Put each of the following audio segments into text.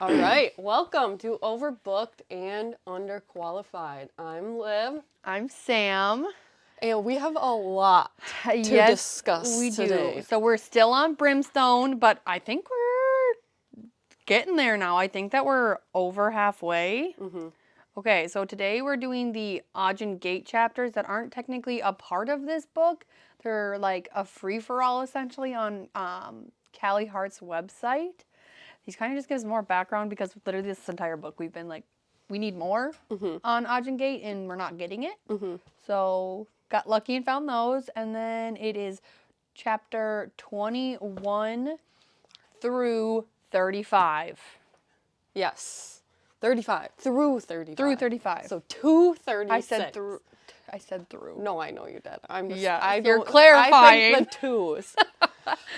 All right, welcome to Overbooked and Underqualified. I'm Liv, I'm Sam. and we have a lot to discuss we today. do. So we're still on Brimstone, but I think we're getting there now. I think that we're over halfway. Mm-hmm. Okay, so today we're doing the Ajun Gate chapters that aren't technically a part of this book. They're like a free-for-all essentially on Callie Hart's website. These kind of just gives more background because literally this entire book we've been like, we need more on Ajun Gate and we're not getting it. Mm-hmm. So got lucky and found those. And then it is chapter 21 through 35. Yes, 35 through 35. Through 35. So 236. I said through. No, I know you did. I'm just. Yeah, you're clarifying. I think the twos.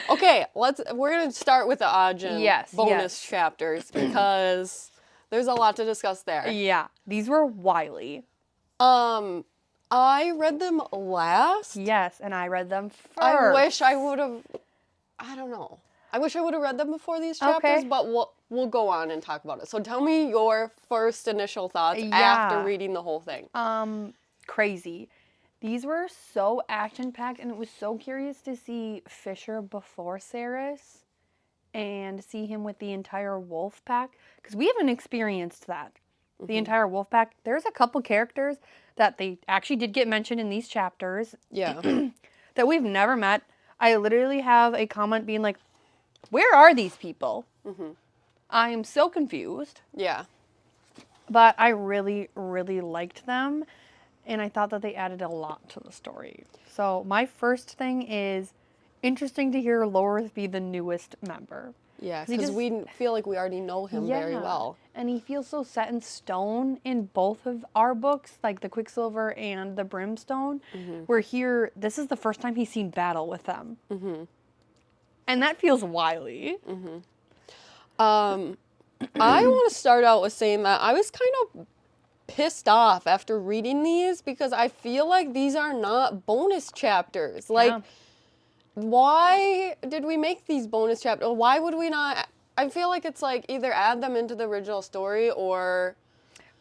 Okay, we're gonna start with the Ajun bonus chapters because there's a lot to discuss there. Yeah, these were wily. I read them last. Yes, and I read them first. I wish I would have. I don't know. I wish I would have read them before these chapters, but we'll go on and talk about it. So tell me your first initial thoughts after reading the whole thing. Crazy. These were so action-packed, and it was so curious to see Fisher before Saris and see him with the entire wolf pack, because we haven't experienced that. The entire wolf pack. There's a couple characters that they actually did get mentioned in these chapters. Yeah. That we've never met. I literally have a comment being like, where are these people? I am so confused. Yeah. But I really, really liked them. And I thought that they added a lot to the story. So my first thing is interesting to hear Lorith be the newest member. Yeah, because we feel like we already know him very well. And he feels so set in stone in both of our books, like the Quicksilver and the Brimstone. Where here, this is the first time he's seen battle with them. And that feels wily. I want to start out with saying that I was kind of pissed off after reading these because I feel like these are not bonus chapters. Like, why did we make these bonus chapters? Why would we not? I feel like it's like either add them into the original story or...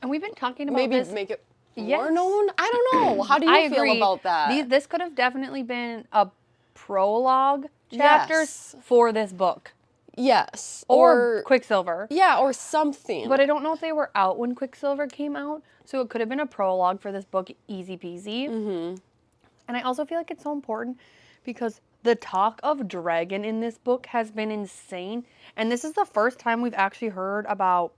And we've been talking about maybe this. make it more known? I don't know. How do you feel about that? This could have definitely been a prologue chapters for this book. Yes. Or Quicksilver. Yeah, or something. But I don't know if they were out when Quicksilver came out, so it could have been a prologue for this book, easy peasy. And I also feel like it's so important because the talk of dragon in this book has been insane. And this is the first time we've actually heard about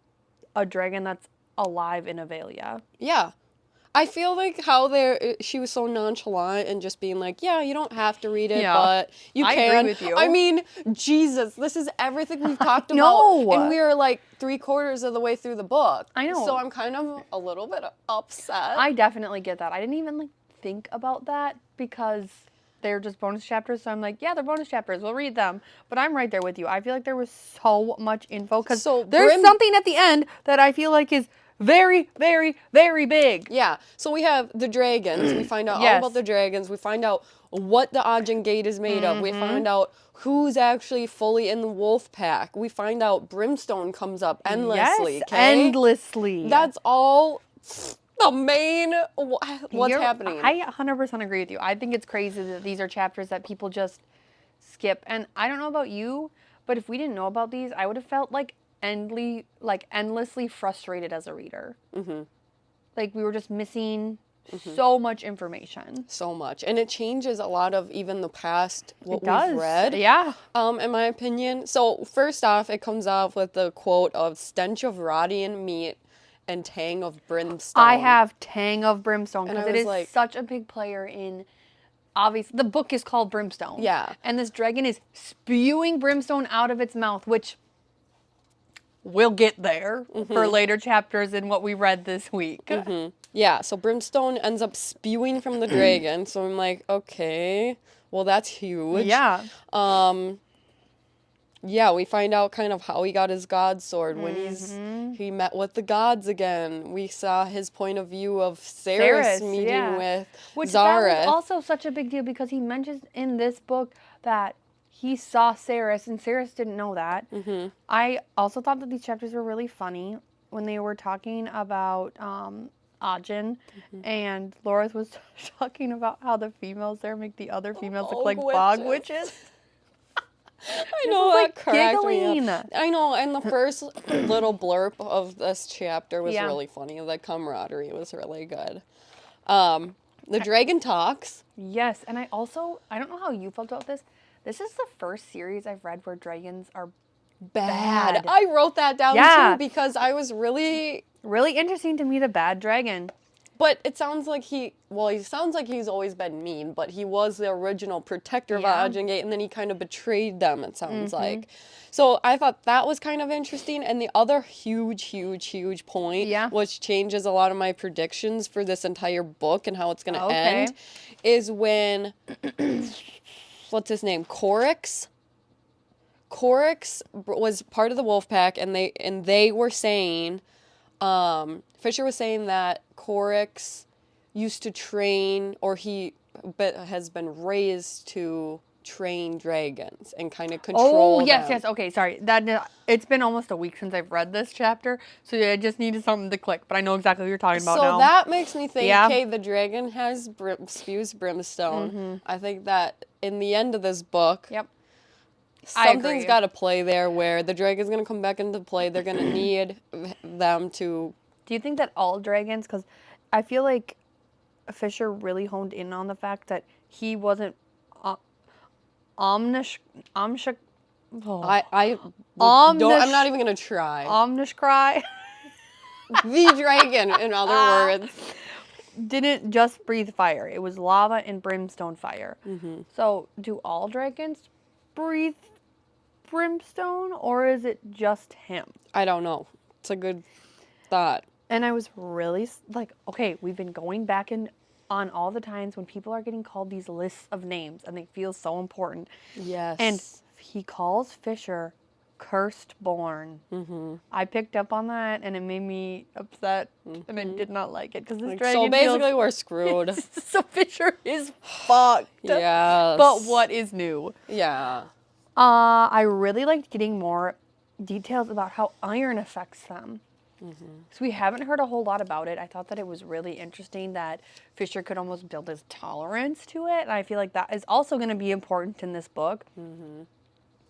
a dragon that's alive in Avelia. Yeah. I feel like how she was so nonchalant and just being like, yeah, you don't have to read it, but you can. I agree with you. I mean, Jesus, this is everything we've talked about. And we are like 3/4 of the way through the book. I know. So I'm kind of a little bit upset. I definitely get that. I didn't even think about that because they're just bonus chapters. So I'm like, yeah, they're bonus chapters. We'll read them. But I'm right there with you. I feel like there was so much info because there's something at the end that I feel like is very, very, very big. Yeah. So we have the dragons. We find out all about the dragons. We find out what the Ajun Gate is made of. We find out who's actually fully in the wolf pack. We find out Brimstone comes up endlessly. Yes, endlessly. That's all the main what's happening. I 100% agree with you. I think it's crazy that these are chapters that people just skip. And I don't know about you, but if we didn't know about these, I would have felt like endlessly frustrated as a reader. Like we were just missing so much information. So much. And it changes a lot of even the past, what we've read. Yeah. In my opinion. So first off, it comes off with the quote of stench of rotting meat and tang of brimstone. I have tang of brimstone because it is such a big player in... Obviously, the book is called Brimstone. Yeah. And this dragon is spewing brimstone out of its mouth, which... we'll get there for later chapters in what we read this week. Yeah, so Brimstone ends up spewing from the dragon. So I'm like, okay, well, that's huge. Yeah. Yeah, we find out kind of how he got his god sword when he met with the gods again. We saw his point of view of Saris meeting with Which Zareth. that was also such a big deal because he mentions in this book that he saw Saris, and Saris didn't know that. Mm-hmm. I also thought that these chapters were really funny when they were talking about Ajun, and Loris was talking about how the females there make the other females look like bog witches. I This know, was, that like, cracked me giggling. up. I know, and the first little blurb of this chapter was Yeah. really funny. The camaraderie was really good. The dragon talks. Yes, and I don't know how you felt about this. This is the first series I've read where dragons are Bad. Bad. I wrote that down Yeah. too because I was really. really interesting to meet a bad dragon. But it sounds like he sounds like he's always been mean, but he was the original protector of Yeah. Ajun Gate, and then he kind of betrayed them, it sounds like. So I thought that was kind of interesting. And the other huge point, Yeah. which changes a lot of my predictions for this entire book and how it's going to Okay. end, is when, what's his name, Corix was part of the wolf pack, and they were saying, Fisher was saying that Corix used to train, or has been raised to train dragons and kind of control them. Yes. Okay, sorry. It's been almost a week since I've read this chapter, so I just needed something to click. But I know exactly what you're talking about now. So that makes me think, Yeah. okay, the dragon spews brimstone. I think that in the end of this book, Yep. I agree. something's got to play there where the dragon's going to come back into play. They're going to need them to. Do you think that all dragons? Because I feel like Fisher really honed in on the fact that he wasn't omnish. I'm not even going to try. Omnishcry The dragon, in other words. didn't just breathe fire. It was lava and brimstone fire. Mm-hmm. So, do all dragons breathe brimstone, or is it just him? I don't know. It's a good thought. And I was really like, okay, we've been going back on all the times when people are getting called these lists of names and they feel so important. Yes. And he calls Fisher cursed born. Mm-hmm. I picked up on that and it made me upset and I did not like it because this Like, dragon so basically, we're screwed. so Fisher is fucked. Yes. But what is new? Yeah. I really liked getting more details about how iron affects them. So we haven't heard a whole lot about it. I thought that it was really interesting that Fisher could almost build his tolerance to it. And I feel like that is also going to be important in this book.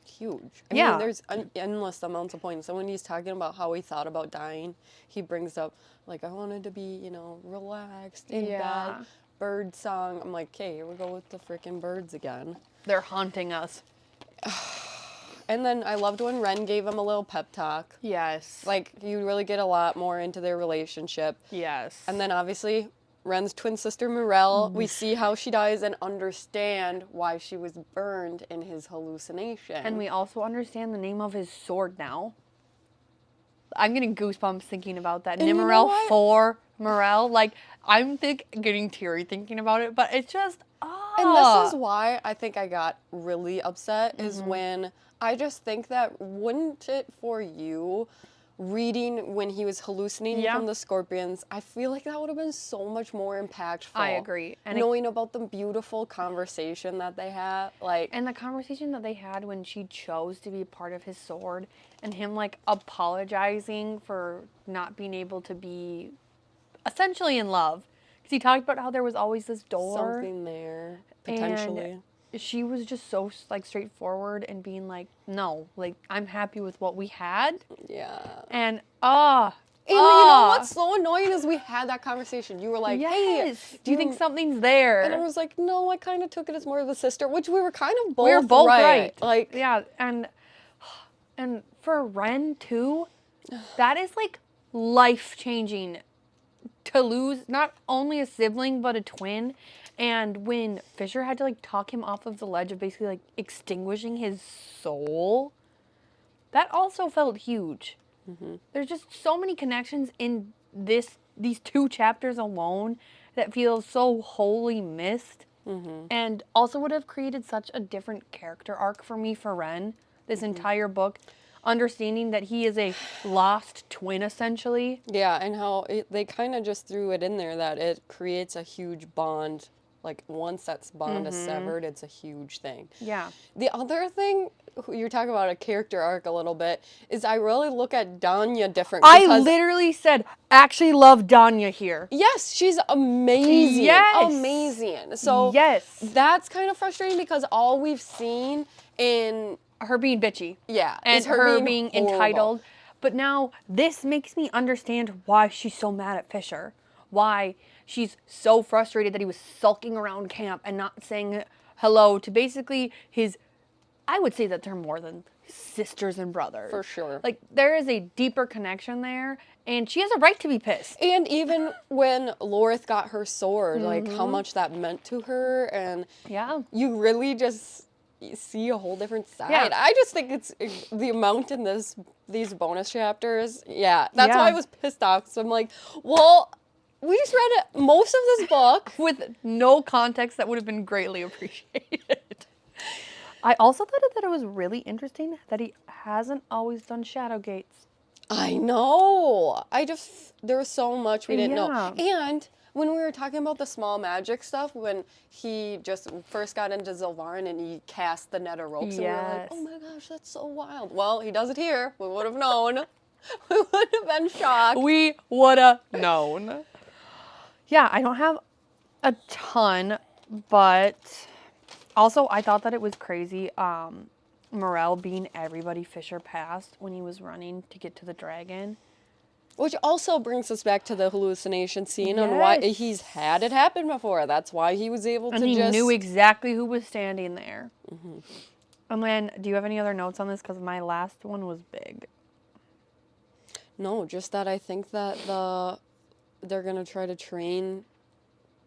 Huge. I Yeah. mean, there's endless amounts of points. And when he's talking about how he thought about dying, he brings up, like, I wanted to be, relaxed in Yeah. bed. Bird song. I'm like, okay, here we go with the freaking birds again. They're haunting us. And then I loved when Ren gave him a little pep talk. Yes. Like, you really get a lot more into their relationship. Yes. And then obviously, Ren's twin sister Morel, we see how she dies and understand why she was burned in his hallucination. And we also understand the name of his sword now. I'm getting goosebumps thinking about that. And you know Nimmerel what? for Morel. Like, I'm getting teary thinking about it, but it's just, And this is why I think I got really upset, is when I just think that, wouldn't it for you, reading when he was hallucinating Yeah. from the scorpions, I feel like that would have been so much more impactful. I agree. And knowing about the beautiful conversation that they had, like, And the conversation that they had when she chose to be part of his sword and him like apologizing for not being able to be essentially in love. Because he talked about how there was always this door. something there, potentially. And she was just so like straightforward and being like, no, like I'm happy with what we had. Yeah. And And you know what's so annoying is we had that conversation. You were like, yes. hey, Do you think something's there? And I was like, no, I kind of took it as more of a sister, which we were kind of both We were both right. Like, yeah, and for Ren too, that is like life changing to lose not only a sibling but a twin. And when Fisher had to like talk him off of the ledge of basically like extinguishing his soul, that also felt huge. There's just so many connections in these two chapters alone that feel so wholly missed. And also would have created such a different character arc for me for Ren, this entire book. Understanding that he is a lost twin, essentially. yeah, and how they kind of just threw it in there that it creates a huge bond Like, once that bond is severed, it's a huge thing. Yeah. The other thing, you're talking about a character arc a little bit, is I really look at Danya different. I literally said, actually love Danya here. Yes, she's amazing. Yes. Amazing. So yes. that's kind of frustrating because all we've seen in... Her being bitchy. Yeah. And is her being horrible. entitled. But now, this makes me understand why she's so mad at Fisher. Why she's so frustrated that he was sulking around camp and not saying hello to basically his... I would say that they're more than sisters and brothers. For sure. Like, there is a deeper connection there, and she has a right to be pissed. And even when Lorith got her sword, like, how much that meant to her, and Yeah. you really just see a whole different side. Yeah. I just think it's the amount in these bonus chapters. Yeah, that's why I was pissed off, because I'm like, well, we just read most of this book. With no context that would have been greatly appreciated. I also thought that it was really interesting that he hasn't always done shadow gates. I know. There was so much we didn't know. Yeah. And when we were talking about the small magic stuff, when he just first got into Zilvarin and he cast the net of ropes, and we were like, oh my gosh, that's so wild. Well, he does it here. We would have known. We would have been shocked. We would have known. Yeah, I don't have a ton, but also I thought that it was crazy. Morel being everybody Fisher passed when he was running to get to the dragon. Which also brings us back to the hallucination scene and why he's had it happen before. That's why he was able to And he knew exactly who was standing there. And then, do you have any other notes on this? Because my last one was big. No, just that I think that they're going to try to train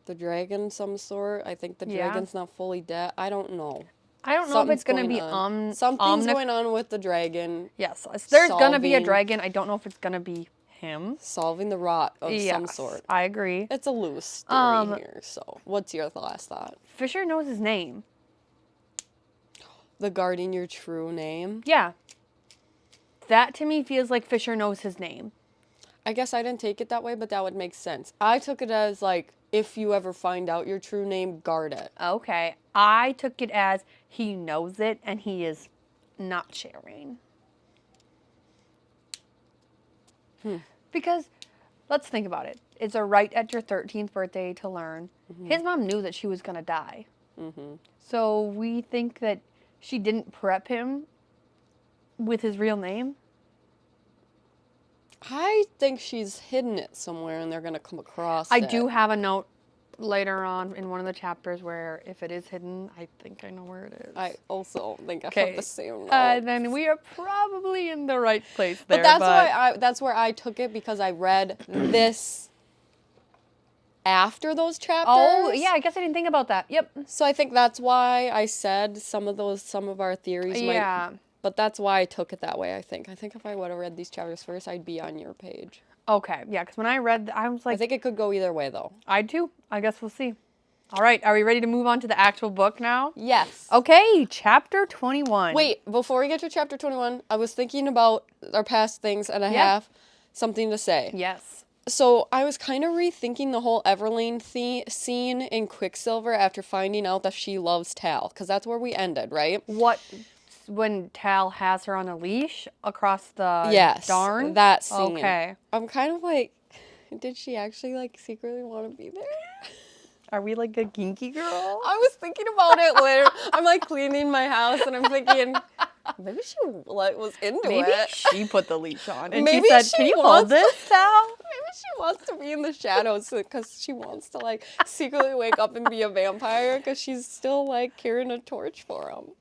the dragon some sort. I think the dragon's not fully dead. I don't know. I don't know if it's going to be something's going on with the dragon. Yes, there's going to be a dragon. I don't know if it's going to be him. Solving the rot of some sort. I agree. It's a loose theory here. So, what's your last thought? Fisher knows his name. The guarding your true name? Yeah. That to me feels like Fisher knows his name. I guess I didn't take it that way, but that would make sense. I took it as, like, if you ever find out your true name, guard it. Okay. I took it as he knows it and he is not sharing. Because, let's think about it. It's a right at your 13th birthday to learn. His mom knew that she was going to die. So we think that she didn't prep him with his real name. I think she's hidden it somewhere and they're going to come across I it. do have a note later on in one of the chapters where if it is hidden, I think I know where it is. I also think I have the same note. Then we are probably in the right place there. But that's where I took it because I read this after those chapters. Oh, yeah, I guess I didn't think about that. Yep. So I think that's why I said some of our theories might... But that's why I took it that way, I think. I think if I would have read these chapters first, I'd be on your page. Okay, yeah, because when I read, I was like... I think it could go either way, though. I do. I guess we'll see. All right, are we ready to move on to the actual book now? Yes. Okay, chapter 21. Wait, before we get to chapter 21, I was thinking about our past things, and I have something to say. Yes. So I was kind of rethinking the whole Everlane scene in Quicksilver after finding out that she loves Tal, because that's where we ended, right? What... When Tal has her on a leash across the darn? That scene. Okay. I'm kind of like, did she actually, like, secretly want to be there? Are we, like, a kinky girl? I was thinking about it later. I'm, like, cleaning my house, and I'm thinking, maybe she, like, was into it. Maybe she put the leash on, and maybe she said, can you hold this, Tal? Maybe she wants to be in the shadows because she wants to, like, secretly wake up and be a vampire because she's still, like, carrying a torch for him.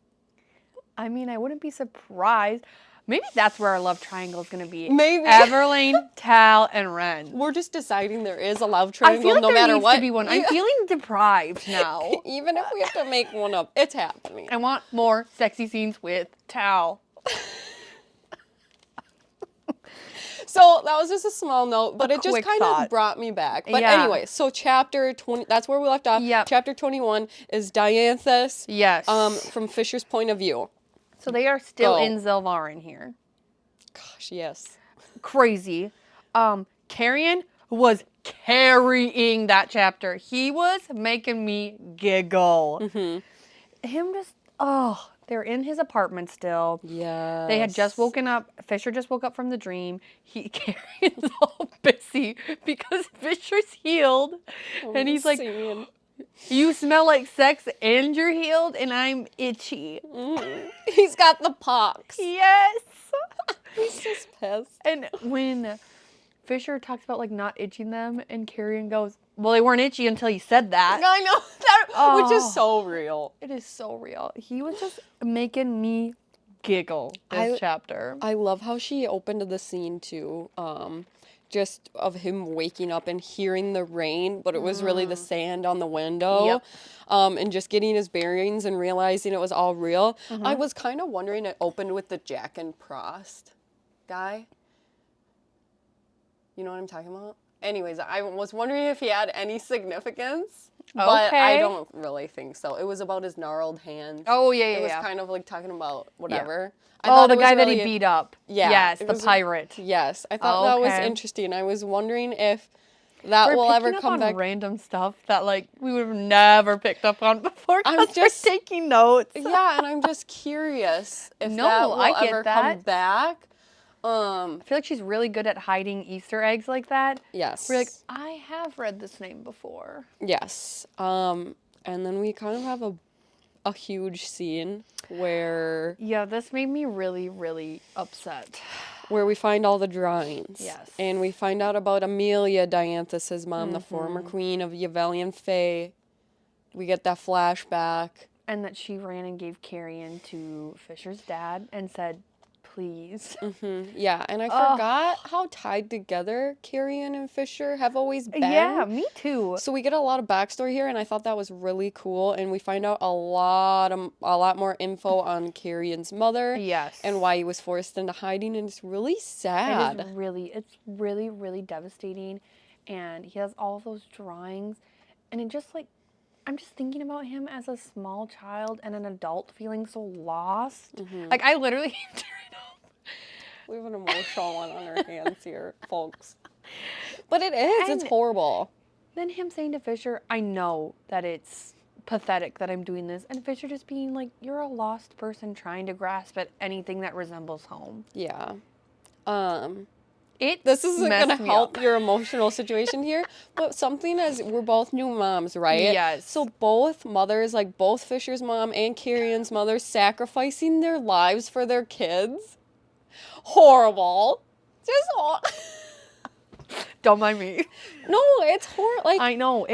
I mean, I wouldn't be surprised. Maybe that's where our love triangle is going to be. Maybe. Everlane, Tal, and Ren. We're just deciding there is a love triangle I feel like no matter what. To be one. I'm feeling deprived now. Even if we have to make one up, it's happening. I want more sexy scenes with Tal. So that was just a small note, but it just kind of brought me back. But anyway, so chapter 20, that's where we left off. Yep. Chapter 21 is Dianthus. Yes. From Fisher's point of view. So they are still in Zilvarin here. Gosh, yes. Crazy. Carrion, was carrying that chapter. He was making me giggle. Him just, they're in his apartment still. Yes. They had just woken up. Fisher just woke up from the dream. Carrion's all busy because Fisher's healed. And he's like, Scene. you smell like sex and you're healed and I'm itchy. He's got the pox. Yes. He's just pissed. And when Fisher talks about like not itching them and Carrion goes, well, they weren't itchy until you said that. I know that, which is so real. It is so real. He was just making me giggle this chapter. I love how she opened the scene too. Just of him waking up and hearing the rain, but it was really the sand on the window. Yep. And just getting his bearings and realizing it was all real. I was kind of wondering, it opened with the Jack and Prost guy. You know what I'm talking about? Anyways, I was wondering if he had any significance, but I don't really think so. It was about his gnarled hands. Oh, yeah, It was yeah. kind of like talking about whatever. The guy that he beat up. Yeah. Yes, the pirate. Yes, I thought that was interesting. I was wondering if that will ever come back. Random stuff that like we would have never picked up on before. I'm just taking notes. Yeah, and I'm just curious if that will ever come back. I feel like she's really good at hiding Easter eggs like that. Yes. We're like, I have read this name before. Yes. And then we kind of have a huge scene where... Yeah, this made me really, really upset. Where we find all the drawings. Yes. And we find out about Amelia, Dianthus's mom, the former queen of Yevelian Fae. We get that flashback. And that she ran and gave Carrion to Fisher's dad and said, please. Yeah, and I forgot how tied together Carrion and Fisher have always been. Yeah, me too. So we get a lot of backstory here, and I thought that was really cool. And we find out a lot more info on Carrion's mother. Yes. And why he was forced into hiding, and it's really sad. It's really, really devastating. And he has all of those drawings, and it just like, I'm just thinking about him as a small child and an adult feeling so lost. Like, I literally... We have an emotional one on our hands here, folks. But it is. It's horrible. Then him saying to Fisher, I know that it's pathetic that I'm doing this. And Fisher just being like, you're a lost person trying to grasp at anything that resembles home. Yeah. This isn't going to help your emotional situation here, but something as we're both new moms, right? Yes. So both mothers, like both Fisher's mom and Carrion's mother, sacrificing their lives for their kids. Horrible. Just Don't mind me. No, it's horrible. Like, I know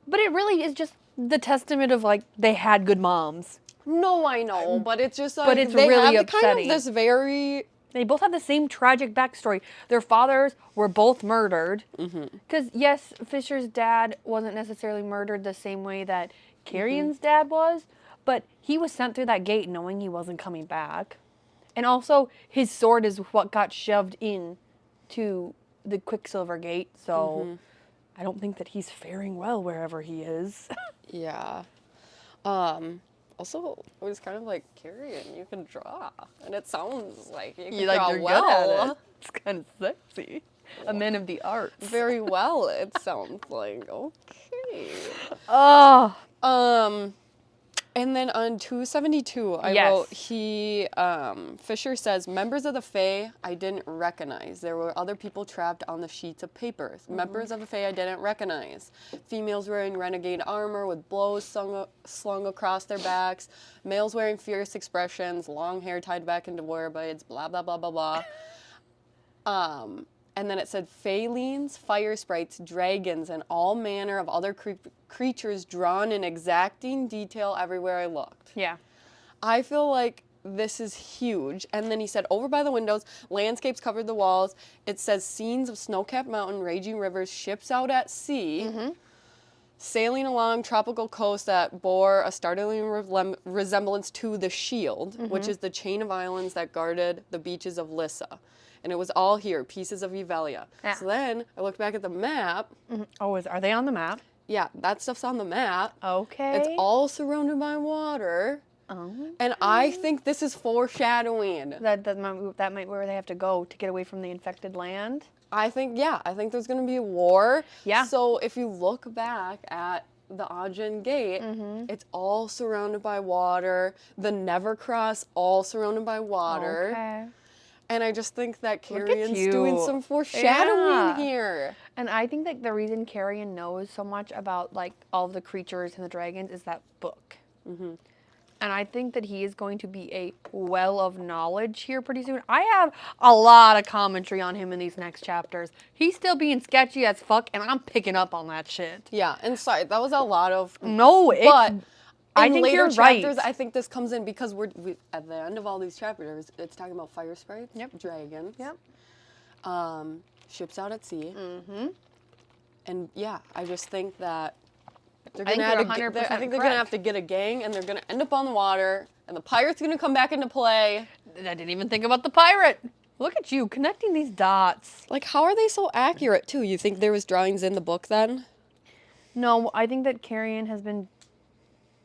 but it really is just the testament of like they had good moms. No, I know, but it's just like but it's they really have upsetting. kind of this very. They both have the same tragic backstory. Their fathers were both murdered. Because yes, Fisher's dad wasn't necessarily murdered the same way that Carrion's dad was, but he was sent through that gate knowing he wasn't coming back. And also, his sword is what got shoved in to the Quicksilver Gate, so I don't think that he's faring well wherever he is. Yeah. Also, it was kind of like, Carrion, you can draw. And it sounds like you can draw you're well. good at it. It's kind of sexy. A man of the arts. Very well, it sounds like. Okay. Oh. And then on 272, I wrote, Fisher says, members of the Fae I didn't recognize. There were other people trapped on the sheets of paper. Members of the Fae I didn't recognize. Females wearing renegade armor with blows slung across their backs. Males wearing fierce expressions, long hair tied back into war braids, blah, blah, blah, blah, blah. And then it said, Phalines, fire sprites, dragons, and all manner of other creatures drawn in exacting detail everywhere I looked. Yeah. I feel like this is huge. And then he said, over by the windows, landscapes covered the walls. It says, scenes of snow-capped mountain, raging rivers, ships out at sea, sailing along tropical coasts that bore a startling resemblance to the Shield, which is the chain of islands that guarded the beaches of Lissa. And it was all here, pieces of Yvelia. Yeah. So then I looked back at the map. Oh, are they on the map? Yeah, that stuff's on the map. Okay. It's all surrounded by water. Oh. And I think this is foreshadowing. That might be where they have to go to get away from the infected land. I think there's going to be a war. Yeah. So if you look back at the Ajun Gate, it's all surrounded by water. The Nevercross, all surrounded by water. Okay. And I just think that Look at Carrion's doing you. some foreshadowing Yeah. here. And I think that the reason Carrion knows so much about like all of the creatures and the dragons is that book. And I think that he is going to be a well of knowledge here pretty soon. I have a lot of commentary on him in these next chapters. He's still being sketchy as fuck, and I'm picking up on that shit. Yeah, and sorry, that was a lot of... No, it's... But I in think later you're chapters, right. I think this comes in because we at the end of all these chapters, it's talking about fire sprites, dragons, ships out at sea, and yeah, I just think that they're gonna I think they're gonna have to get a gang, and they're gonna end up on the water, and the pirate's gonna come back into play. I didn't even think about the pirate. Look at you connecting these dots. Like, how are they so accurate too? You think there was drawings in the book then? No, I think that Carrion has been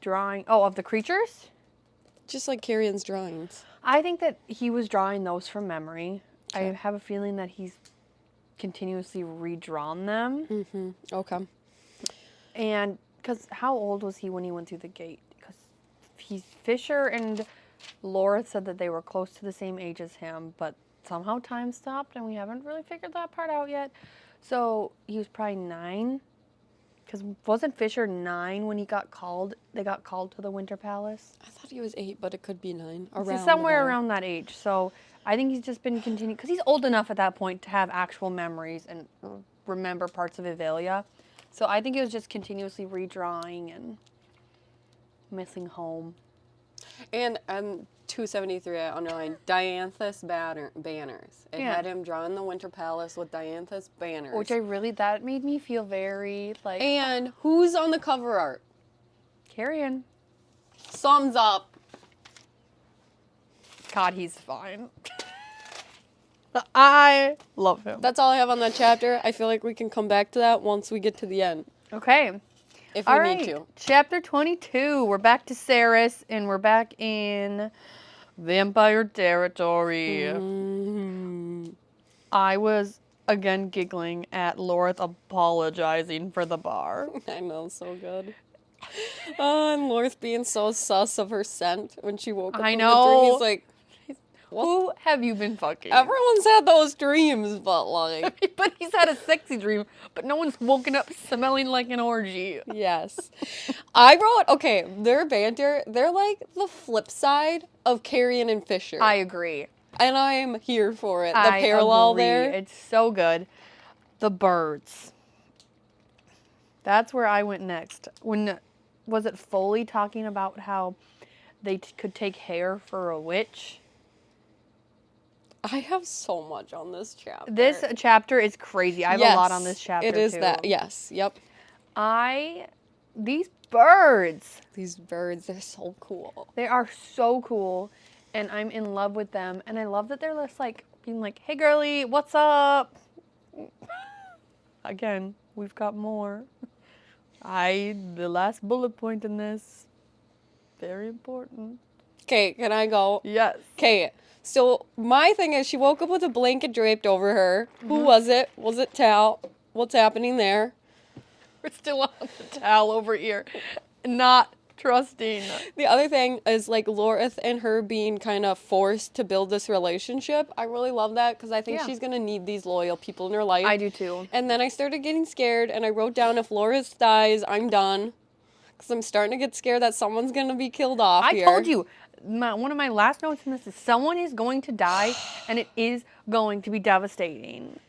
drawing... Oh, of the creatures? Just like Carrion's drawings. I think that he was drawing those from memory. I have a feeling that he's continuously redrawn them. Okay. And because how old was he when he went through the gate? Because Fisher and Laura said that they were close to the same age as him, but somehow time stopped and we haven't really figured that part out yet. So he was probably 9. Because wasn't Fisher 9 when he got called? They got called to the Winter Palace. I thought he was 8, but it could be 9. He's somewhere around that age. So I think he's just been continuing, because he's old enough at that point to have actual memories and remember parts of Evalia. So I think he was just continuously redrawing and missing home. And 273, I underlined Dianthus banners. It had him drawing the Winter Palace with Dianthus banners. Which that made me feel very like... And who's on the cover art? Carrion. Thumbs up. God, he's fine. I love him. That's all I have on that chapter. I feel like we can come back to that once we get to the end. Okay. If we need to. Chapter 22. We're back to Ceres, and we're back in vampire territory. I was, again, giggling at Lorith apologizing for the bar. I know, so good. And Lorith being so sus of her scent when she woke up from the dream. He's like, who have you been fucking? Everyone's had those dreams, but like... But he's had a sexy dream, but no one's woken up smelling like an orgy. Yes. I wrote, okay, their banter, they're like the flip side of Carrion and Fisher. I agree. And I'm here for it. The parallel there. It's so good. The birds. That's where I went next. Was it Foley talking about how they could take hair for a witch? I have so much on this chapter. This chapter is crazy. I have a lot on this chapter, it is too. that. Yes. Yep. These birds. These birds, they're so cool. They are so cool, and I'm in love with them. And I love that they're just like being like, "Hey, girly, what's up?" Again, we've got more. The last bullet point in this, very important. Okay, can I go? Yes. Okay. So my thing is, she woke up with a blanket draped over her. Who was it? Was it Tal? What's happening there? We're still on the towel over here. Not trusting. The other thing is, like, Lorith and her being kind of forced to build this relationship. I really love that because I think she's going to need these loyal people in her life. I do too. And then I started getting scared, and I wrote down, if Lorith dies, I'm done. Because I'm starting to get scared that someone's going to be killed off here. I told you. One of my last notes in this is someone is going to die, and it is going to be devastating.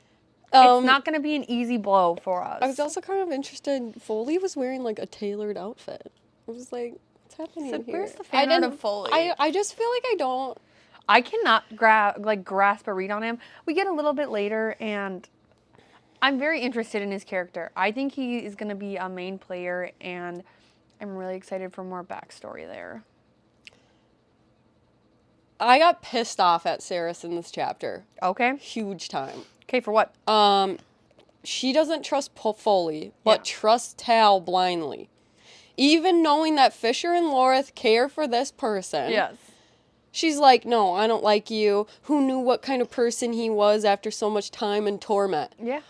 It's not going to be an easy blow for us. I was also kind of interested. Foley was wearing like a tailored outfit. I was like, what's happening here? Where's the fan art of Foley? I just feel like I don't. I cannot grasp a read on him. We get a little bit later, and I'm very interested in his character. I think he is going to be a main player, and I'm really excited for more backstory there. I got pissed off at Ceres in this chapter. Okay. Huge time. Okay, for what? She doesn't trust Foley, but trusts Tal blindly. Even knowing that Fisher and Lorith care for this person. Yes. She's like, no, I don't like you. Who knew what kind of person he was after so much time in torment? Yeah.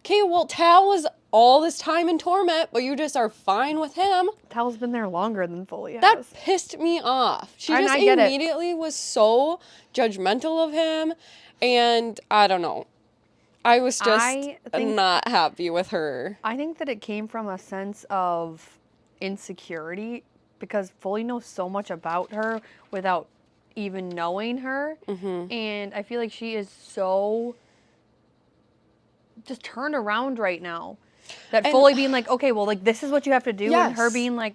Okay, well, Tal was all this time in torment, but you just are fine with him. Tal's been there longer than Foley has. That pissed me off. She And just I get it. immediately was so judgmental of him, and I don't know. I was just not happy with her. I think that it came from a sense of insecurity because Foley knows so much about her without even knowing her. Mm-hmm. And I feel like she is so just turned around right now. That Foley being like, okay, well, like, this is what you have to do. Yes. And her being like,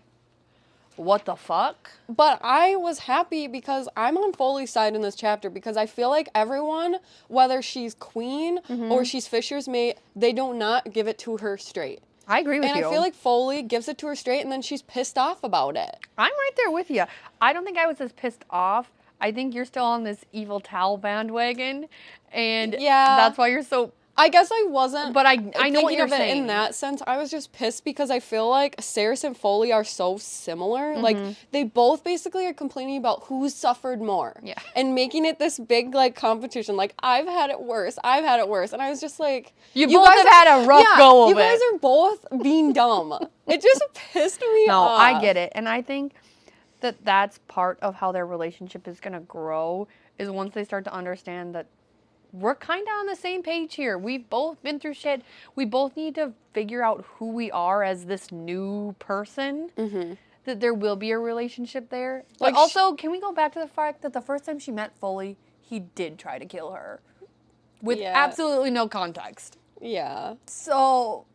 what the fuck? But I was happy because I'm on Foley's side in this chapter because I feel like everyone, whether she's queen or she's Fisher's mate, they do not give it to her straight. I agree with you. And I feel like Foley gives it to her straight and then she's pissed off about it. I'm right there with you. I don't think I was as pissed off. I think you're still on this evil Tal bandwagon. And that's why you're so... I guess I wasn't. But I know what you're saying. In that sense, I was just pissed because I feel like Saris and Foley are so similar. Like, they both basically are complaining about who suffered more. Yeah. And making it this big, like, competition. Like, I've had it worse. I've had it worse. And I was just like... You both have had a rough go of it. You guys are both being dumb. It just pissed me off. No, I get it. And I think that that's part of how their relationship is going to grow is once they start to understand that we're kind of on the same page here. We've both been through shit. We both need to figure out who we are as this new person. Mm-hmm. That there will be a relationship there. But also, can we go back to the fact that the first time she met Foley, he did try to kill her. With absolutely no context. Yeah. So,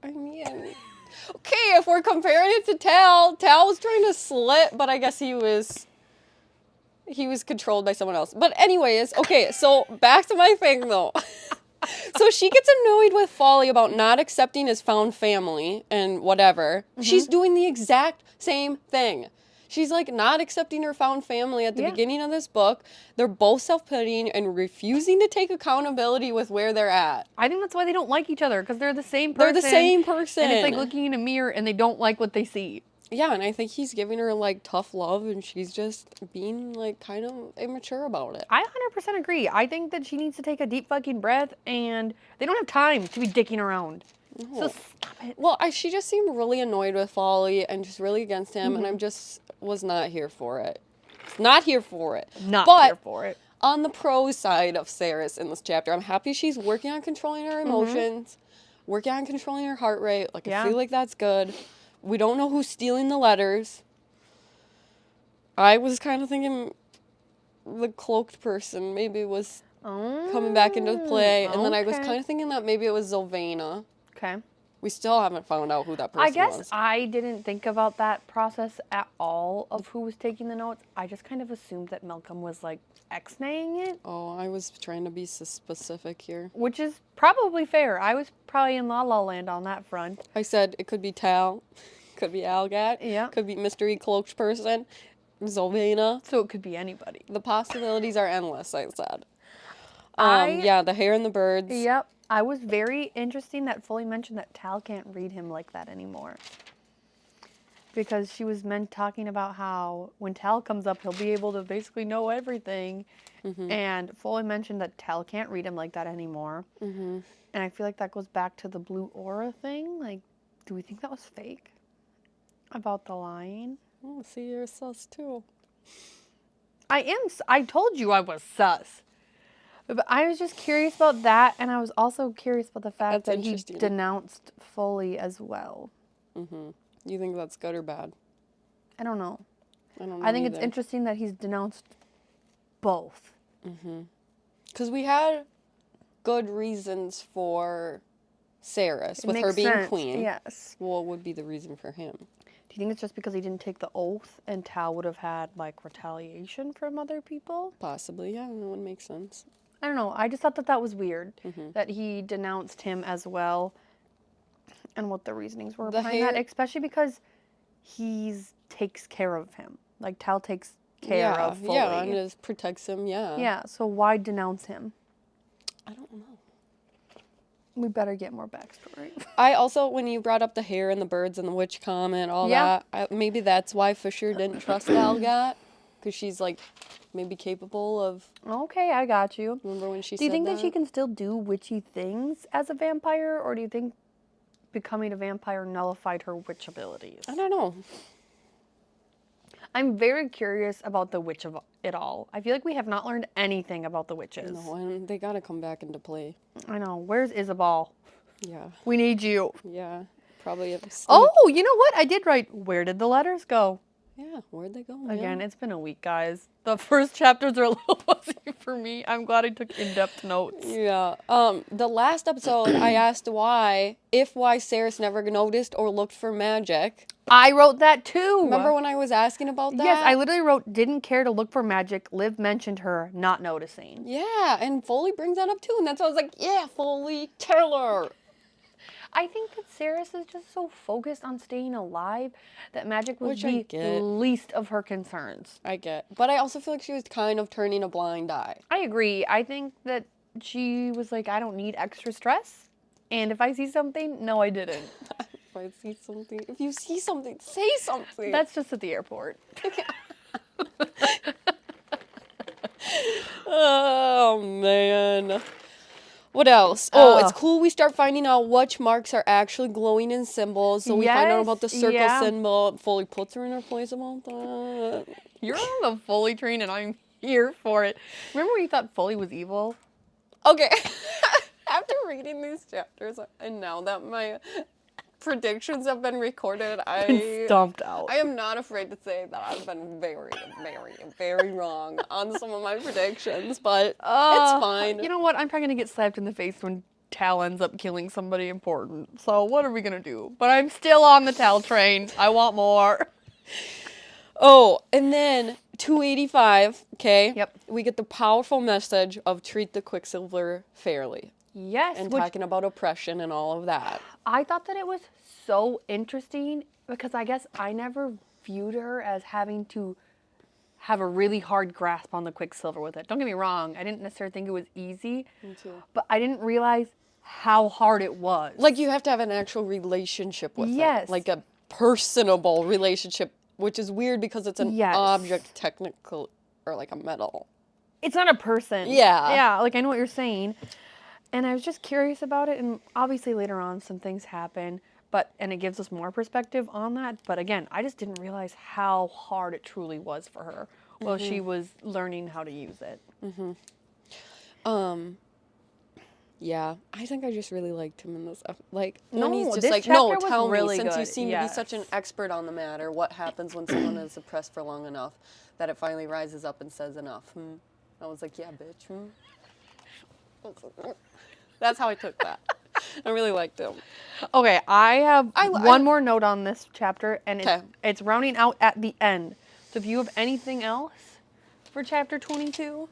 I mean... Okay, if we're comparing it to Tal was trying to slit, but I guess he was controlled by someone else. But anyways, okay, so back to my thing, though. So she gets annoyed with Foley about not accepting his found family and whatever. Mm-hmm. She's doing the exact same thing. She's, like, not accepting her found family at the beginning of this book. They're both self-pitying and refusing to take accountability with where they're at. I think that's why they don't like each other, because they're the same person. They're the same person. And it's like looking in a mirror and they don't like what they see. Yeah, and I think he's giving her, like, tough love, and she's just being, like, kind of immature about it. I 100% agree. I think that she needs to take a deep fucking breath, and they don't have time to be dicking around. No. So stop it. Well, she just seemed really annoyed with Foley and just really against him, and was not here for it. Not here for it. Here for it. On the pro side of Saris in this chapter, I'm happy she's working on controlling her emotions, working on controlling her heart rate. Like, I feel like that's good. We don't know who's stealing the letters. I was kind of thinking the cloaked person maybe was coming back into play. And then I was kind of thinking that maybe it was Zylvana. Okay. We still haven't found out who that person was. I guess I didn't think about that process at all of who was taking the notes. I just kind of assumed that Malcolm was, like, X-naying it. Oh, I was trying to be specific here. Which is probably fair. I was probably in La La Land on that front. I said it could be Tal, could be Algat, could be mystery cloaked person, Zylvana. So it could be anybody. The possibilities are endless, I said. The hair and the birds. Yep. I was very interesting that Foley mentioned that Tal can't read him like that anymore. Because she was talking about how when Tal comes up, he'll be able to basically know everything. Mm-hmm. And Foley mentioned that Tal can't read him like that anymore. Mm-hmm. And I feel like that goes back to the blue aura thing. Like, do we think that was fake? About the lying? Oh, see, you're sus too. I told you I was sus. But I was just curious about that, and I was also curious about the fact that he denounced Foley as well. Mm-hmm. You think that's good or bad? I don't know. I think it's interesting that he's denounced both. Mm-hmm. Because we had good reasons for Saris with her being queen. Yes. What would be the reason for him? Do you think it's just because he didn't take the oath and Tal would have had, like, retaliation from other people? Possibly, yeah. That would make sense. I don't know. I just thought that was weird that he denounced him as well and what the reasonings were behind that, especially because he takes care of him. Like, Tal takes care of Foley. Yeah, and just protects him, yeah. Yeah, so why denounce him? I don't know. We better get more backstory. I also, when you brought up the hair and the birds and the witch comment, all Yeah. that, maybe that's why Fisher didn't trust Algat, because she's like maybe capable of. Okay, I got you. Remember when she Do you said think that she can still do witchy things as a vampire, or do you think becoming a vampire nullified her witch abilities? I don't know. I'm very curious about the witch of it all. I feel like we have not learned anything about the witches. No, and they gotta come back into play. I know. Where's Isabel? Yeah, We need you. yeah, probably. Oh, you know what? I did write, where did the letters go? Yeah, where'd they go? Again, Yeah. it's been a week, guys. The first chapters are a little fuzzy for me. I'm glad I took in-depth notes. Yeah. The last episode, I asked why Saris never noticed or looked for magic. I wrote that too. Remember when I was asking about that? Yes, I literally wrote, didn't care to look for magic. Liv mentioned her not noticing. Yeah, and Foley brings that up too, and that's why I was like, yeah, Foley, tell her. I think that Saris is just so focused on staying alive that magic was Which I the get. least of her concerns. I get. But I also feel like she was kind of turning a blind eye. I agree. I think that she was like, I don't need extra stress. And if I see something, no, I didn't. If you see something, say something. That's just at the airport. Oh, man. What else? Oh, it's cool we start finding out which marks are actually glowing in symbols. So we find out about the circle symbol. Foley puts her in her place about that. You're on the Foley train and I'm here for it. Remember when you thought Foley was evil? Okay. After reading these chapters, and now that my predictions have been recorded, I Stumped out. I am not afraid to say that I've been very, very, very wrong on some of my predictions, but it's fine. You know what? I'm probably going to get slapped in the face when Tal ends up killing somebody important. So what are we going to do? But I'm still on the Tal train. I want more. Oh, and then 285, okay? Yep. We get the powerful message of treat the Quicksilver fairly. Yes. And talking about oppression and all of that. I thought that it was so interesting because I guess I never viewed her as having to have a really hard grasp on the Quicksilver with it. Don't get me wrong. I didn't necessarily think it was easy. Me too. But I didn't realize how hard it was. Like, you have to have an actual relationship with Yes. it. Like a personable relationship, which is weird because it's an object technical, or like a metal. It's not a person. Yeah. Yeah, like I know what you're saying. And I was just curious about it, and obviously later on some things happen, and it gives us more perspective on that. But again, I just didn't realize how hard it truly was for her while she was learning how to use it. Yeah, I think I just really liked him in this. Like, No, when he's just this like, chapter no, was tell really me, since you good. seem to be such an expert on the matter, what happens when someone is suppressed for long enough that it finally rises up and says enough? I was like, yeah, bitch. That's how I took that. I really liked him. Okay, I have one more note on this chapter, and it's rounding out at the end. So if you have anything else for chapter 22?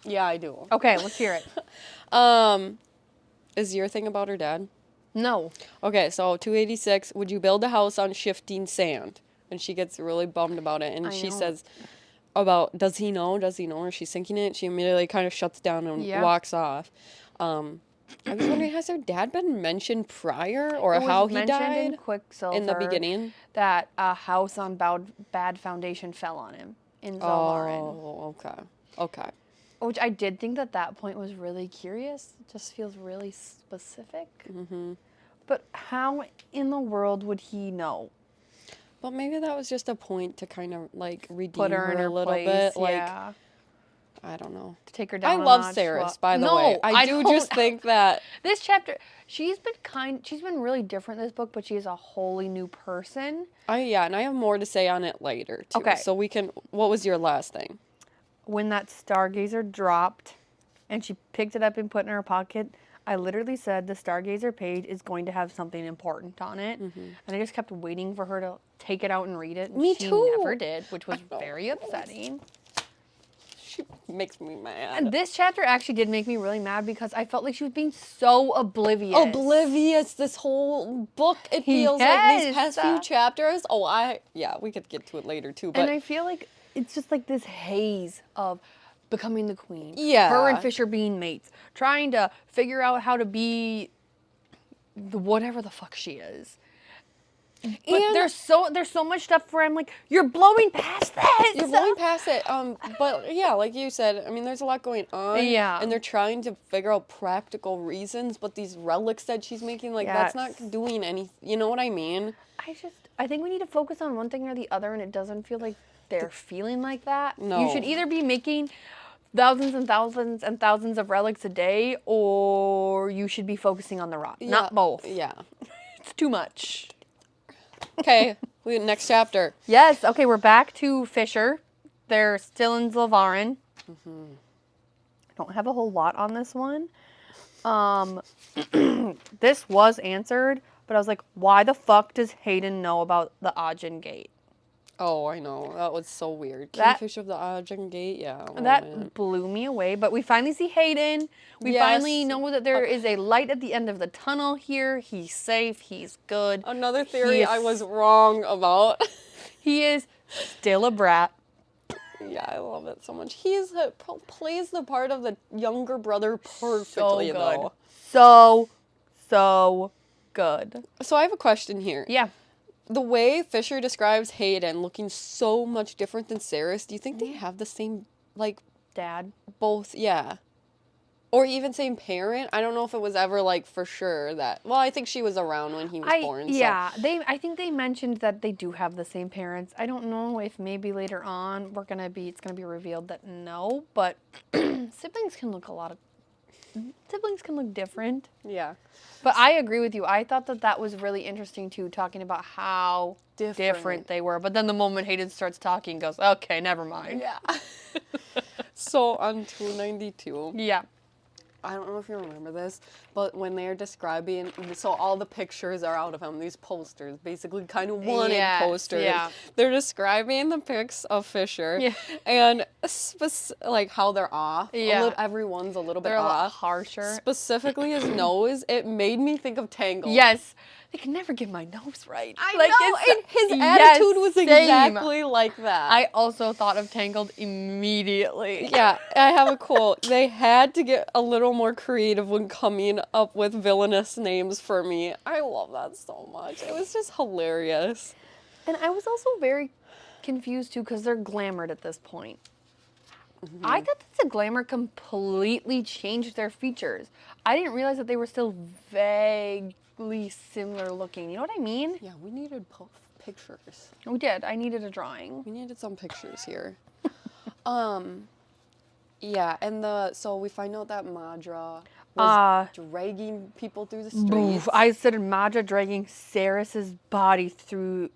Yeah, I do. Okay, let's hear it. Is your thing about her dad? No. Okay, so 286, would you build a house on shifting sand? And she gets really bummed about it, and she says about, does he know, or she's thinking it, she immediately kind of shuts down and walks off. I was wondering, has her dad been mentioned prior, or how he died in Quicksilver in the beginning? That a house on bad foundation fell on him in Zalmarin. Oh, okay. Which I did think at that point was really curious. It just feels really specific. But how in the world would he know? But maybe that was just a point to kind of like redeem Put her in a her little place, bit. Like, yeah. I don't know. To take her down I a love notch. Saris, by the way. I do don't- just think that This chapter, she's been really different in this book, but she is a wholly new person. and I have more to say on it later, too. Okay. So what was your last thing? When that stargazer dropped and she picked it up and put it in her pocket, I literally said the stargazer page is going to have something important on it. And I just kept waiting for her to take it out and read it. And Me she too. never did, which was very upsetting. She makes me mad. And this chapter actually did make me really mad because I felt like she was being so oblivious. This whole book, it feels like these past few chapters. We could get to it later, too. But And I feel like it's just like this haze of becoming the queen. Yeah. Her and Fisher being mates. Trying to figure out how to be the whatever the fuck she is. But And there's so much stuff where I'm like, you're blowing past this. you're blowing past it. But yeah, like you said, I mean, there's a lot going on. Yeah. And they're trying to figure out practical reasons, but these relics that she's making, like, that's not doing any. You know what I mean? I think we need to focus on one thing or the other, and it doesn't feel like they're feeling like that. No. You should either be making thousands and thousands and thousands of relics a day, or you should be focusing on the rock. Yeah. Not both. Yeah. It's too much. Okay. Next chapter. Yes. Okay, we're back to Fisher. They're still in Zlavarin. I don't have a whole lot on this one. This was answered, but I was like, why the fuck does Hayden know about the Ajun Gate? Oh, I know. That was so weird. That- Kingfish of the Ajun Gate, yeah. Oh, That man. blew me away, but we finally see Hayden. We Yes. finally know that there is a light at the end of the tunnel here. He's safe. He's good. Another theory is- I was wrong about. He is still a brat. Yeah, I love it so much. He's plays the part of the younger brother So perfectly, good. though. So good. So I have a question here. Yeah. The way Fisher describes Hayden looking so much different than Saris, do you think they have the same, like, Dad. both, yeah. Or even same parent? I don't know if it was ever, like, for sure that... Well, I think she was around when he was born, Yeah, I think they mentioned that they do have the same parents. I don't know if maybe later on it's gonna be revealed that no, but siblings can look different. Yeah. But I agree with you. I thought that was really interesting too, talking about how different they were. But then the moment Hayden starts talking, goes, okay, never mind. Yeah. So on 292... Yeah. I don't know if you remember this, but when they're describing, so all the pictures are out of him, these posters, basically kind of wanted posters. Yeah. They're describing the pics of Fisher, Yeah. and like how they're off. Yeah. Everyone's a little bit They're a lot off. harsher. Specifically his nose, it made me think of Tangled. Yes. They can never get my nose right. I know, and his attitude was exactly like that. I also thought of Tangled immediately. Yeah, I have a quote. They had to get a little more creative when coming up with villainous names for me. I love that so much. It was just hilarious. And I was also very confused too because they're glamored at this point. I thought that the glamour completely changed their features. I didn't realize that they were still vaguely similar looking. You know what I mean? Yeah, we needed pictures. We did. I needed a drawing. We needed some pictures here. Yeah, and so we find out that Madra was dragging people through the streets. I said Madra dragging Saris's body through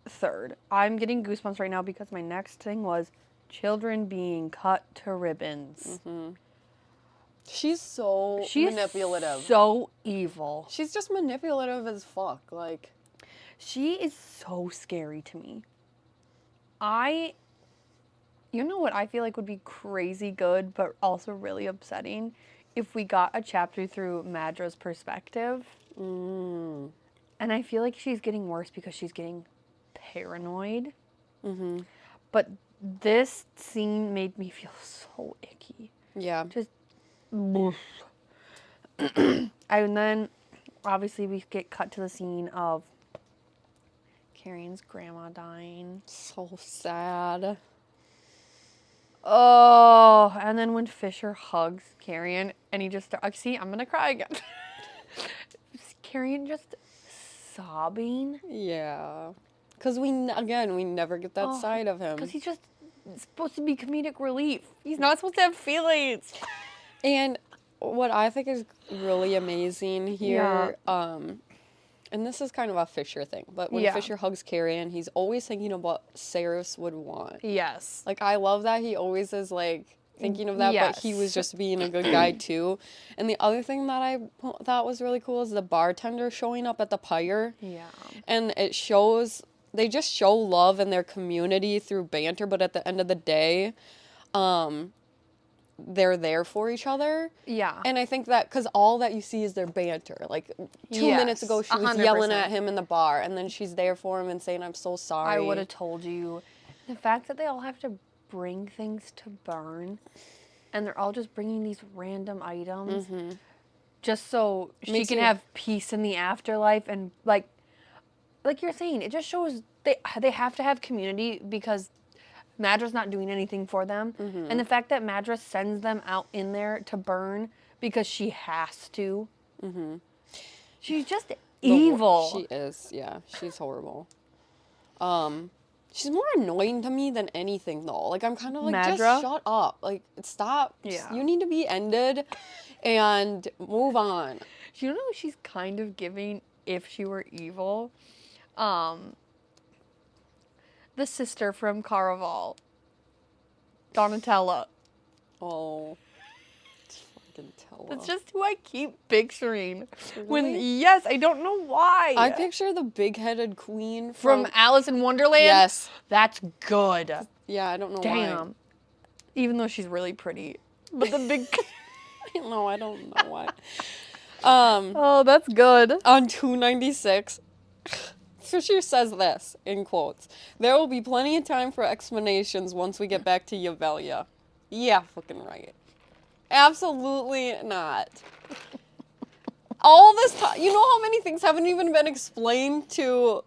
third. I'm getting goosebumps right now because my next thing was children being cut to ribbons. She's so manipulative. So evil. She's just manipulative as fuck. Like, she is so scary to me. You know what I feel like would be crazy good, but also really upsetting? If we got a chapter through Madra's perspective. And I feel like she's getting worse because she's getting paranoid. But this scene made me feel so icky. Yeah. Just... And then, obviously, we get cut to the scene of Carrion's grandma dying. So sad. Oh, and then when Fisher hugs Carrion, and he just... See, I'm gonna cry again. Carrion just sobbing. Yeah. Because we never get that side of him. Because he's just supposed to be comedic relief. He's not supposed to have feelings. And what I think is really amazing here, and this is kind of a Fisher thing, but when Fisher hugs Carrion, he's always thinking of what Saris would want. Yes. Like, I love that he always is, like, thinking of that, but he was just being a good guy, too. And the other thing that I thought was really cool is the bartender showing up at the pyre. Yeah. And it shows... They just show love in their community through banter, but at the end of the day, they're there for each other. Yeah. And I think that, because all that you see is their banter. Like, 2 minutes ago, she was 100%. yelling at him in the bar, and then she's there for him and saying, I'm so sorry. I would have told you. The fact that they all have to bring things to burn and they're all just bringing these random items Mm-hmm. just so she Makes can you- have peace in the afterlife. And like you're saying, it just shows they have to have community because Madra's not doing anything for them. Mm-hmm. And the fact that Madra sends them out in there to burn because she has to. Mm-hmm. She's just evil. She is, yeah. She's horrible. She's more annoying to me than anything, though. Like, I'm kind of like, Madra? just shut up. Like, stop. Yeah. You need to be ended and move on. You know who she's kind of giving if she were evil? The sister from Caraval. Donatella. Oh. Fucking tell That's her. just who I keep picturing. When Really? yes, I don't know why. I picture the big-headed queen from Alice in Wonderland. Yes. That's good. Yeah, I don't know why. Damn. Even though she's really pretty, but the big. No, I don't know why. Oh, that's good. On 296, Fisher says this, in quotes, "There will be plenty of time for explanations once we get back to Yavelia." Yeah, fucking right. Absolutely not. All this time, you know how many things haven't even been explained to,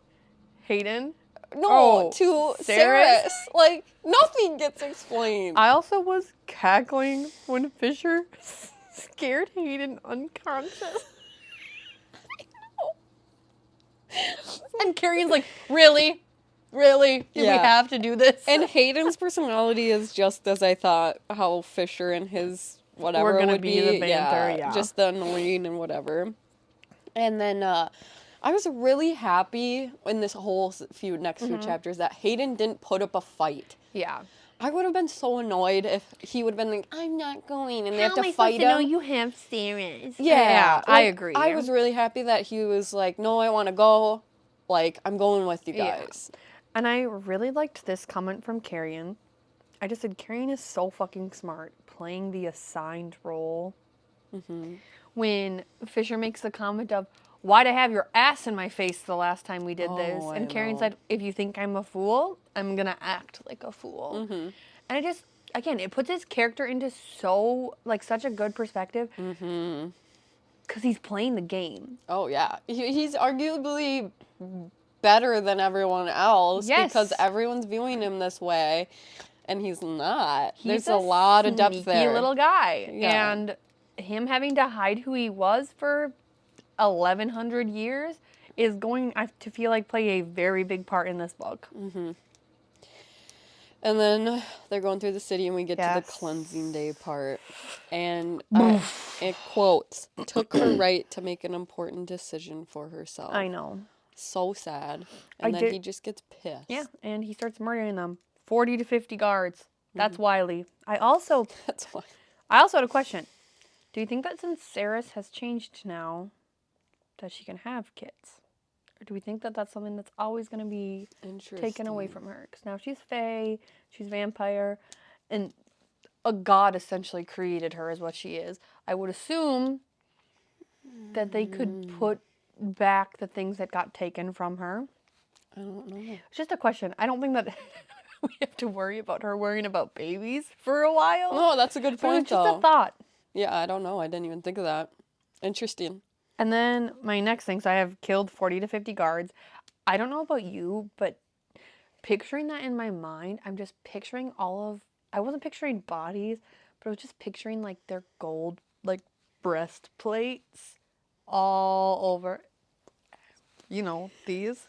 Hayden. to Ceres? Ceres. Like, nothing gets explained. I also was cackling when Fisher scared Hayden unconscious. And Carrie's like, really? Really? Do we Yeah. have to do this? And Hayden's personality is just as I thought how Fisher and his whatever We're gonna would be the banter, yeah. just the annoying and whatever. And then I was really happy in this whole next few chapters that Hayden didn't put up a fight. yeah. I would have been so annoyed if he would have been like, "I'm not going," and they have to fight him. you have Ceres? Yeah, I like, agree. I was really happy that he was like, "No, I want to go. Like, I'm going with you Yeah. guys." And I really liked this comment from Carrion. I just said, Carrion is so fucking smart playing the assigned role. Mm-hmm. When Fisher makes the comment of, why'd I have your ass in my face the last time we did this? Oh, I And Carrion know. said, if you think I'm a fool, I'm going to act like a fool. Mm-hmm. And it just, again, it puts his character into so, like, such a good perspective. Mm-hmm. Because he's playing the game. Oh, yeah. He's arguably better than everyone else Yes. because everyone's viewing him this way, and he's not. He's There's a lot of depth sneaky there. little guy. Yeah. And him having to hide who he was for 1,100 years is going to feel like play a very big part in this book. Mm-hmm. And then they're going through the city, and we get to the Yes. cleansing day part. And it quotes, "Took her right to make an important decision for herself." I know. So sad. I And then did- he just gets pissed. Yeah, and he starts murdering them. 40 to 50 guards. That's wily. I also That's why. had a question. Do you think that since Ceres has changed now, that she can have kids? Or do we think that that's something that's always going to be taken away from her? Because now she's Fae, she's vampire, and a god essentially created her, is what she is. I would assume that they could put back the things that got taken from her. I don't know. It's just a question. I don't think that we have to worry about her worrying about babies for a while. No, that's a good But it was point, just though. a thought. Yeah, I don't know. I didn't even think of that. Interesting. And then my next thing, so I have killed 40 to 50 guards. I don't know about you, but picturing that in my mind, I'm just picturing I wasn't picturing bodies, but I was just picturing like their gold, like breastplates all over, these.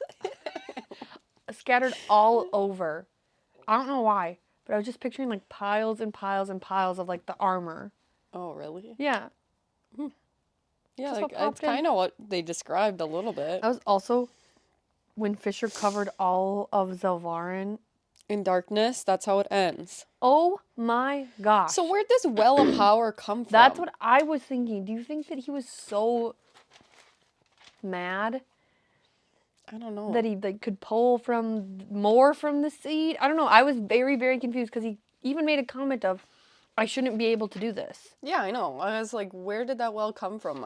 Scattered all over. I don't know why, but I was just picturing like piles and piles and piles of like the armor. Oh, really? Yeah. Yeah, Just like, what it's popped in. kind of what they described a little bit. That was also when Fisher covered all of Zelvarin. In darkness, that's how it ends. Oh my gosh. So where'd this well of power come from? That's what I was thinking. Do you think that he was so mad I don't know. that he could pull more from the seed? I don't know. I was very, very confused because he even made a comment of, I shouldn't be able to do this. Yeah, I know. I was like, where did that well come from?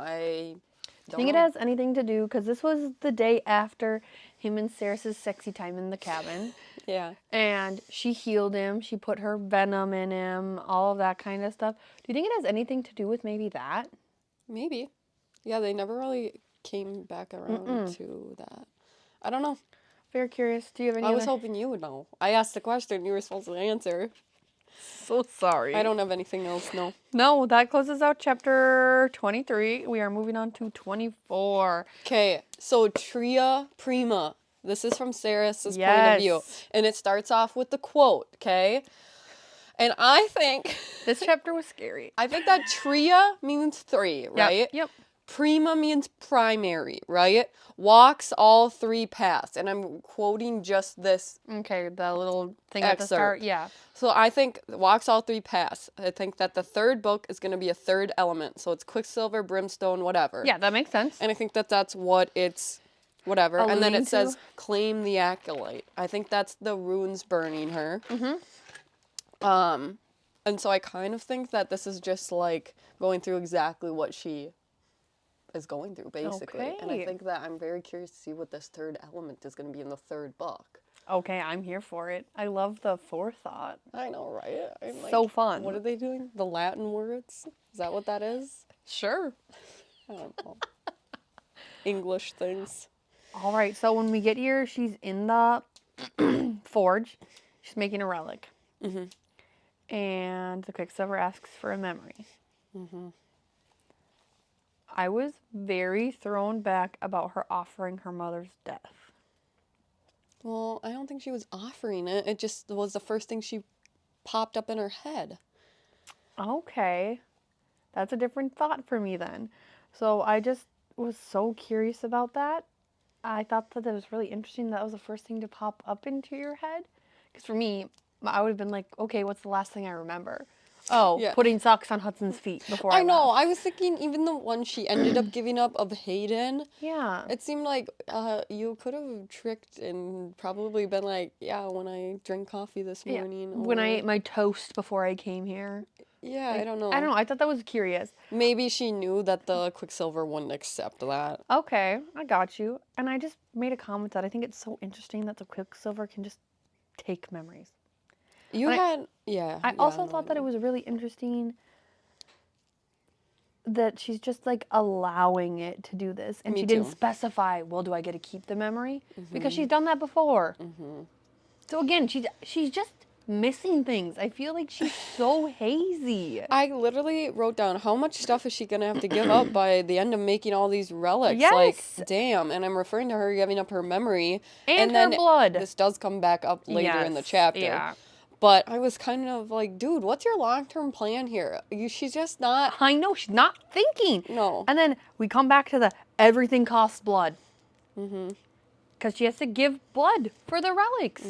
Do you think it has anything to do, because this was the day after him and Sarah's sexy time in the cabin. Yeah. And she healed him. She put her venom in him, all of that kind of stuff. Do you think it has anything to do with maybe that? Maybe. Yeah, they never really came back around to that. I don't know. Very curious. Do you have any I was other... hoping you would know. I asked the question, you were supposed to answer. So sorry. I don't have anything else, no. No, that closes out chapter 23. We are moving on to 24. Okay, so Tria Prima. This is from Sarah's point of view. And it starts off with the quote, okay? And I think... This chapter was scary. I think that Tria means 3, right? Yep. Prima means primary, right? Walks all 3 paths. And I'm quoting just this Okay, the little thing at the start. Yeah. So I think walks all 3 paths. I think that the 3rd book is going to be a 3rd element. So it's Quicksilver, Brimstone, whatever. Yeah, that makes sense. And I think that that's what it's, whatever. And then Alluding it says, claim the acolyte. I think that's the runes burning her. And so I kind of think that this is just like going through exactly what she is going through, basically. Okay. And I think that I'm very curious to see what this 3rd element is going to be in the 3rd book. Okay, I'm here for it. I love the forethought. I know, right? I'm like, So fun. What are they doing? The Latin words? Is that what that is? Sure. I don't know. English things. All right, so when we get here, she's in the forge. She's making a relic. And the Quicksilver asks for a memory. I was very thrown back about her offering her mother's death. Well, I don't think she was offering it. It just was the first thing she popped up in her head. Okay. That's a different thought for me then. So I just was so curious about that. I thought that it was really interesting that was the first thing to pop up into your head. Because for me, I would have been like, okay, what's the last thing I remember? Oh, Yeah. putting socks on Hudson's feet before I know. left. I was thinking even the one she ended up giving up of Hayden. Yeah. It seemed like you could have tricked and probably been like, yeah, when I drank coffee this morning. Yeah. When I ate my toast before I came here. Yeah, Like, I don't know. I don't know. I thought that was curious. Maybe she knew that the Quicksilver wouldn't accept that. Okay, I got you. And I just made a comment that I think it's so interesting that the Quicksilver can just take memories. I also thought that it was really interesting that she's just like allowing it to do this. And Me she didn't too. specify, well, do I get to keep the memory? Because she's done that before. So again, she's just missing things. I feel like she's so hazy. I literally wrote down how much stuff is she going to have to give up by the end of making all these relics. Yes. Like, damn. And I'm referring to her giving up her memory. And her then blood. This does come back up later in the Yes, chapter. yeah. But I was kind of like, dude, what's your long-term plan here? She's just not... I know, she's not thinking. No. And then we come back to the everything costs blood. Because she has to give blood for the relics.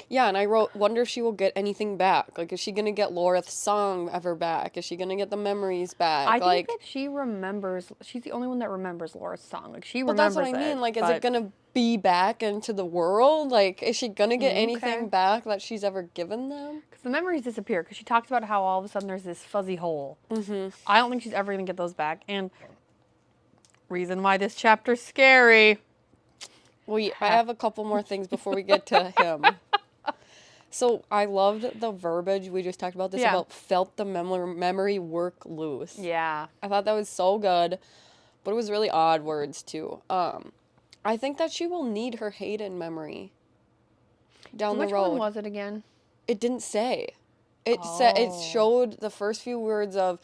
Yeah, and I wrote, wonder if she will get anything back. Like, is she going to get Loreth's song ever back? Is she going to get the memories back? I think that she remembers, she's the only one that remembers Laura's song. Like, she remembers it. But that's what I mean. Like, is it going to be back into the world? Like, is she going to get anything back that she's ever given them? Because the memories disappear. Because she talks about how all of a sudden there's this fuzzy hole. I don't think she's ever going to get those back. And reason why this chapter's scary. I have a couple more things before we get to him. So I loved the verbiage we just talked about this about felt the memory work loose. Yeah. I thought that was so good, but it was really odd words too. I think that she will need her Hayden memory down the road. Which one was it again? It didn't say. It said it showed the first few words of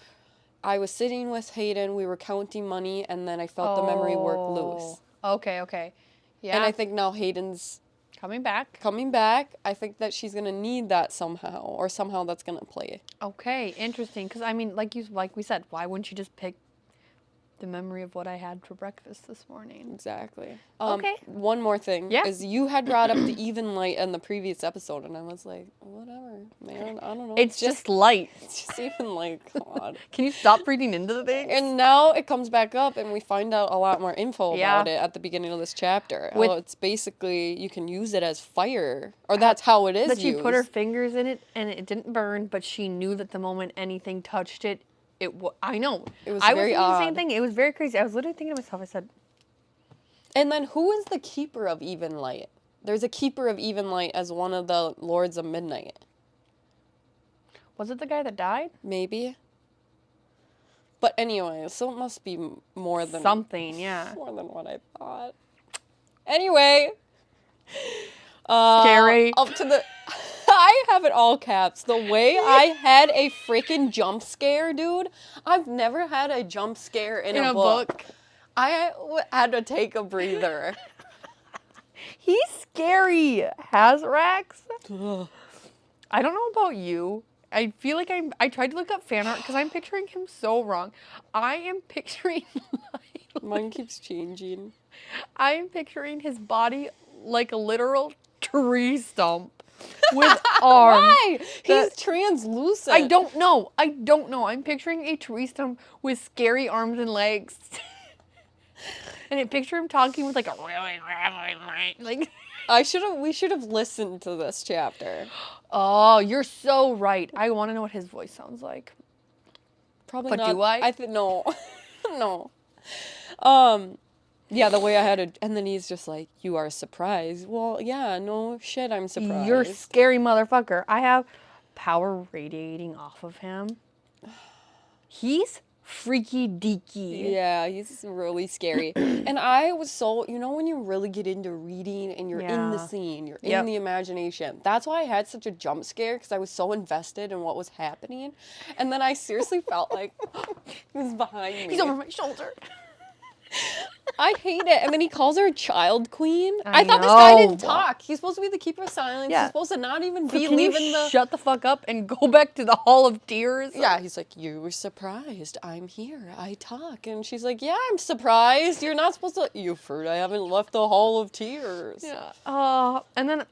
I was sitting with Hayden, we were counting money, and then I felt the memory work loose. Okay. Yeah. And I think now Hayden's coming back. I think that she's going to need that somehow, or somehow that's going to play. Okay, interesting. Because, I mean, like we said, why wouldn't you just pick the memory of what I had for breakfast this morning? Exactly. Okay. One more thing is you had brought up the even light in the previous episode, and I was like, whatever, man, I don't know. It's just light. It's just even light. God. Can you stop reading into the thing? And now it comes back up, and we find out a lot more info about it at the beginning of this chapter. It's basically, you can use it as fire, or that's how it is That she used. put her fingers in it, and it didn't burn, but she knew that the moment anything touched it, I know. It was I was very thinking the same odd. thing. It was very crazy. I was literally thinking to myself, I said, And then who is the keeper of even light? There's a keeper of even light as one of the lords of midnight. was it the guy that died? Maybe. But anyway, so it must be more than Something, yeah. more than what I thought. Anyway, Scary. up to the I have it all caps. The way I had a freaking jump scare, dude. I've never had a jump scare in a book. Had to take a breather. He's scary. Hazrax. I don't know about you. I feel like I tried to look up fan art because I'm picturing him so wrong. I am picturing Mine keeps changing. I am picturing his body like a literal tree stump with arms. Why? He's that- translucent. I don't know. I'm picturing a tree stump with scary arms and legs. And I picture him talking with like a like. We should have listened to this chapter. Oh, you're so right. I want to know what his voice sounds like. Probably But not. do I? No. No. Yeah, the way I had it, and then he's just like, "You are surprised." Well, yeah, no shit, I'm surprised. You're a scary motherfucker. I have power radiating off of him. He's freaky deaky. Yeah, he's really scary. And I was so, when you really get into reading and you're in the Yeah. scene, you're Yep. in the imagination. That's why I had such a jump scare, because I was so invested in what was happening. And then I seriously felt like he was behind me. He's over my shoulder. I hate it. And then he calls her a child queen. I I thought this guy didn't know. talk. He's supposed to be the keeper of silence. Yeah. He's supposed to not even So be can leaving you the... shut the fuck up and go back to the Hall of Tears? Yeah, he's like, "You were surprised. I'm here. I talk." And she's like, "Yeah, I'm surprised. You're not supposed to... You've heard I haven't left the Hall of Tears." Yeah. And then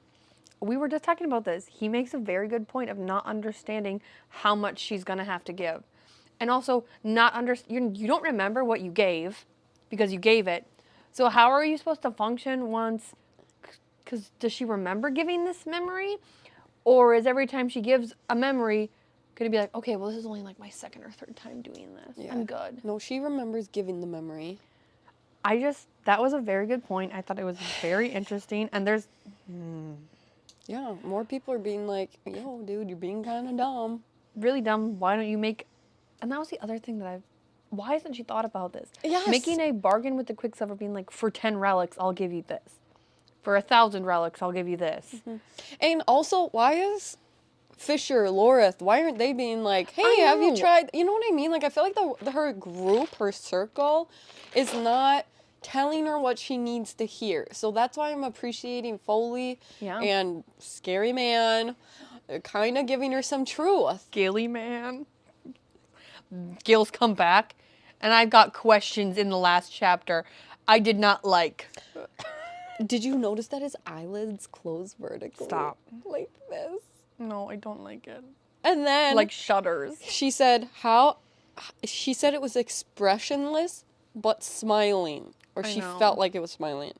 we were just talking about this. He makes a very good point of not understanding how much she's going to have to give. And also you don't remember what you gave because you gave it. So how are you supposed to function once, because does she remember giving this memory? Or is every time she gives a memory going to be like, okay, well, this is only like my second or third time doing this. Yeah. I'm good. No, she remembers giving the memory. That was a very good point. I thought it was very interesting. And there's... Yeah, more people are being like, "Yo, dude, you're being kind of dumb." really dumb. Why don't you make... And that was the other thing that why hasn't she thought about this? Yes. Making a bargain with the Quicksilver being like, for 10 relics, I'll give you this. For 1,000 relics, I'll give you this. And also, why is Fisher, Lorith, why aren't they being like, "Hey, I have you know. tried..." You know what I mean? Like, I feel like her group, her circle, is not telling her what she needs to hear. So that's why I'm appreciating Foley Yeah. and Scary Man, kind of giving her some truth. Gilly man. Gil's come back. And I've got questions in the last chapter I did not like. Did you notice that his eyelids close vertically? Stop. Like this. No, I don't like it. And then Like shudders. she said it was expressionless but smiling. Or I she know. felt like it was smiling.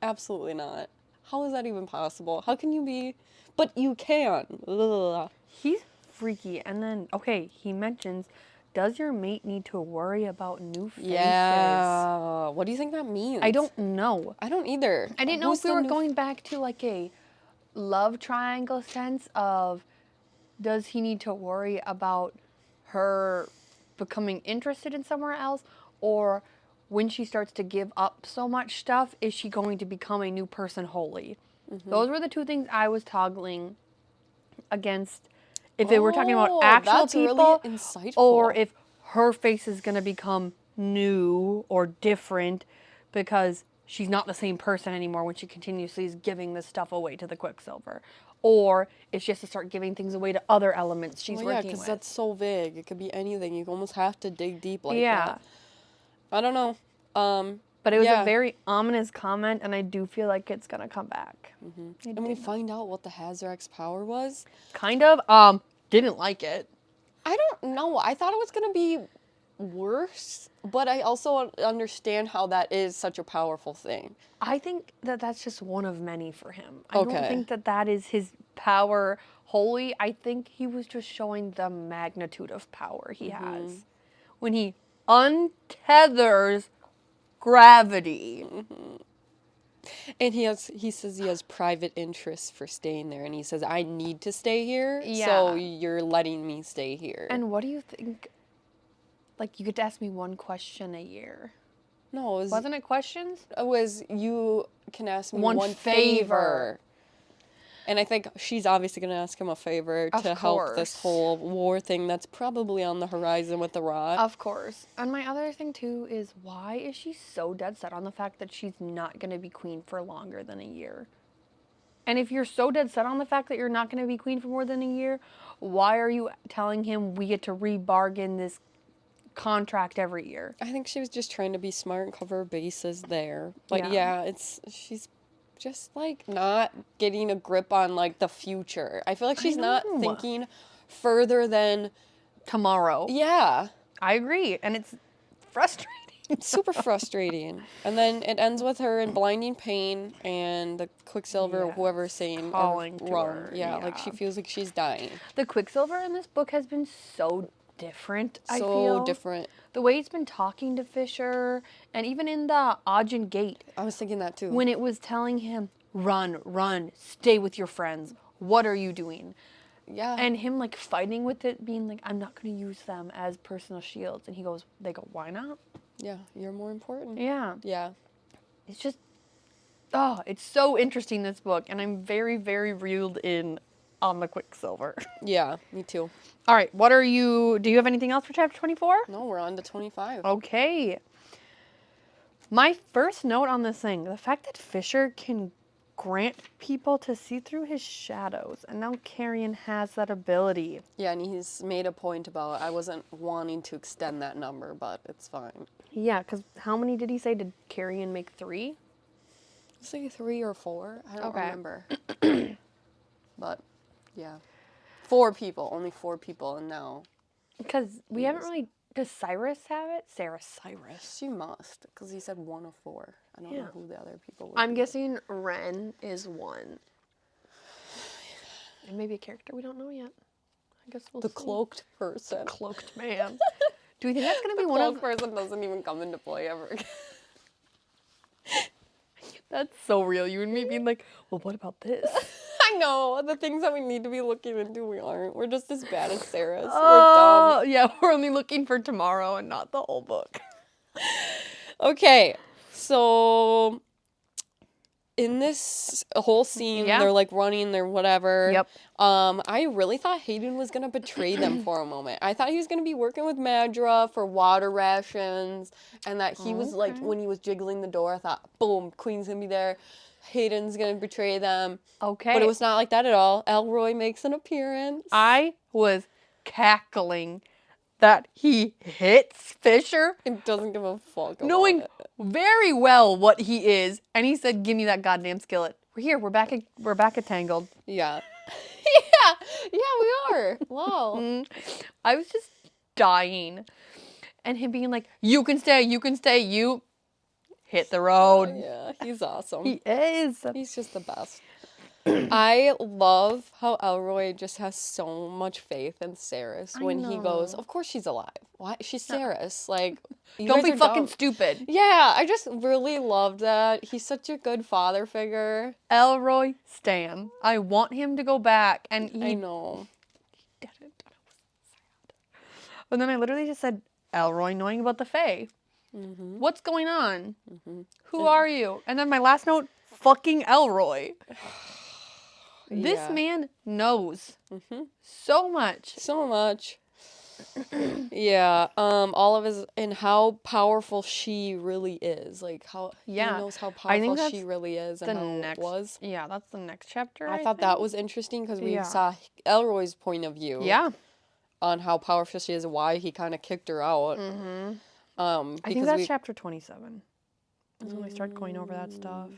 Absolutely not. How is that even possible? How can you be... But you can. Ugh. He's freaky. And then, okay, he mentions, does your mate need to worry about new faces? Yeah. What do you think that means? I don't know. I don't either. I didn't know Who's if we the were new- going back to like a love triangle sense of, does he need to worry about her becoming interested in somewhere else? Or when she starts to give up so much stuff, is she going to become a new person wholly? Those were the two things I was toggling against. If they were talking about Oh, actual that's really people, insightful. or if her face is going to become new or different because she's not the same person anymore when she continuously is giving this stuff away to the Quicksilver. Or if she has to start giving things away to other elements she's Well, yeah, working because with. that's so vague. It could be anything. You almost have to dig deep like Yeah. that. I don't know. But it was yeah. a very ominous comment, and I do feel like it's going to come back. And we find out what the Hazrak's power was. Kind of. Didn't like it. I don't know. I thought it was going to be worse, but I also understand how that is such a powerful thing. I think that that's just one of many for him. I don't Okay. think that that is his power wholly. I think he was just showing the magnitude of power he has. when he untethers gravity. And he says he has private interests for staying there, and he says, I need to stay here, so Yeah. you're letting me stay here. And what do you think? Like, you get to ask me one question a year. No, Wasn't it questions? it was you can ask me One one favor. favor. And I think she's obviously going to ask him a favor Of to help this course. whole war thing that's probably on the horizon with the Rot. Of course. And my other thing, too, is why is she so dead set on the fact that she's not going to be queen for longer than a year? And if you're so dead set on the fact that you're not going to be queen for more than a year, why are you telling him we get to re-bargain this contract every year? I think she was just trying to be smart and cover her bases there. But Yeah. she's just like not getting a grip on like the future. I feel like she's not know. thinking further than Tomorrow. yeah. I agree. And it's frustrating. It's super frustrating. And then it ends with her in blinding pain and the Quicksilver or Yes, whoever's saying calling to rum. her, Yeah, like she yeah. feels like she's dying. The Quicksilver in this book has been so different, I So feel. different. The way he's been talking to Fisher, and even in the Ajun Gate, I was thinking that too. when it was telling him, run, stay with your friends. What are you doing? Yeah. And him like fighting with it, being like, I'm not going to use them as personal shields. And they go, why not? Yeah, you're more important. Yeah. Yeah. It's just, oh, it's so interesting, this book. And I'm very, very reeled in on the Quicksilver. Yeah, me too. All right, do you have anything else for chapter 24? No, we're on to 25. Okay. My first note on this thing, the fact that Fisher can grant people to see through his shadows, and now Carrion has that ability. Yeah, and he's made a point about I wasn't wanting to extend that number, but it's fine. Yeah, because how many did he say? Did Carrion make 3? It's like 3 or 4. I don't Okay. remember. But, yeah. 4 people. Only 4 people, and now Because we haven't really... Does Cyrus have it? Cyrus. She must, because he said 1 of 4. I don't know who the other people were. I'm guessing Ren is 1. And maybe a character we don't know yet. I guess we'll The see. cloaked person. Cloaked man. Do we think that's going to be The one cloaked of... person doesn't even come into play ever again. That's so real. You and me being like, well, what about this? I know. The things that we need to be looking into, we aren't. We're just as bad as Sarah's. Oh, yeah, we're only looking for tomorrow and not the whole book. We're dumb. Okay, so in this whole scene, Yeah. they're like running, they're whatever. Yep. I really thought Hayden was gonna betray them for a moment. I thought he was gonna be working with Madra for water rations, and that he was like, when he was jiggling the door, I thought, boom, Queen's gonna be there. Hayden's gonna betray them. Okay. But it was not like that at all. Elroy makes an appearance. I was cackling that he hits Fisher, It doesn't give a fuck about knowing it. very well what he is, and he said, "Give me that goddamn skillet. We're here. We're back at Tangled." Yeah. yeah, we are. Wow. I was just dying, and him being like, "You can stay. You hit the road." Yeah, he's awesome. He is. He's just the best. I love how Elroy just has so much faith in Saris when he goes, know. of course she's alive. Why? She's Saris. Like, you Don't guys be are fucking dumb. stupid. Yeah, I just really loved that. He's such a good father figure. Elroy Stan. I want him to go back, and I he know. didn't. And I was sad. And then I literally just said, Elroy knowing about the Fae. Mm-hmm. What's going on? Mm-hmm. Who are you? And then my last note, fucking Elroy. This Yeah. man knows Mm-hmm. so much. So much. Yeah. All of his and how powerful she really is. Like how Yeah. he knows how I think powerful she that's really is and the how next- it was. Yeah, that's the next chapter. I thought that was interesting because we Yeah. saw Elroy's point of view. Yeah. On how powerful she is and why he kind of kicked her out. Mm-hmm. I think Because that's chapter 27. That's when we start going over that stuff.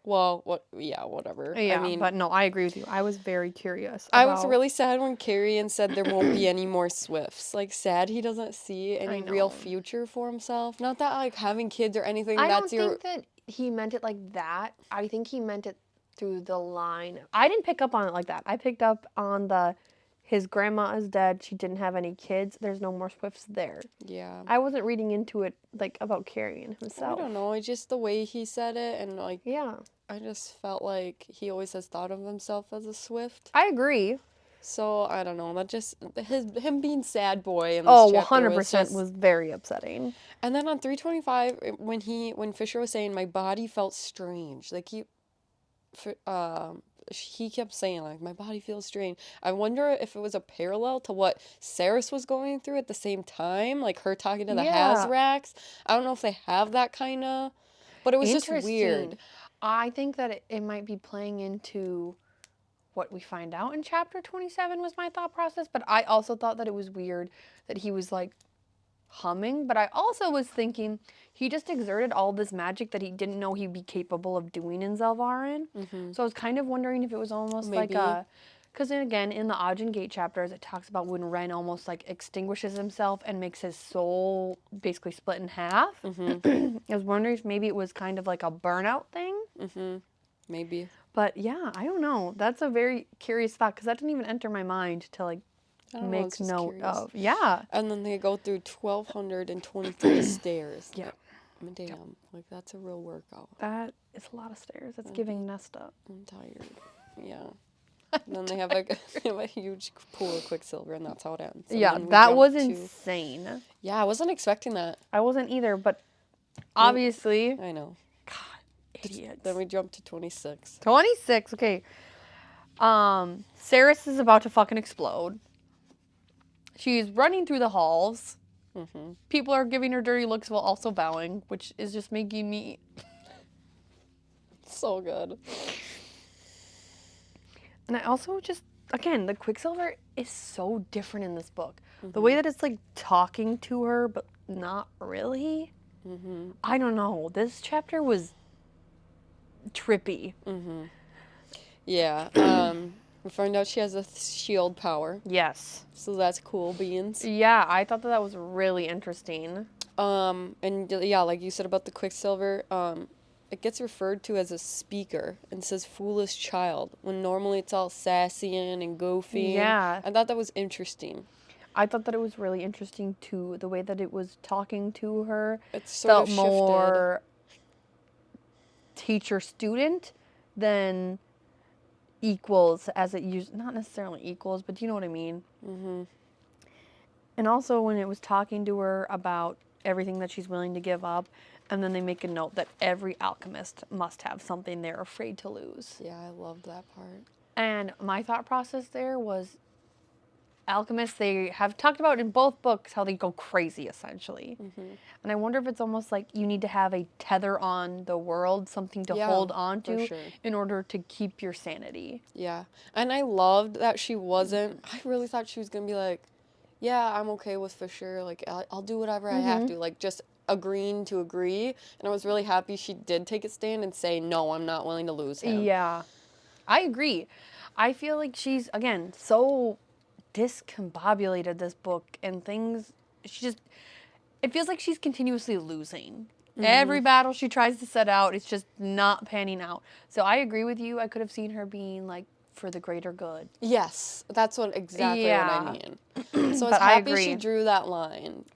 well, whatever. Yeah, I mean, but no, I agree with you. I was very curious. I was about- really sad when Carrion said there won't be any more Swifts. Like, sad he doesn't see any real know. future for himself. Not that, like, having kids or anything, I that's don't your... think that he meant it like that. I think he meant it through the line. I didn't pick up on it like that. I picked up on his grandma is dead. She didn't have any kids. There's no more Swifts there. Yeah. I wasn't reading into it, like, about Carrie I himself. don't know. It's just the way he said it, and like Yeah. I just felt like he always has thought of himself as a Swift. I agree. So I don't know. That just him being sad boy in this Oh, chapter 100% was very upsetting. And then on 325, when Fisher was saying my body felt strange, like he kept saying like my body feels strange. I wonder if it was a parallel to what Saris was going through at the same time, like her talking to the Yeah. Hazraks. I don't know if they have that kind of, but it was just weird. I think that it might be playing into what we find out in chapter 27 was my thought process, but I also thought that it was weird that he was like humming, but I also was thinking he just exerted all this magic that he didn't know he'd be capable of doing in Zelvarin. So I was kind of wondering if it was almost like Maybe. because then again in the Ajun Gate chapters it talks about when Ren almost like extinguishes himself and makes his soul basically split in half. I was wondering if maybe it was kind of like a burnout thing. Maybe. But yeah, I don't know. That's a very curious thought because that didn't even enter my mind to like I don't know, make it's just note curious. of. Yeah. And then they go through 1,223 stairs. Yeah. Damn, like that's a real workout. That is a lot of stairs. It's giving Nesta. I'm tired. Yeah. And then they have a huge pool of Quicksilver, and that's how it ends. And Yeah, then we that jump was to- insane. Yeah, I wasn't expecting that. I wasn't either, but obviously, I know. God, idiots. Then we jump to 26. 26. Okay. Saris is about to fucking explode. She's running through the halls. People are giving her dirty looks while also bowing, which is just making me So good. And I also just, again, the Quicksilver is so different in this book. The way that it's like talking to her, but not really. I don't know. This chapter was trippy. Yeah. We find out she has a shield power, Yes. so that's cool beans. Yeah, I thought that was really interesting. And yeah, like you said about the Quicksilver, it gets referred to as a speaker and says foolish child when normally it's all sassy and goofy. Yeah. I thought that was interesting. I thought that it was really interesting too, the way that it was talking to her. It's sort felt of shifted. more teacher student than equals as it used, not necessarily equals, but you know what I mean. And also when it was talking to her about everything that she's willing to give up, and then they make a note that every alchemist must have something they're afraid to lose. Yeah, I loved that part. And my thought process there was alchemists, they have talked about in both books how they go crazy essentially. And I wonder if it's almost like you need to have a tether on the world, something to hold on for to sure. in order to keep your sanity. Yeah. And I loved that she wasn't, I really thought she was going to be like, yeah, I'm okay with Fisher. Like, I'll do whatever I have to. Like, just agreeing to agree. And I was really happy she did take a stand and say, no, I'm not willing to lose him. Yeah, I agree. I feel like she's, again, so discombobulated this book and things, it feels like she's continuously losing. Every battle she tries to set out, it's just not panning out. So I agree with you. I could have seen her being like, for the greater good. Yes, that's exactly what I mean. So I was But I happy agree. she drew that line.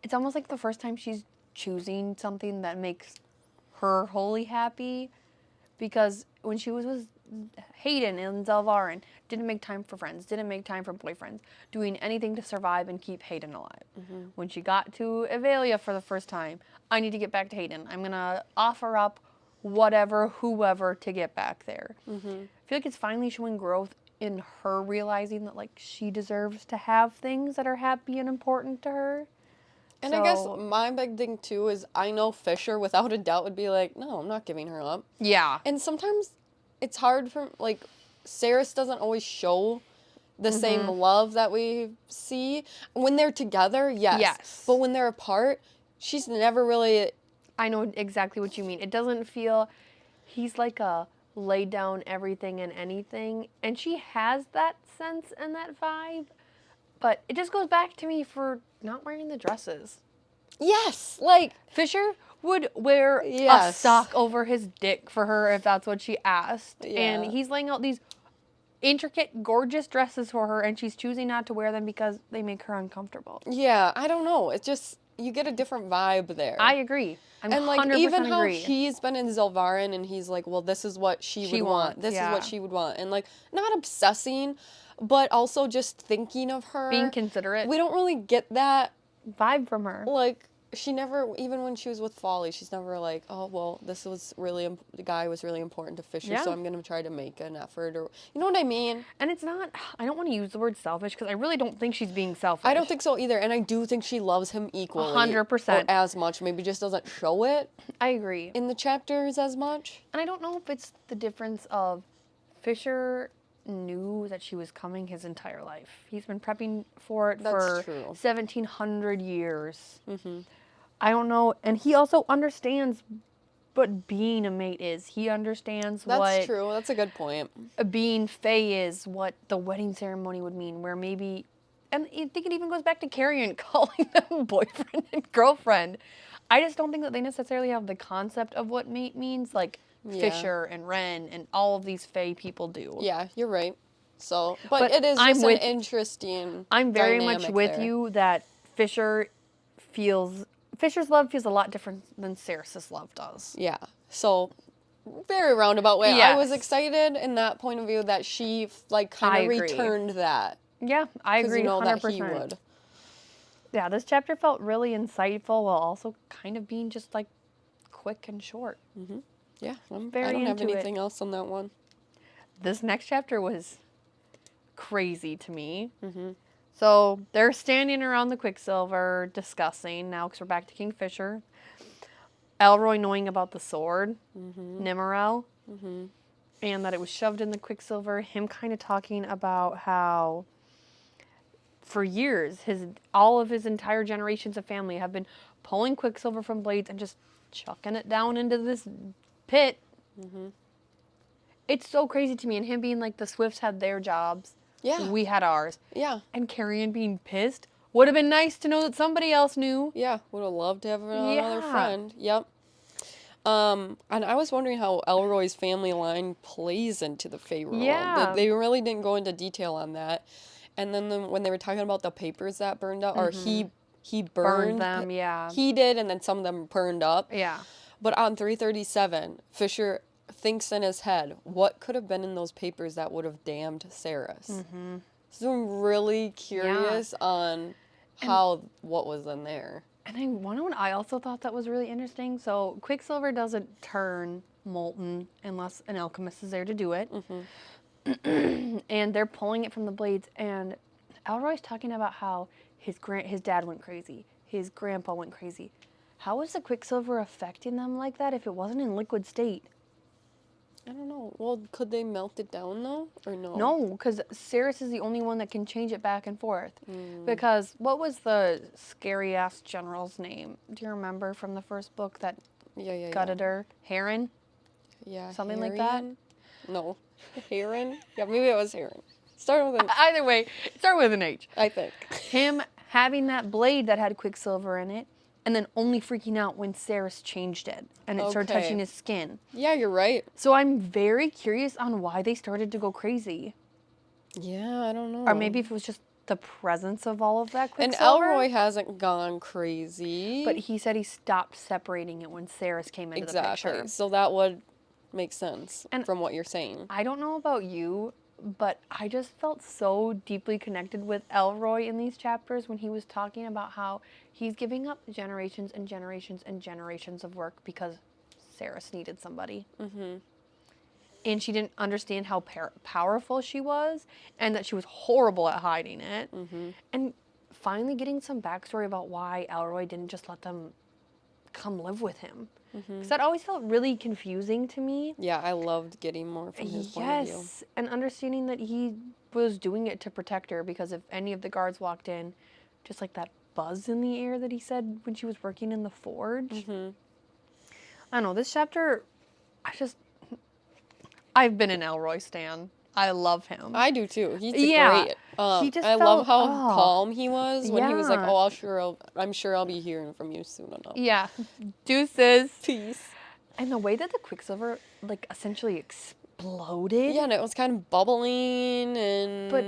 It's almost like the first time she's choosing something that makes her wholly happy, because when she was with Hayden in Zelvarin, didn't make time for friends, didn't make time for boyfriends, doing anything to survive and keep Hayden alive. When she got to Evalia for the first time, I need to get back to Hayden. I'm going to offer up whatever, whoever to get back there. I feel like it's finally showing growth in her realizing that like she deserves to have things that are happy and important to her. And I guess my big thing too is I know Fisher without a doubt would be like, no, I'm not giving her up. Yeah. And sometimes it's hard for, like, Saris doesn't always show the same love that we see. When they're together, yes. But when they're apart, she's never really... I know exactly what you mean. It doesn't feel, he's like a lay down everything and anything. And she has that sense and that vibe. But it just goes back to me for not wearing the dresses. Yes, like... Fisher would wear a sock over his dick for her if that's what she asked. Yeah. And he's laying out these intricate, gorgeous dresses for her, and she's choosing not to wear them because they make her uncomfortable. Yeah, I don't know. It's just, you get a different vibe there. I agree. I'm And, like, 100% even how agree. he's been in Zelvarin and he's like, well, this is what she would want. wants, This is yeah. what she would want. And, like, not obsessing, but also just thinking of her. Being considerate. We don't really get that, Vibe from her. like, she never, even when she was with Folly, she's never like, oh, well, the guy was really important to Fisher, Yeah. so I'm going to try to make an effort, or, you know what I mean? And it's not, I don't want to use the word selfish because I really don't think she's being selfish. I don't think so either, and I do think she loves him equally. 100%. Or as much, maybe just doesn't show it I agree. in the chapters as much. And I don't know if it's the difference of Fisher knew that she was coming his entire life. He's been prepping for it That's for true. 1,700 years. Mm-hmm. I don't know. And he also understands what being a mate is. He understands That's what true. That's a good point. being Fae is, what the wedding ceremony would mean, where maybe, and I think it even goes back to Carrion calling them boyfriend and girlfriend. I just don't think that they necessarily have the concept of what mate means, like Yeah. Fisher and Ren and all of these Fae people do. Yeah, you're right. So, but But it is I'm just with- an interesting I'm very much dynamic with there. you that Fisher's love feels a lot different than Ceres's love does. Yeah. So, very roundabout way. I was Yes. excited in that point of view that she, like, I kind of agree. returned that. Yeah, I 'Cause agree you know 100%. that he would. Yeah, this chapter felt really insightful while also kind of being just like quick and short. Yeah. I Very don't have into it. anything else on that one. This next chapter was crazy to me. Mm-hmm. So they're standing around the Quicksilver discussing now because we're back to Kingfisher. Elroy knowing about the sword, Nimmerel, and that it was shoved in the Quicksilver. Him kind of talking about how for years all of his entire generations of family have been pulling Quicksilver from blades and just chucking it down into this pit. It's so crazy to me, and him being like, the Swifts had their jobs. Yeah. We had ours. Yeah. And Carrion being pissed. Would have been nice to know that somebody else knew. Yeah. Would have loved to have another Yeah. friend. Yep. And I was wondering how Elroy's family line plays into the Fae rule. Yeah. They really didn't go into detail on that. And then when they were talking about the papers that burned up, or he burned them, yeah. He did, and then some of them burned up. Yeah. But on 337, Fisher thinks in his head, what could have been in those papers that would have damned Ceres? So I'm really curious on what was in there. And I also thought that was really interesting. So Quicksilver doesn't turn molten unless an alchemist is there to do it. And they're pulling it from the blades. And Elroy's talking about how his dad went crazy. His grandpa went crazy. How is the Quicksilver affecting them like that if it wasn't in liquid state? I don't know. Well, could they melt it down though, or no? No, because Ceres is the only one that can change it back and forth. Because what was the scary ass general's name? Do you remember from the first book that Yeah. gutted her? Heron? Yeah. Something like that? Harion? No. Heron? Yeah, maybe it was Heron. Started with an Either way, start with an H. I think. Him having that blade that had Quicksilver in it, and then only freaking out when Ceres changed it and it started Okay. touching his skin. Yeah, you're right. So I'm very curious on why they started to go crazy. Yeah, I don't know. Or maybe if it was just the presence of all of that And Quicksilver. Elroy hasn't gone crazy. But he said he stopped separating it when Ceres came into the exactly. picture. So that would make sense And from what you're saying. I don't know about you, but I just felt so deeply connected with Elroy in these chapters when he was talking about how he's giving up generations and generations and generations of work because Ceres needed somebody. And she didn't understand how powerful she was and that she was horrible at hiding it. And finally getting some backstory about why Elroy didn't just let them come live with him. Because that always felt really confusing to me. Yeah, I loved getting more from his point of view. Yes, and understanding that he was doing it to protect her because if any of the guards walked in, just like that buzz in the air that he said when she was working in the forge. I don't know, this chapter, I've been an Elroy stan. I love him. I do too. He's Yeah, great. he just I love felt- how oh. calm he was when he was like, Yeah. "Oh, I'm sure I'll be hearing from you soon enough." Yeah, deuces. Peace. And the way that the Quicksilver, like, essentially exploded. Yeah, and it was kind of bubbling and... But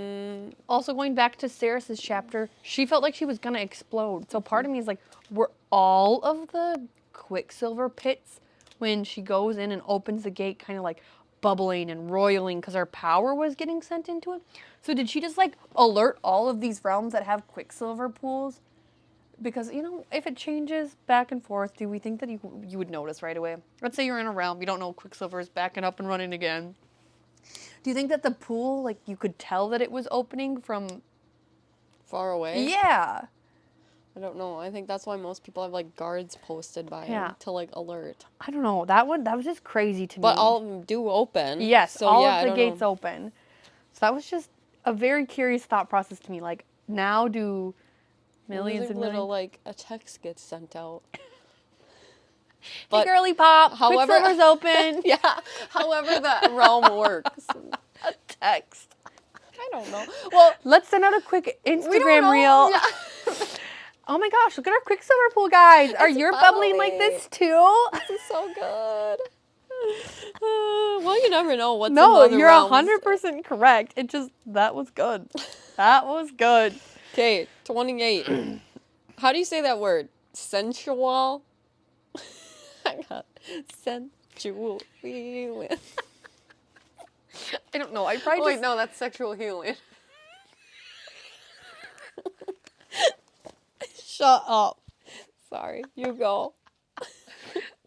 also going back to Sarah's chapter, she felt like she was going to explode. So part of me is like, were all of the Quicksilver pits, when she goes in and opens the gate, kind of like bubbling and roiling because her power was getting sent into it? So did she just like alert all of these realms that have Quicksilver pools? Because, you know, if it changes back and forth, do we think that you would notice right away? Let's say you're in a realm, you don't know Quicksilver is backing up and running again. Do you think that the pool, like, you could tell that it was opening from... Far away? Yeah. I don't know. I think that's why most people have, like, guards posted by Yeah. them to, like, alert. I don't know. That was just crazy to me. But all of them do open. Yes, so, all yeah, of the gates know. open. So that was just a very curious thought process to me. Like, now do millions and little, millions... like, a text gets sent out. Hey, girly pop, however- Quicksilver's open. Yeah, however that realm works. A text. I don't know. Well, Let's send out a quick we don't Instagram know. reel. Yeah. Oh my gosh, look at our Quicksilver pool, guys. Are It's you bubbling like bubbly. this too? This is so good. Well, you never know what's in No, other you're realms. 100% correct. It just, that was good. That was good. Okay, 28. How do you say that word? Sensual? I got sensual feeling. I don't know. I probably Wait, just... no, that's sexual healing. Shut up. Sorry, you go.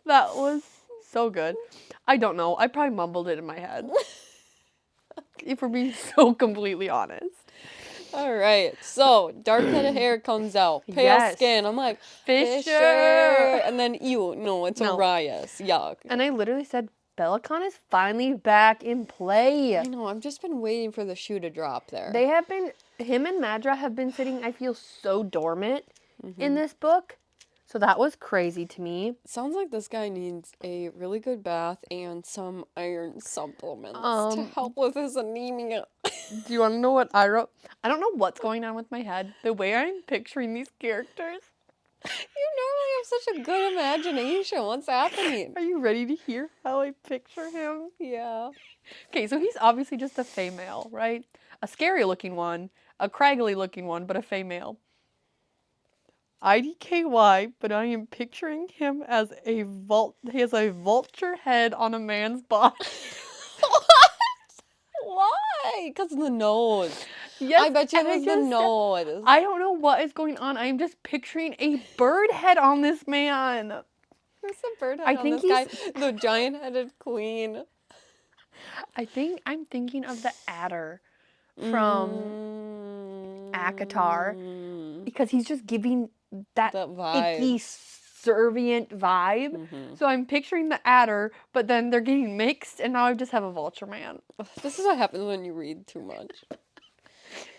That was so good. I don't know. I probably mumbled it in my head. If we're being so completely honest. All right, so dark headed hair comes out, pale Yes. skin. I'm like, Fisher. and then ew, no, it's No. Arias. Yuck. And I literally said, Bellicon is finally back in play. I know. I've just been waiting for the shoe to drop there. They have been, him and Madra have been sitting, I feel, so dormant in this book. So that was crazy to me. Sounds like this guy needs a really good bath and some iron supplements to help with his anemia. Do you want to know what I wrote? I don't know what's going on with my head. The way I'm picturing these characters. You normally have such a good imagination. What's happening? Are you ready to hear how I picture him? Yeah. Okay, so he's obviously just a Fae male, right? A scary looking one, a craggly looking one, but a Fae male. IDKY, but I am picturing him as he has a vulture head on a man's body. What? Why? Because of the nose. Yes, I bet you and it was the nose. I don't know what is going on. I am just picturing a bird head on this man. There's a bird head I on think this guy. The giant-headed queen. I'm thinking of the adder from ACOTAR, because he's just giving that vibe. icky servient vibe. So I'm picturing the adder, but then they're getting mixed, and now I just have a vulture man. This is what happens when you read too much.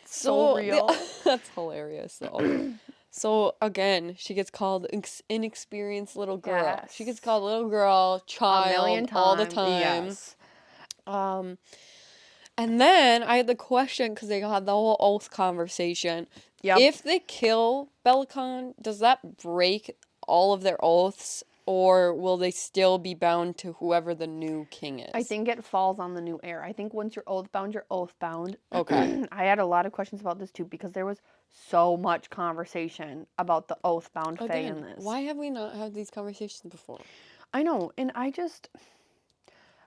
So real. That's hilarious, though. So, again, she gets called inexperienced little girl. Yes. She gets called little girl, child, A million all the times. time. Yes. And then I had the question, because they had the whole oath conversation. Yep. If they kill Bellicon, does that break all of their oaths, or will they still be bound to whoever the new king is? I think it falls on the new heir. I think once you're oath bound, you're oath bound. Okay. I had a lot of questions about this too, because there was so much conversation about the oath bound Fae in this. Why have we not had these conversations before? I know, and I just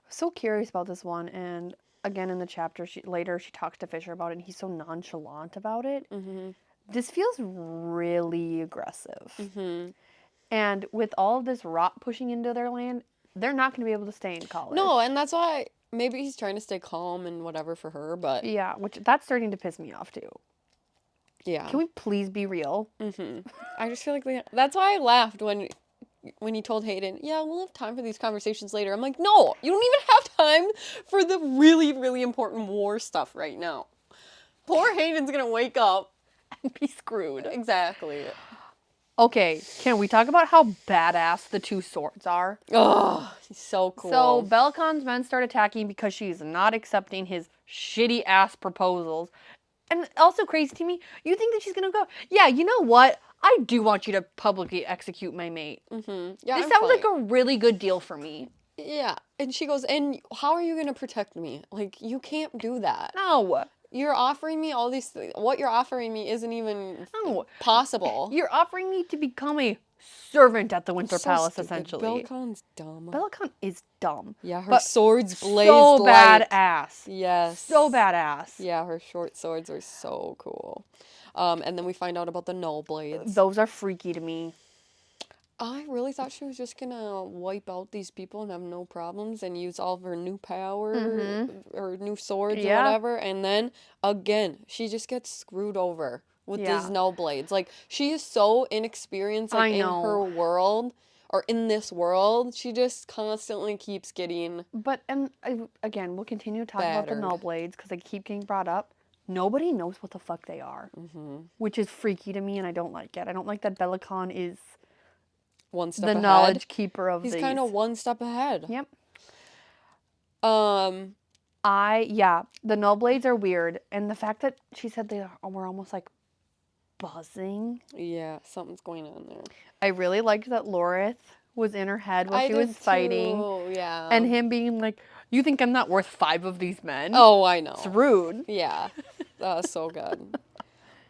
was so curious about this one. And again, in the chapter, she talks to Fisher about it, and he's so nonchalant about it. This feels really aggressive. And with all of this rot pushing into their land, they're not going to be able to stay in college. No, and that's why maybe he's trying to stay calm and whatever for her, but Yeah, which that's starting to piss me off too. yeah. Can we please be real? I just feel like that's why I laughed when he told Hayden, yeah, we'll have time for these conversations later. I'm like, no, you don't even have time for the really, really important war stuff right now. Poor Hayden's going to wake up and be screwed. Exactly. Okay, can we talk about how badass the two swords are? Oh, he's so cool. So Bellicon's men start attacking because she's not accepting his shitty ass proposals. And also crazy to me, you think that she's gonna go, yeah, you know what? I do want you to publicly execute my mate. Yeah, This sounds like a really good deal for me. Yeah. And she goes, and how are you going to protect me? Like, you can't do that. No. You're offering me all these things. What you're offering me isn't even No. possible. You're offering me to become a servant at the Winter So Palace, stupid. essentially. Belcon's dumb. Bellicon is dumb. Yeah, her but swords blazed so light. badass. Yes. So badass. Yeah, her short swords were so cool. And then we find out about the null blades. Those are freaky to me. I really thought she was just gonna wipe out these people and have no problems and use all of her new power or new swords or whatever. And then, again, she just gets screwed over with these null blades. Like, she is so inexperienced, like, in her world, or in this world. She just constantly keeps getting But, and again, we'll continue to talk about the null battered. blades because they keep getting brought up. Nobody knows what the fuck they are. Which is freaky to me, and I don't like it. I don't like that Bellicon is one step the ahead. knowledge keeper of He's these. kind of one step ahead. Yep. Um, the null blades are weird, and the fact that she said they were almost like buzzing. Yeah, something's going on there. I really liked that Lorith was in her head while she was fighting. Too, yeah. And him being like, you think I'm not worth 5 of these men? Oh, I know. It's rude. Yeah, that was so good.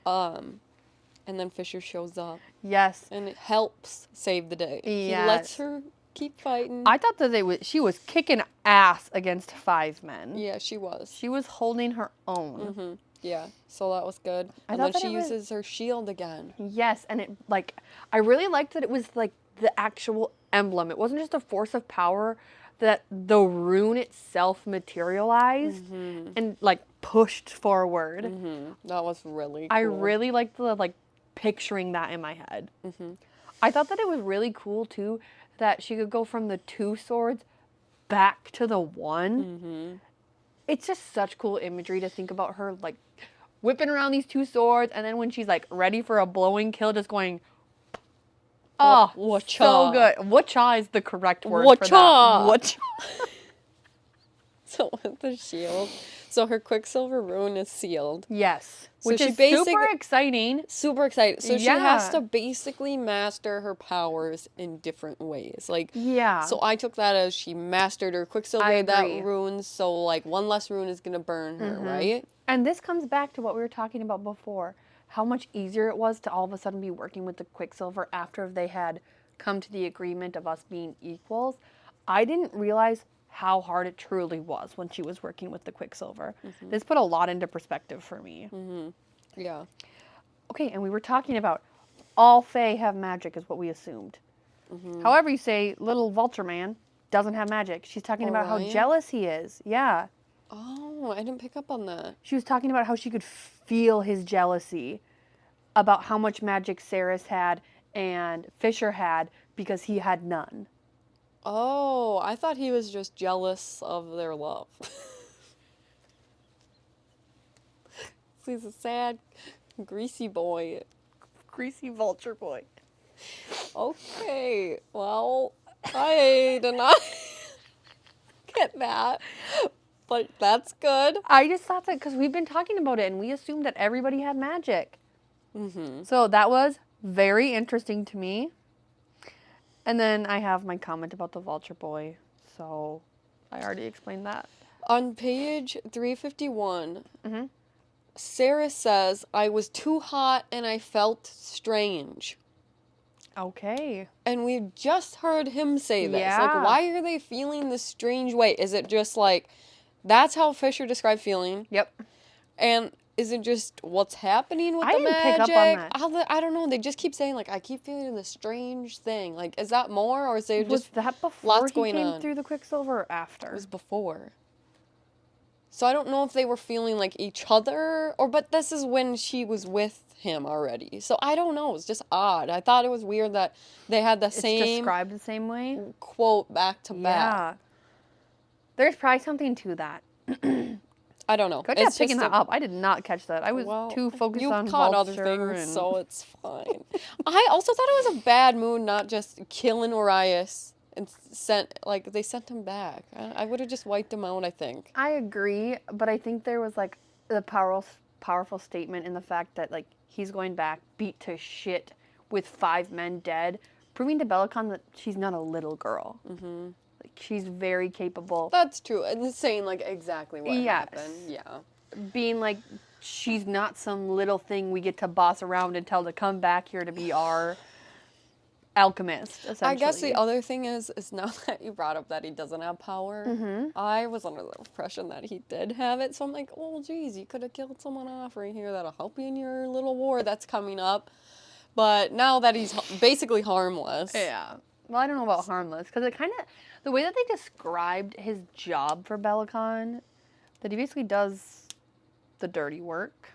And then Fisher shows up. Yes. And it helps save the day. Yes. He lets her keep fighting. I thought that she was kicking ass against 5 men. Yeah, she was. She was holding her own. Yeah, so that was good. And then she uses her shield again. Yes, and it, like, I really liked that it was, like, the actual emblem. It wasn't just a force of power, that the rune itself materialized and, like, pushed forward. That was really cool. I really liked the, like, picturing that in my head. I thought that it was really cool, too, that she could go from the 2 swords back to the 1. It's just such cool imagery to think about her, like, whipping around these 2 swords, and then when she's, like, ready for a blowing kill, just going, oh, Wacha. so good. Wacha is the correct word for that. Wacha. So with the shield, so her Quicksilver rune is sealed. Yes. So Which she is super basic- exciting. Super excited. So she has Yeah. to basically master her powers in different ways. Like, Yeah. so I took that as she mastered her Quicksilver, I that agree. rune, so like one less rune is gonna burn her, right? And this comes back to what we were talking about before. How much easier it was to all of a sudden be working with the Quicksilver after they had come to the agreement of us being equals. I didn't realize how hard it truly was when she was working with the Quicksilver. This put a lot into perspective for me. Yeah. Okay, and we were talking about all Fae have magic is what we assumed. However you say little Vulture Man doesn't have magic. She's talking about how Orion? jealous he is. Yeah. Oh, I didn't pick up on that. She was talking about how she could feel his jealousy about how much magic Saris had and Fisher had because he had none. Oh, I thought he was just jealous of their love. He's a sad, greasy boy. Greasy vulture boy. Okay, well, I did not get that, but that's good. I just thought that because we've been talking about it and we assumed that everybody had magic. So that was very interesting to me. And then I have my comment about the vulture boy. So I already explained that. On page 351, Sarah says, I was too hot and I felt strange. Okay. And we've just heard him say this. Yeah. Like, why are they feeling this strange way? Is it just like, that's how Fisher described feeling? Yep. And is it just what's happening with I the didn't magic? pick up on that. I don't know. They just keep saying, like, I keep feeling this strange thing. Like, is that more? Or is there Was just that before lots he going came on? through the Quicksilver or after? It was before. So I don't know if they were feeling like each other, but this is when she was with him already. So I don't know. It's just odd. I thought it was weird that they had the It's same described the same way? quote back to back. Yeah. There's probably something to that. I don't know. Good job It's picking just that up. I did not catch that. I was well, too focused you on caught other Vulture things, and... so it's fine. I also thought it was a bad move, not just killing Orias and they sent him back. I would have just wiped him out, I think. I agree, but I think there was like the powerful statement in the fact that like he's going back beat to shit with 5 men dead, proving to Bellicon that she's not a little girl. Like she's very capable. That's true. And saying like exactly what Yes. happened. Yeah. Being like, she's not some little thing we get to boss around and tell to come back here to be our alchemist, essentially. I guess the other thing is now that you brought up that he doesn't have power, I was under the impression that he did have it. So I'm like, oh, geez, you could have killed someone off right here that'll help you in your little war that's coming up. But now that he's basically harmless. Yeah. Well, I don't know about harmless, because it kind of, the way that they described his job for Bellicon, that he basically does the dirty work.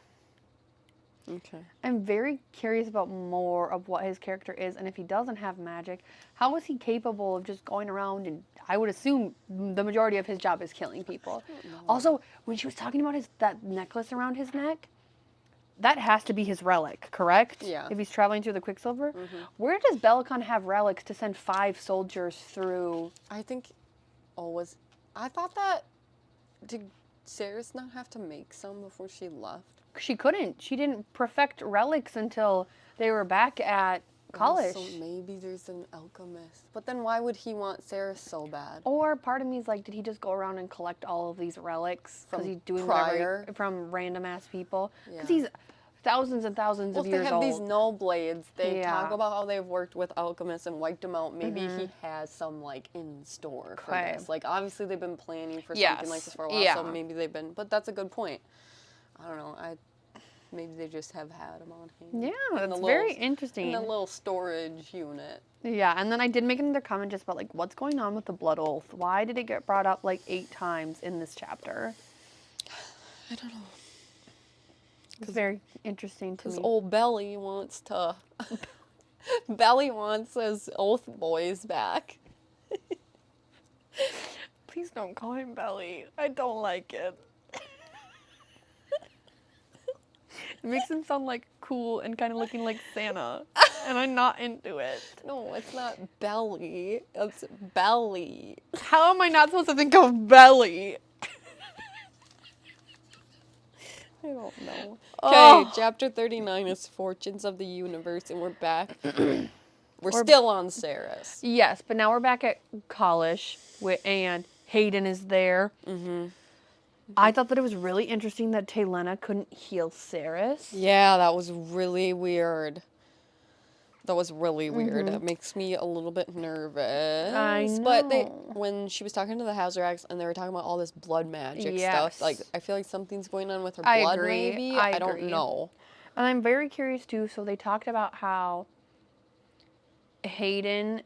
Okay. I'm very curious about more of what his character is, and if he doesn't have magic, how is he capable of just going around and, I would assume the majority of his job is killing people. Also, when she was talking about that necklace around his neck, that has to be his relic, correct? Yeah. If he's traveling through the Quicksilver. Where does Bellicon have relics to send 5 soldiers through? I think, I thought that, did Sarah's not have to make some before she left? She couldn't. She didn't perfect relics until they were back at college. So maybe there's an alchemist. But then why would he want Sarah so bad? Or part of me is like, did he just go around and collect all of these relics? Because From he's doing prior? whatever from random ass people. Because Yeah. he's thousands and thousands Well, of if they years have old. these no blades, they Yeah. talk about how they've worked with alchemists and wiped them out. Maybe he has some like in store for Okay. this. Like obviously they've been planning for Yes. something like this for a while, Yeah. so maybe they've been. But that's a good point. I don't know. Maybe they just have had them on hand. Yeah, in that's the very little- interesting. In a little storage unit. Yeah, and then I did make another comment just about like what's going on with the blood oath. Why did it get brought up like 8 times in this chapter? I don't know. It's very interesting to Because me. old Belly wants to. Belly wants his oath boys back. Please don't call him Belly. I don't like it. It makes him sound like cool and kind of looking like Santa, and I'm not into it. No, it's not Belly. It's Belly. How am I not supposed to think of Belly? I don't know. Oh. Okay, chapter 39 is Fortunes of the Universe, and we're back. We're still on Ceres. Yes, but now we're back at college, and Hayden is there. I thought that it was really interesting that Taylena couldn't heal Ceres. Yeah, that was really weird. It makes me a little bit nervous. I But know. when she was talking to the Hazarax and they were talking about all this blood magic Yes. stuff, like I feel like something's going on with her I blood. agree. Maybe I don't agree. know. And I'm very curious too. So they talked about how Hayden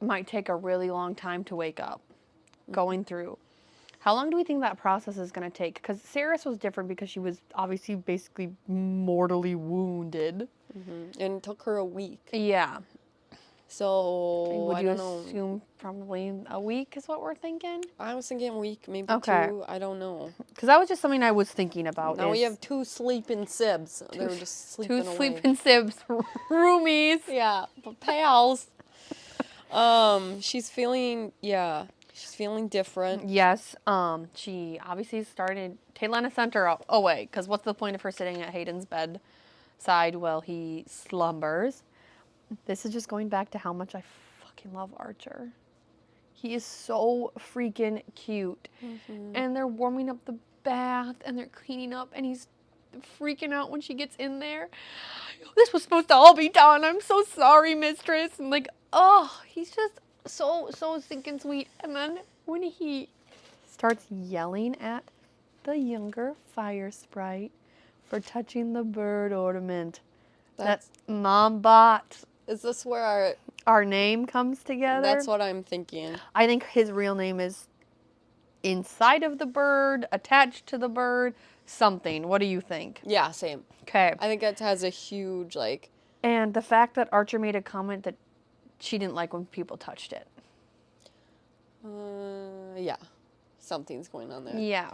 might take a really long time to wake up going through. How long do we think that process is going to take? Because Ceres was different because she was obviously basically mortally wounded. And it took her a week. Yeah. So Would I you don't know. assume probably a week is what we're thinking? I was thinking a week, maybe Okay. 2. I don't know. Because that was just something I was thinking about. Now we is have 2 sleeping sibs. They were just sleeping two away. sleeping sibs, roomies. Yeah, but pals. She's feeling different. Yes, she obviously started, Taylena sent her away, because what's the point of her sitting at Hayden's bedside while he slumbers? This is just going back to how much I fucking love Archer. He is so freaking cute. And they're warming up the bath, and they're cleaning up, and he's freaking out when she gets in there. This was supposed to all be done. I'm so sorry, mistress. And like, oh, he's just so stinking sweet. And then when he starts yelling at the younger fire sprite for touching the bird ornament that Mom bought, Is this where our name comes together? that's what I'm thinking. I think his real name is inside of the bird, attached to the bird, something. What do you think? Yeah, same. Okay. I think it has a huge, like, And the fact that Archer made a comment that she didn't like when people touched it. yeah, something's going on there. Yeah.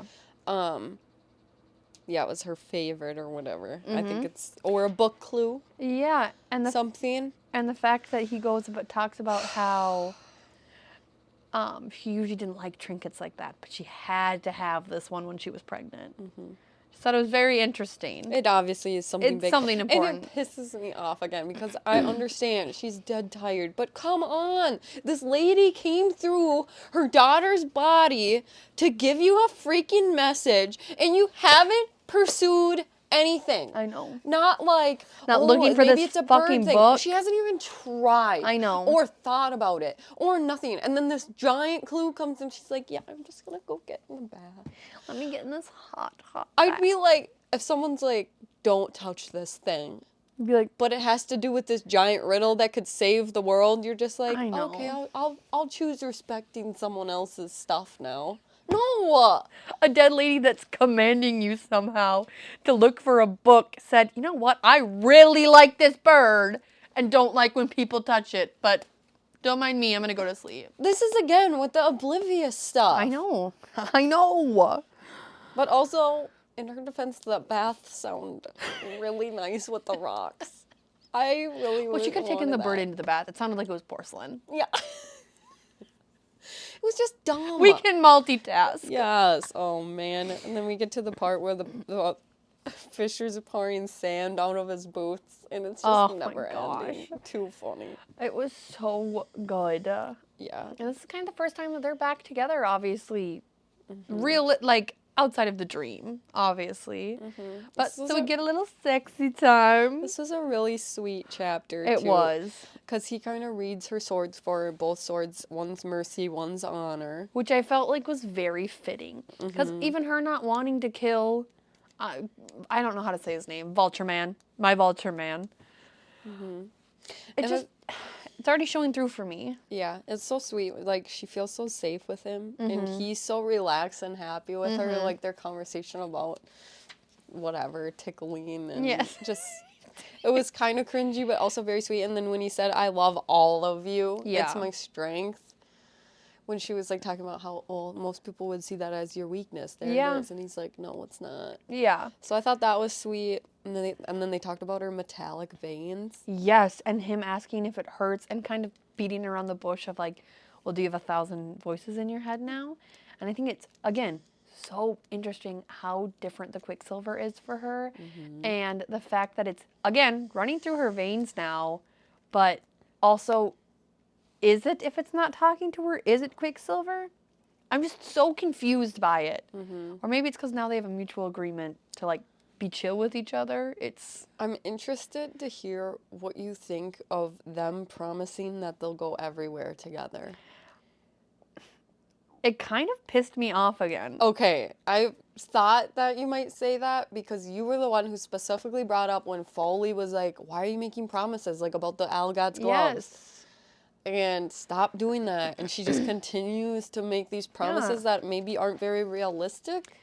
Yeah, it was her favorite or whatever. I think it's, or a book clue, Yeah, and the something. and the fact that he talks about how she usually didn't like trinkets like that, but she had to have this one when she was pregnant. Just thought it was very interesting. It obviously is something It's big. something important. And it pisses me off again because I understand she's dead tired. But come on. This lady came through her daughter's body to give you a freaking message and you haven't pursued anything. I know. Not like, Not looking for maybe this it's a fucking bird thing. book. She hasn't even tried. I know. Or thought about it. Or nothing. And then this giant clue comes and she's like, yeah, I'm just going to go get in the bath. Let me get in this hot I'd bath. be like, if someone's like, don't touch this thing, Be like, but it has to do with this giant riddle that could save the world, you're just like, I know. okay, I'll choose respecting someone else's stuff now. No! a dead lady that's commanding you somehow to look for a book said, you know what? I really like this bird and don't like when people touch it, but don't mind me. I'm going to go to sleep. This is again with the oblivious stuff. I know. I know. But also, in her defense, the baths sound really nice with the rocks. I really Well, she could have taken the bird in. into the bath. It sounded like it was porcelain. Yeah. It was just dumb. We can multitask. Yes. Oh man. And then we get to the part where the Fisher's pouring sand out of his boots, and it's just Oh, never my ending. Too funny. It was so good. Yeah. And this is kind of the first time that they're back together, obviously. Real, like, outside of the dream, obviously. But This was so we a- get a little sexy time. This was a really sweet chapter. It was. Because he kind of reads her swords for her. Both swords. One's mercy, one's honor. Which I felt like was very fitting. Because even her not wanting to kill, I don't know how to say his name, Vulture Man. My Vulture Man. It And just, it's already showing through for me. Yeah, it's so sweet. Like, she feels so safe with him, and he's so relaxed and happy with her. Like, their conversation about whatever, tickling, and Yes. just, it was kind of cringy, but also very sweet. And then when he said, I love all of you, Yeah. it's my strength. When she was, like, talking about how, well, most people would see that as your weakness. There Yeah. it is. And he's like, no, it's not. Yeah. So I thought that was sweet. And then they talked about her metallic veins. Yes, and him asking if it hurts and kind of beating around the bush of like, well, do you have 1,000 voices in your head now? And I think it's, again, so interesting how different the Quicksilver is for her. And the fact that it's, again, running through her veins now, but also, is it, if it's not talking to her, is it Quicksilver? I'm just so confused by it. Or maybe it's because now they have a mutual agreement to like be chill with each other. I'm interested to hear what you think of them promising that they'll go everywhere together. It kind of pissed me off again. Okay, I thought that you might say that because you were the one who specifically brought up when Foley was like, why are you making promises like about the Algod's gloves? Yes. And stop doing that. And she just continues to make these promises that maybe aren't very realistic.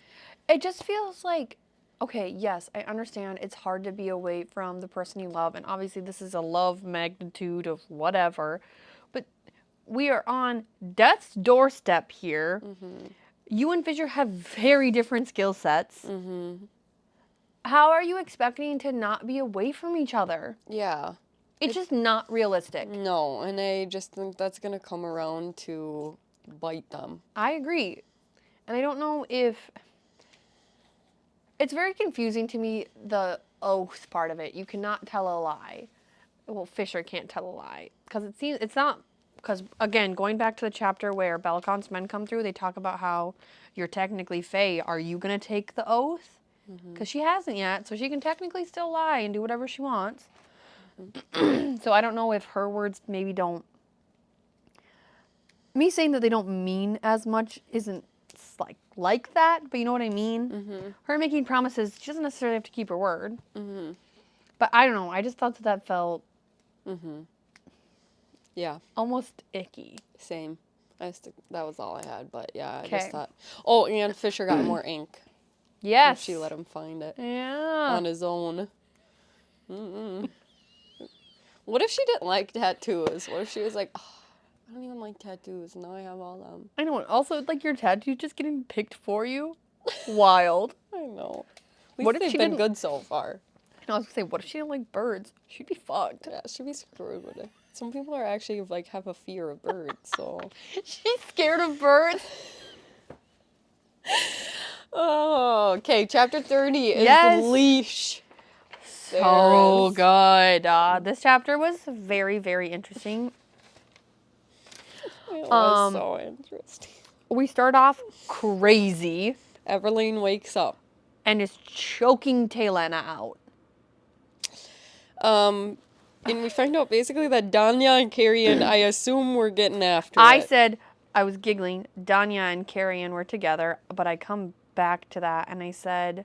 It just feels like, okay, yes, I understand it's hard to be away from the person you love, and obviously this is a love magnitude of whatever, but we are on death's doorstep here. You and Fisher have very different skill sets. How are you expecting to not be away from each other? Yeah. It's just not realistic. No, and I just think that's going to come around to bite them. I agree. And I don't know if... It's very confusing to me, the oath part of it. You cannot tell a lie. Well, Fisher can't tell a lie. Because it seems... It's not... Because, again, going back to the chapter where Belcon's men come through, they talk about how you're technically Fae. Are you going to take the oath? Because she hasn't yet, so she can technically still lie and do whatever she wants. So I don't know if her words maybe don't... Me saying that they don't mean as much isn't like that, but you know what I mean? Her making promises, she doesn't necessarily have to keep her word. But I don't know, I just thought that felt Yeah, almost icky. same. That was all I had, but yeah, I Okay. just thought... Oh, and Fisher got more ink. Yes. She let him find it Yeah. on his own. What if she didn't like tattoos? What if she was like, oh, I don't even like tattoos, now I have all them. I know, also, like, your tattoo just getting picked for you? Wild. I know. At What least if they've she been didn't- good so far. And I was gonna say, what if she didn't like birds? She'd be fucked. Yeah, she'd be screwed with it. Some people are actually, like, have a fear of birds, so... She's scared of birds. Oh, okay. Chapter 30 is Yes. Leash. So Sarah's. good. This chapter was very, very interesting. It was so interesting. We start off crazy Everlane wakes up. and is choking Taylena out. And we find out basically that Danya and Carrion, I assume, were getting after I it. said, I was giggling, Danya and Carrion were together, but I come back to that and I said,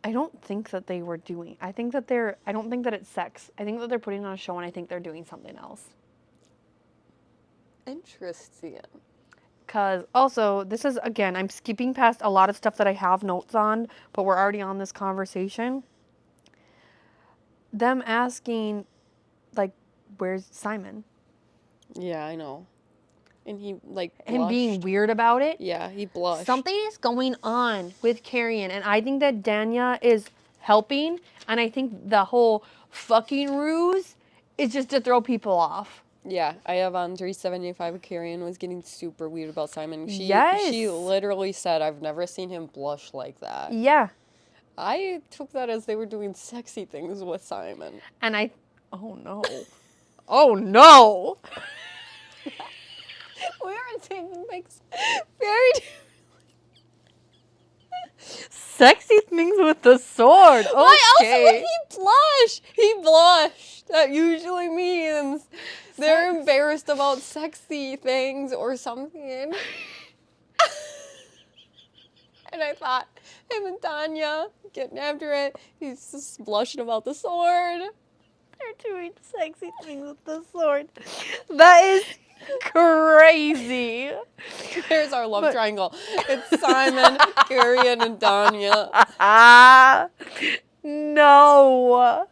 I don't think that they were doing, I don't think that it's sex. I think that they're putting on a show and I think they're doing something else. Interesting. Because also, this is, again, I'm skipping past a lot of stuff that I have notes on, but we're already on this conversation. Them asking, like, where's Simon? Yeah, I know. And he, like, blushed. Him being weird about it. Yeah, he blushed. Something is going on with Carrion, and I think that Danya is helping, and I think the whole fucking ruse is just to throw people off. Yeah, I have on 375 Carrion was getting super weird about Simon. Yes. She literally said, I've never seen him blush like that. Yeah. I took that as they were doing sexy things with Simon. And oh no. Oh no! We are taking things very Sexy things with the sword. Okay. Why else would he blush? He blushed. That usually means they're embarrassed about sexy things or something. And I thought, him and Tanya getting after it. He's just blushing about the sword. They're doing sexy things with the sword. That is crazy. There's our love triangle. It's Simon, Carrion, and Tanya. No.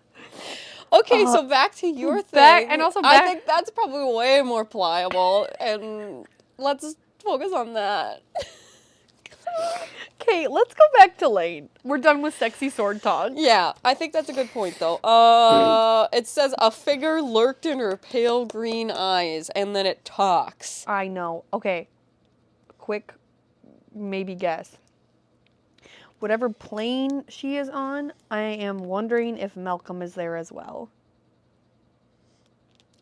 Okay, so back to your thing. I think that's probably way more pliable, and let's focus on that. Okay, let's go back to Lane. We're done with sexy sword talk. Yeah, I think that's a good point, though. It says a figure lurked in her pale green eyes, and then it talks. I know. Okay. Quick, maybe guess. Whatever plane she is on, I am wondering if Malcolm is there as well.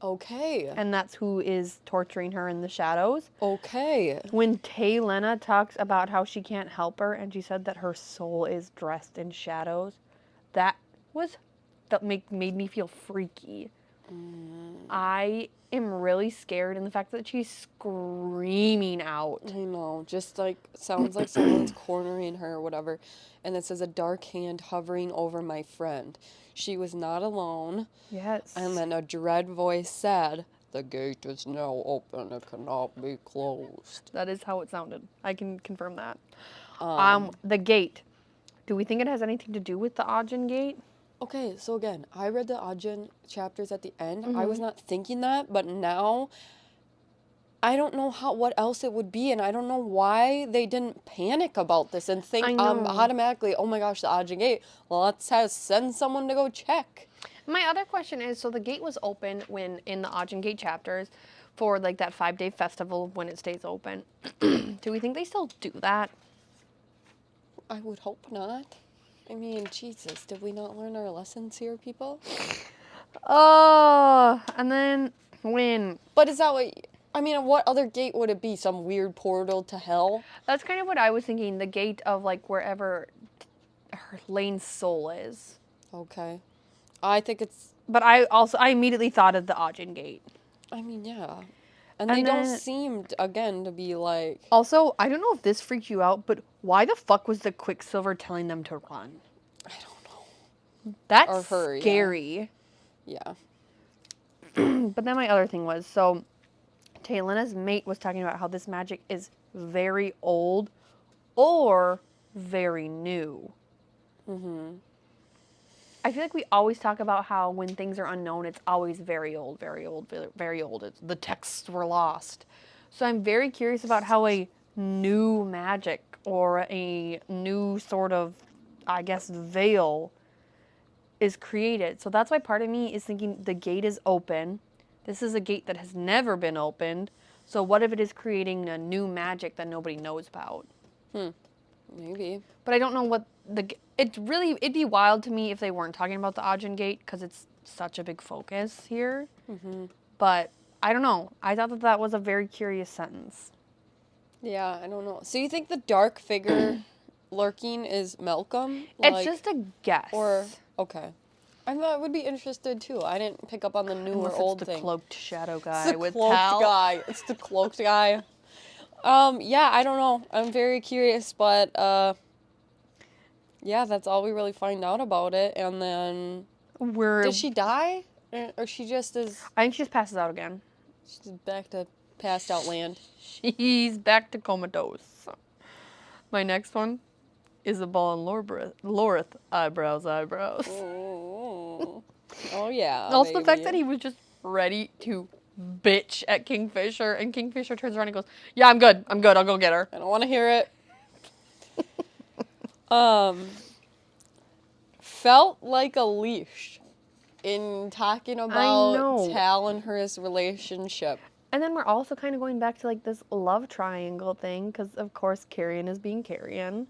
Okay. And that's who is torturing her in the shadows. Okay. When Taylena talks about how she can't help her and she said that her soul is dressed in shadows, that made me feel freaky. I am really scared, and the fact that she's screaming out. I know, just like, sounds like someone's cornering her or whatever. And it says a dark hand hovering over my friend. She was not alone. Yes. And then a dread voice said, the gate is now open, it cannot be closed. That is how it sounded. I can confirm that. The gate. Do we think it has anything to do with the Ajun Gate? Okay, so again, I read the Ajun chapters at the end. I was not thinking that, but now I don't know what else it would be, and I don't know why they didn't panic about this and think automatically, oh my gosh, the Ajun Gate, let's send someone to go check. My other question is, so the gate was open when in the Ajun Gate chapters for like that 5-day festival when it stays open. Do we think they still do that? I would hope not. I mean, Jesus, did we not learn our lessons here, people? And then when... But is that what other gate would it be? Some weird portal to hell? That's kind of what I was thinking. The gate of, like, wherever her Lane's soul is. Okay. I think it's... But I immediately thought of the Ajun Gate. I mean, yeah. And they don't seem, again, to be like... Also, I don't know if this freaked you out, but why the fuck was the Quicksilver telling them to run? I don't know. That's scary. Yeah. But then my other thing was, so Taylena's mate was talking about how this magic is very old or very new. I feel like we always talk about how when things are unknown, it's always very old, very old, very old. The texts were lost. So I'm very curious about how a new magic or a new sort of, I guess, veil is created. So that's why part of me is thinking the gate is open. This is a gate that has never been opened. So what if it is creating a new magic that nobody knows about? Maybe. But I don't know what it'd be wild to me if they weren't talking about the Ajun Gate because it's such a big focus here. Mm-hmm. But I don't know. I thought that was a very curious sentence. Yeah, I don't know. So you think the dark figure lurking is Malcolm? It's just a guess. Or, okay. I would be interested too. I didn't pick up on the new Unless or old it's the thing. cloaked shadow It's guy the with cloaked Tal. guy. It's the cloaked guy. Yeah, I don't know. I'm very curious, but yeah, that's all we really find out about it. And then, did she die, or she just is? I think she just passes out again. She's back to passed out land. She's back to comatose. My next one, Isabel and Lorith, eyebrows. Oh yeah. Also, the fact baby. that he was just ready to bitch at Kingfisher, and Kingfisher turns around and goes, "Yeah, I'm good. I'll go get her." I don't want to hear it. Felt like a leash in talking about Tal and hers relationship. And then we're also kind of going back to like this love triangle thing, because of course Carrion is being Carrion.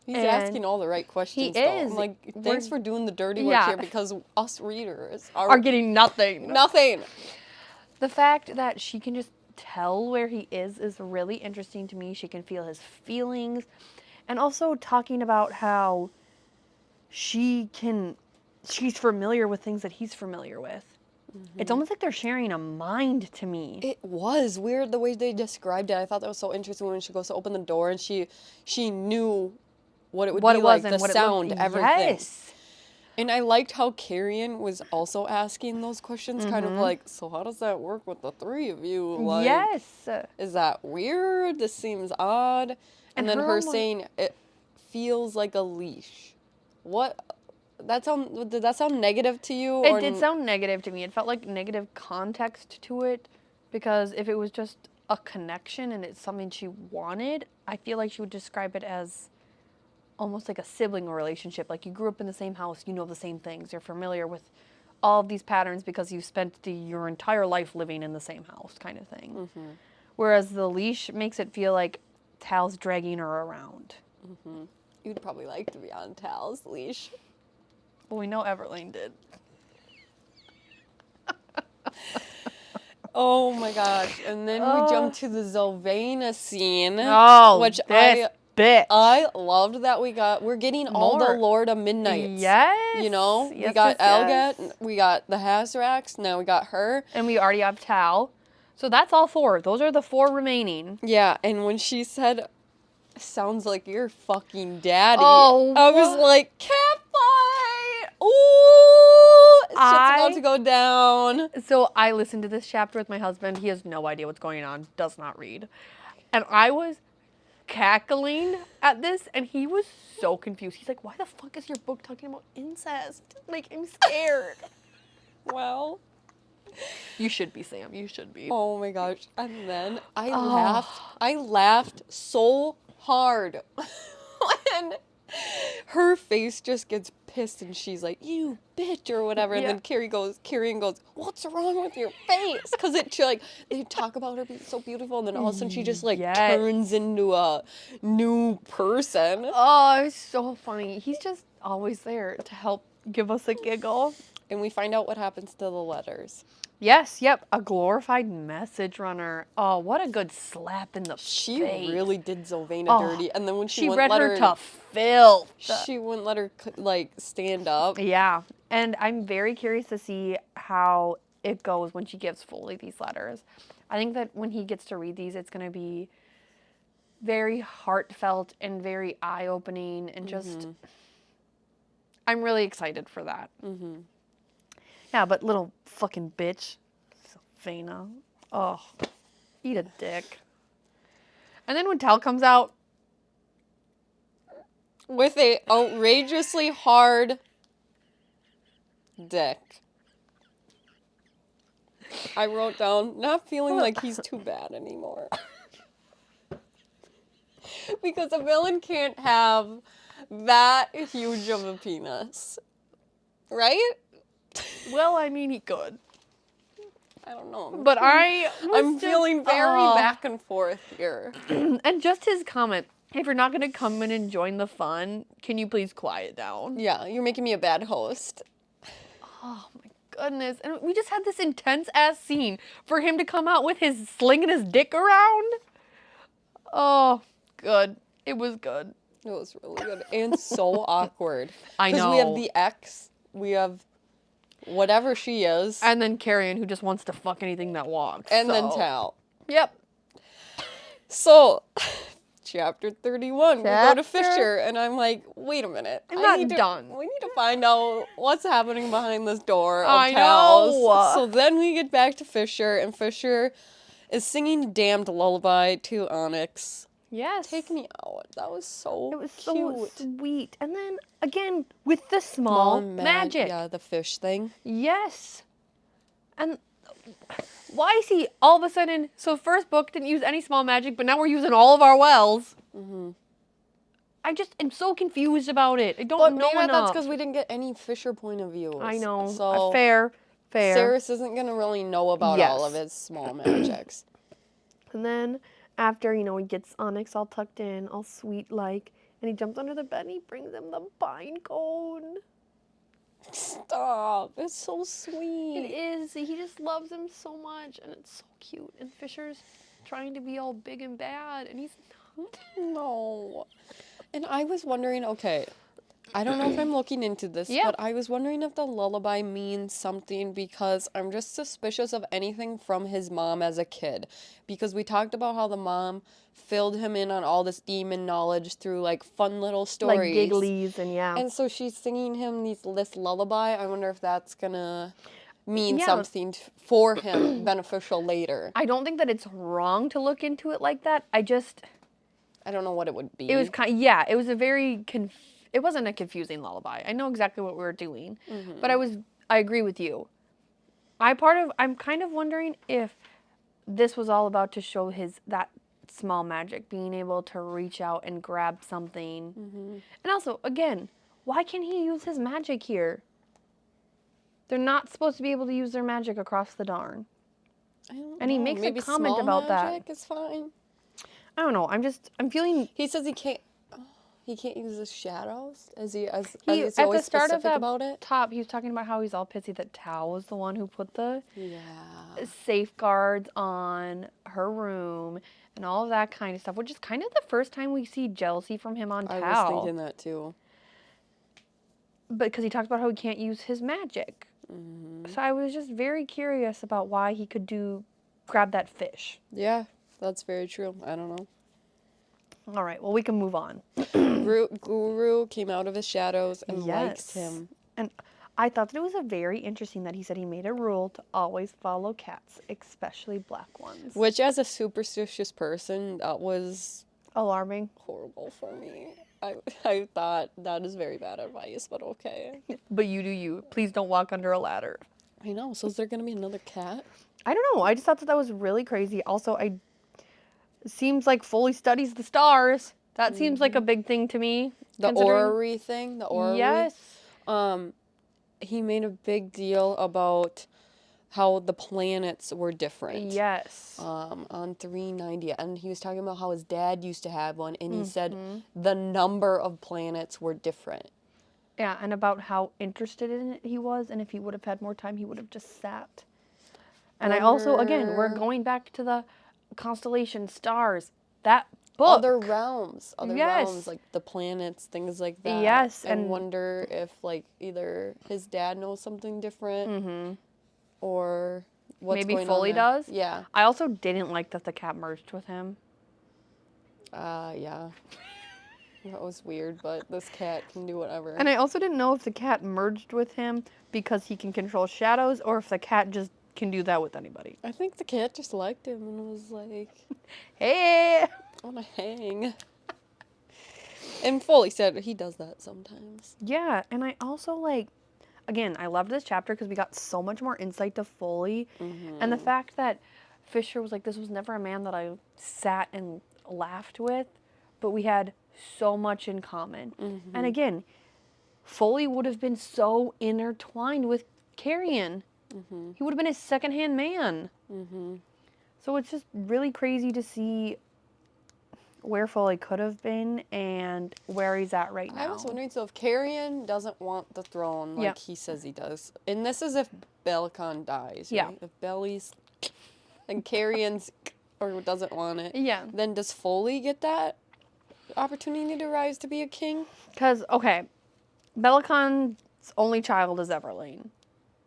He's And asking all the right questions. Though. is. I'm like, thanks for doing the dirty work here, because us readers are getting nothing. Nothing. The fact that she can just tell where he is really interesting to me. She can feel his feelings. And also talking about how she's familiar with things that he's familiar with. Mm-hmm. It's almost like they're sharing a mind to me. It was weird the way they described it. I thought that was so interesting when she goes to open the door and she knew what it would be like, the sound, everything. Yes. And I liked how Carrion was also asking those questions, kind of like, so how does that work with the three of you? Like, yes. Is that weird? This seems odd. And then her saying it feels like a leash. What? Did that sound negative to you? It did sound negative to me. It felt like negative context to it, because if it was just a connection and it's something she wanted, I feel like she would describe it as almost like a sibling relationship. Like you grew up in the same house, you know the same things, you're familiar with all of these patterns because you've spent your entire life living in the same house, kind of thing. Mm-hmm. Whereas the leash makes it feel like Tal's dragging her around. Mm-hmm. You'd probably like to be on Tal's leash. Well, we know Everlane did. Oh my gosh. And then we jump to the Zelvana scene. Which I loved that we're getting all the Lord of Midnights. Yes. You know? Yes, we got yes. Elgat, we got the Hazrax, now we got her. And we already have Tal. So that's all 4. Those are the 4 remaining. Yeah, and when she said, sounds like your fucking daddy, Oh, I was like, catfight! Ooh! Shit's about to go down. So I listened to this chapter with my husband. He has no idea what's going on, does not read. And I was cackling at this, and he was so confused. He's like, why the fuck is your book talking about incest? Like, I'm scared. Well, you should be, Sam. You should be. Oh my gosh. And then I laughed so hard when her face just gets pissed and she's like, you bitch, or whatever. And then Carrion goes, what's wrong with your face? Because they talk about her being so beautiful, and then all of a sudden she just turns into a new person. Oh, it's so funny. He's just always there to help give us a giggle. And we find out what happens to the letters. Yes, yep, a glorified message runner. Oh, what a good slap in the face. She really did Zelvana dirty. And then when she read her to filth. She wouldn't let her, stand up. Yeah, and I'm very curious to see how it goes when she gives Foley these letters. I think that when he gets to read these, it's going to be very heartfelt and very eye-opening, and just, I'm really excited for that. Mm-hmm. Yeah, but little fucking bitch, Zelvana. Oh, eat a dick. And then when Tal comes out with a outrageously hard dick, I wrote down, not feeling like he's too bad anymore. Because a villain can't have that huge of a penis. Right? Well, I mean, he could. I don't know. I'm feeling going very back and forth here. And just his comment, if you're not going to come in and join the fun, can you please quiet down? Yeah, you're making me a bad host. Oh my goodness. And we just had this intense ass scene for him to come out with his slinging his dick around. Oh, good. It was good. It was really good and so awkward. I Because we have know. the ex, we have whatever she is, And then Carrion, who just wants to fuck anything that walks. and then so- Tal. Yep. So, chapter 31, we go to Chapter- Fisher, and I'm like, wait a minute. I'm I not need to- done. We need to find out what's happening behind this door of I Tal's. know. So then we get back to Fisher, and Fisher is singing a damned lullaby to Onyx. Yes. Take me out. That was so It was cute. so sweet. And then, again, with the small magic. Yeah, the fish thing. Yes. And why is he all of a sudden, so first book didn't use any small magic, but now we're using all of our wells. I just am so confused about it. I don't But know maybe enough. that's because we didn't get any Fisher point of views. I know. So Fair. Cyrus isn't going to really know about all of Yes. his small magics. And then after, he gets Onyx all tucked in, all sweet like, and he jumps under the bed and he brings him the pine cone. Stop. It's so It sweet. is. He just loves him so much, and it's so cute. And Fisher's trying to be all big and bad, and he's not. No. And I was wondering, okay, I don't know if I'm looking into this, Yeah. but I was wondering if the lullaby means something because I'm just suspicious of anything from his mom as a kid. Because we talked about how the mom filled him in on all this demon knowledge through like fun little stories. Like gigglies and yeah. And so she's singing him this lullaby. I wonder if that's gonna mean Yeah. something for him beneficial later. I don't think that it's wrong to look into it like that. I don't know what it would be. it was kind yeah, it was a very it wasn't a confusing lullaby. I know exactly what we were doing, but I agree with you. I'm kind of wondering if this was all about to show that small magic, being able to reach out and grab something. And also, again, why can't he use his magic here? They're not supposed to be able to use their magic across the darn. I don't And he know. makes a Maybe comment small about that. magic is fine. I don't know. I'm feeling He says he can't use his shadows. Is he at always the start of specific that about it? top, he was talking about how he's all pissy that Tao was the one who put the Yeah. safeguards on her room and all of that kind of stuff, which is kind of the first time we see jealousy from him on Tao. I was thinking that too. But because he talks about how he can't use his magic. So I was just very curious about why he could grab that fish. Yeah, that's very true. I don't know. All right, well, we can move on. Guru came out of his shadows and liked Yes. him. And I thought that it was a very interesting that he said he made a rule to always follow cats, especially black ones. Which, as a superstitious person, that was Alarming. horrible for me. I thought that is very bad advice, but okay. But you do you. Please don't walk under a ladder. I know. So is there gonna be another cat? I don't know. I just thought that was really crazy. Also, it seems like Foley studies the stars. That seems like a big thing to me. The considering- orrery thing. The orrery. Yes. He made a big deal about how the planets were different. Yes. On 390, and he was talking about how his dad used to have one, and he said the number of planets were different. Yeah, and about how interested in it he was, and if he would have had more time, he would have just sat. And I also, again, we're Wonder- going back to the constellation stars. That book. Other realms, Yes. like the planets, things like that. Yes, and and- wonder if like either his dad knows something different, or what's Maybe going Foley on there. does? Yeah. I also didn't like that the cat merged with him. Yeah. That was weird, but this cat can do whatever. And I also didn't know if the cat merged with him because he can control shadows, or if the cat just can do that with anybody. I think the cat just liked him and was like, Hey! I want to hang. And Foley said he does that sometimes. Yeah, and I also again, I loved this chapter because we got so much more insight to Foley. And the fact that Fisher was like, this was never a man that I sat and laughed with, but we had so much in common. And again, Foley would have been so intertwined with Carrion. He would have been his secondhand man. So it's just really crazy to see where Foley could have been and where he's at right now. I was wondering, so if Carrion doesn't want the throne like Yeah. he says he does, and this is if Belicon dies, right? Yeah. If Belly's and Carrion's or doesn't want it, Yeah. then does Foley get that opportunity to rise to be a king? Because, okay, Belicon's only child is Everlane.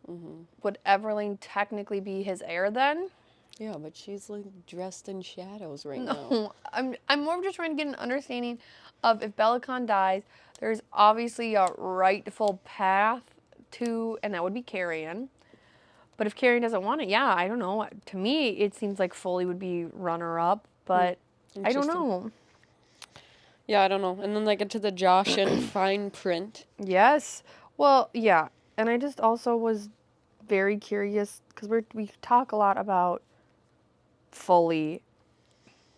Mm-hmm. Would Everlane technically be his heir then? Yeah, but she's like dressed in shadows right now. No, I'm more just trying to get an understanding of if Belicon dies, there's obviously a rightful path to, and that would be Carrion. But if Carrion doesn't want it, yeah, I don't know. To me, it seems like Foley would be runner-up, but I don't Interesting. know. Yeah, I don't know. And then they get to the Josh and fine print. Yes. Well, yeah. And I just also was very curious because we talk a lot about Foley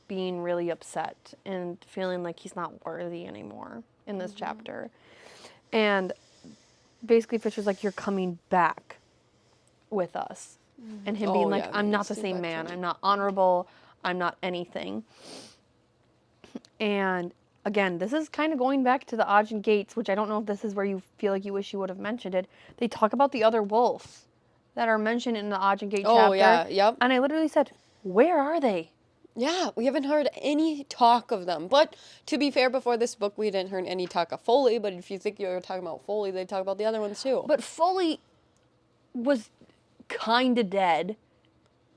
being really upset and feeling like he's not worthy anymore in this chapter. And basically Fisher's like, you're coming back with us. And him being Oh, like, yeah, I'm he not the seemed same back man. to him. I'm not honorable. I'm not anything. And again, this is kind of going back to the Ajun Gates, which I don't know if this is where you feel like you wish you would have mentioned it. They talk about the other wolves that are mentioned in the Ajun Gate chapter. Oh, yeah, yep. And I literally said, where are they? Yeah, we haven't heard any talk of them. But to be fair, before this book, we didn't hear any talk of Foley. But if you think you were talking about Foley, they talk about the other ones too. But Foley was kind of dead.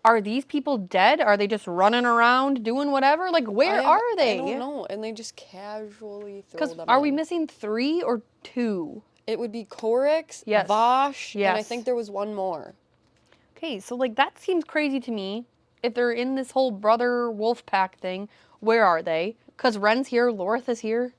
Are these people dead? Are they just running around doing whatever? Like, where are they? I don't know. And they just casually throw Because them are we in. missing 3 or 2? It would be Korix, Yes. Vosh, and I Yes. think there was one more. Okay, so like that seems crazy to me. If they're in this whole brother wolf pack thing, where are they? Because Ren's here, Lorith is here.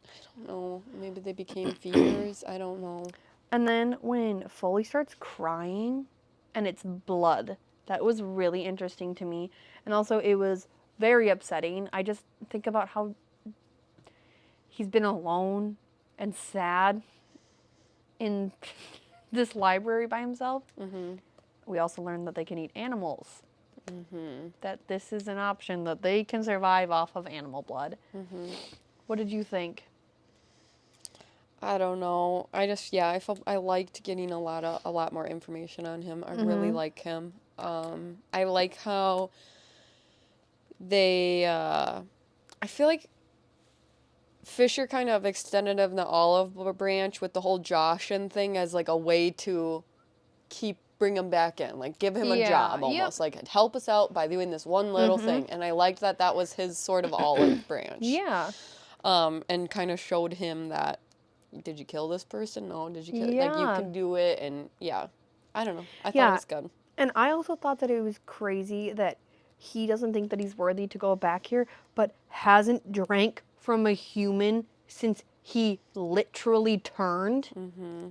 I don't know. Maybe they became feeders. I don't know. And then when Foley starts crying and it's blood, that was really interesting to me. And also it was very upsetting. I just think about how he's been alone and sad in this library by himself. Mm-hmm. We also learned that they can eat animals. Mm-hmm. That this is an option, that they can survive off of animal blood. Mm-hmm. What did you think? I don't know. I liked getting a lot more information on him. I really like him. I like how they I feel like Fisher kind of extended of the olive branch with the whole Joshin thing as like a way to bring him back in, like give him a Yeah, job yep. almost, like help us out by doing this one little thing. And I liked that was his sort of olive branch. Yeah. And kind of showed him that, did you kill this person? No, did you kill like you Yeah. can do it, and yeah. I don't know. I thought Yeah. it was good. And I also thought that it was crazy that he doesn't think that he's worthy to go back here, but hasn't drank from a human since he literally turned. Mm-hmm.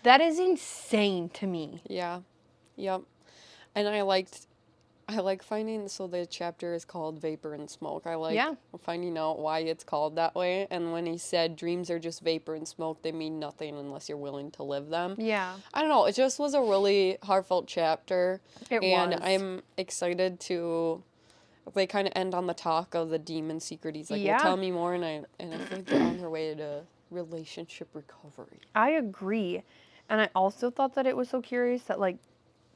That is insane to me. Yeah. Yep. And I like finding, so the chapter is called Vapor and Smoke. I like Yeah. finding out why it's called that way. And when he said dreams are just vapor and smoke, they mean nothing unless you're willing to live them. Yeah. I don't know. It just was a really heartfelt chapter. It and was. I'm excited to, they kind of end on the talk of the demon secret. He's like, Yeah. well, tell me more. And I think they're on their way to relationship recovery. I agree. And I also thought that it was so curious that, like,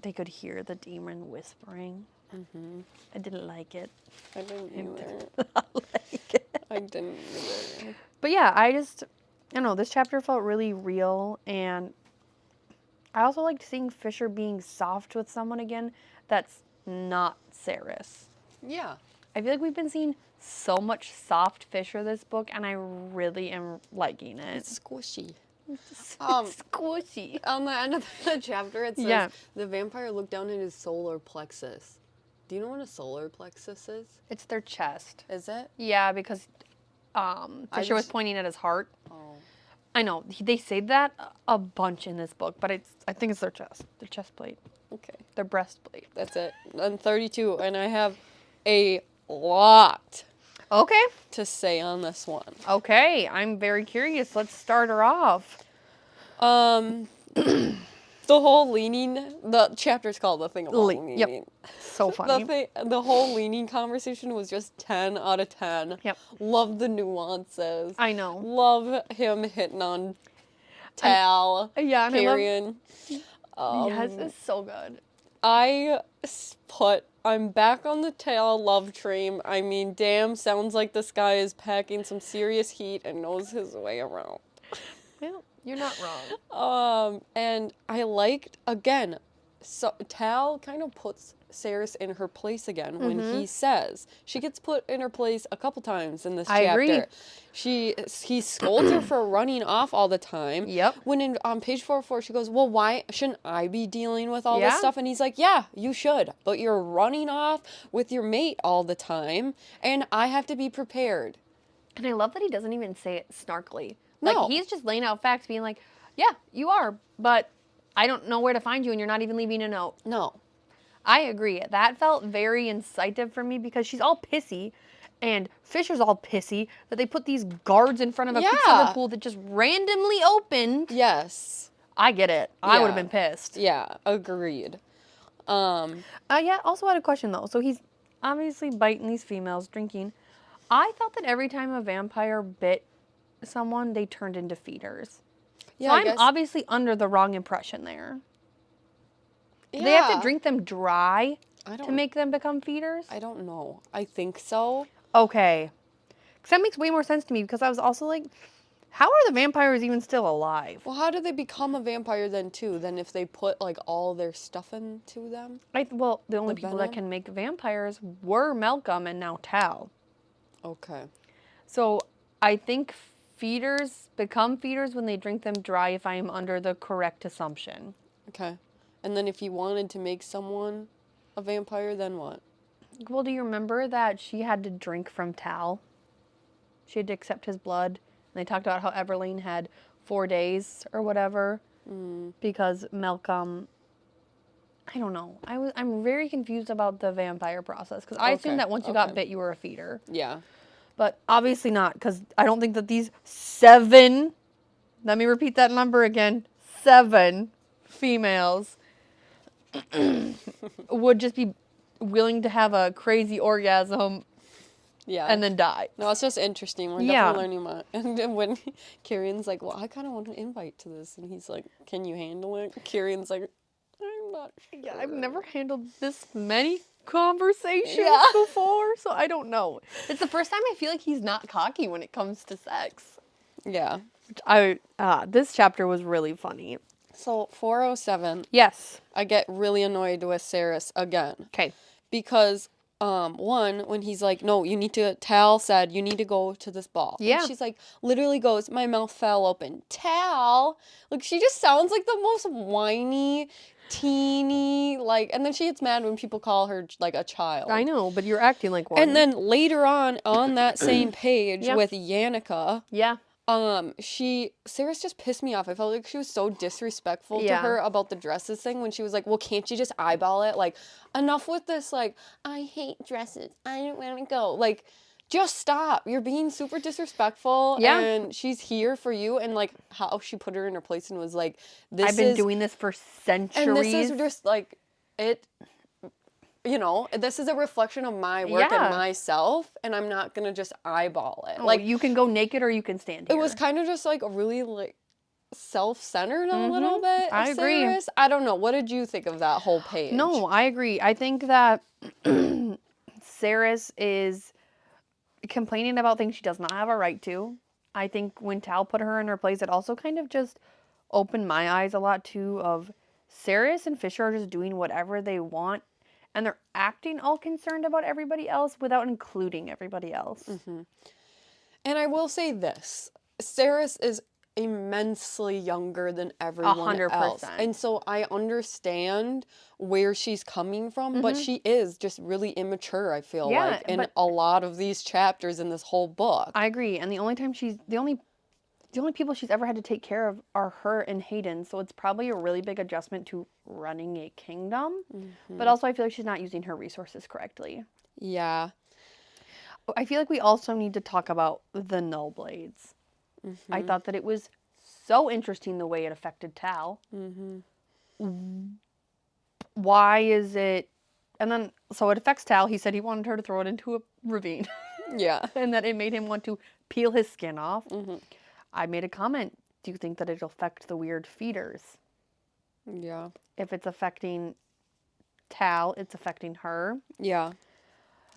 they could hear the demon whispering. Mm-hmm. I didn't like it. I didn't either. like it. I didn't either. But yeah, I don't know, this chapter felt really real, and I also liked seeing Fisher being soft with someone again that's not Saris. Yeah. I feel like we've been seeing so much soft Fisher this book, and I really am liking it. It's squishy. It's Um, squishy. On the end of the chapter, it says, Yeah. the vampire looked down at his solar plexus. Do you know what a solar plexus is? It's their chest. Is it? Yeah, because Fisher was just- pointing at his heart. Oh. I know, they say that a bunch in this book, but I think it's their chest plate, Okay. their breastplate. That's it. I'm 32, and I have a lot Okay. to say on this one. Okay, I'm very curious. Let's start her off. the chapter's called The Thing About Leaning. Yep. So funny. The whole leaning conversation was just 10 out of 10. Yep. Love the nuances. I know. Love him hitting on Tal, Yeah, and Carrion. yes, it's so good. I'm back on the Tal love train. I mean, damn, sounds like this guy is packing some serious heat and knows his way around. Well, you're not wrong. And I liked, again, so Tal kind of puts Saris in her place again when he says, she gets put in her place a couple times in this I chapter. agree. He scolds her for running off all the time. Yep. When on page 404, she goes, well, why shouldn't I be dealing with all this Yeah. stuff? And he's like, yeah, you should, but you're running off with your mate all the time, and I have to be prepared. And I love that he doesn't even say it snarkily. No. Like, he's just laying out facts, being like, yeah, you are, but I don't know where to find you, and you're not even leaving a note. No. I agree. That felt very incisive for me because she's all pissy, and Fisher's all pissy that they put these guards in front of a Quicksilver pool that just randomly opened. Yes. I get it. I would have Yeah. been pissed. Yeah, agreed. Yeah, also had a question though. So he's obviously biting these females, drinking. I thought that every time a vampire bit someone, they turned into feeders. Yeah, So I I'm guess- obviously under the wrong impression there. Do they have Yeah. to drink them dry I to don't- make them become feeders? I don't know. I think so. Okay. Because that makes way more sense to me because I was also like, how are the vampires even still alive? Well, how do they become a vampire then too? Then if they put like all their stuff into them? Well, the only The people venom? that can make vampires were Malcolm and now Tal. Okay. So I think feeders become feeders when they drink them dry if I am under the correct assumption. Okay. And then if you wanted to make someone a vampire, then what? Well, do you remember that she had to drink from Tal? She had to accept his blood. And they talked about how Everlane had 4 days or whatever because Malcolm. I don't know. I'm very confused about the vampire process because I Okay, assumed that once you got okay. bit, you were a feeder. Yeah. But obviously not, because I don't think that these 7, let me repeat that number again, 7 females would just be willing to have a crazy orgasm Yeah. and then die. No, it's just interesting. We're Yeah. definitely learning about. And then when Kieran's like, well, I kind of want an invite to this. And he's like, can you handle it? Kieran's like, I'm not sure. Yeah, I've never handled this many conversations Yeah. before, so I don't know. It's the first time I feel like he's not cocky when it comes to sex. Yeah. This chapter was really funny. So 407, Yes. I get really annoyed with Saris again. Okay. Because, one, when he's like, no, Tal said, you need to go to this ball. Yeah. And she's like, literally goes, my mouth fell open. Tal! Like, she just sounds like the most whiny, teeny, like, and then she gets mad when people call her, like, a child. I know, but you're acting like one. And then later on that same page Yeah. with Yannicka, Yeah. Saris just pissed me off. I felt like she was so disrespectful Yeah. to her about the dresses thing when she was like, well, can't you just eyeball it? Like, enough with this, like, I hate dresses. I don't want to go. Like, just stop. You're being super disrespectful. Yeah. And she's here for you. And, like, how she put her in her place and was like, I've been doing this for centuries. and this is just, like, this is a reflection of my work Yeah. and myself. And I'm not going to just eyeball it. like, you can go naked or you can stand here. It was kind of just like a really like self-centered a little bit. I of agree. Saris. I don't know. What did you think of that whole page? No, I agree. I think that Saris is complaining about things she does not have a right to. I think when Tal put her in her place, it also kind of just opened my eyes a lot too of Saris and Fisher are just doing whatever they want and they're acting all concerned about everybody else without including everybody else. And I will say this: Saris is immensely younger than everyone 100%. else, and so I understand where she's coming from. But she is just really immature. I feel Yeah, like in but- a lot of these chapters in this whole book. I agree. And the only people she's ever had to take care of are her and Hayden. So it's probably a really big adjustment to running a kingdom. But also I feel like she's not using her resources correctly. Yeah. I feel like we also need to talk about the Null Blades. I thought that it was so interesting the way it affected Tal. why is it? And then, so it affects Tal. He said he wanted her to throw it into a ravine. Yeah. And that it made him want to peel his skin off. Mm-hmm. I made a comment. Do you think that it'll affect the weird feeders? Yeah. If it's affecting Tal, it's affecting her. Yeah.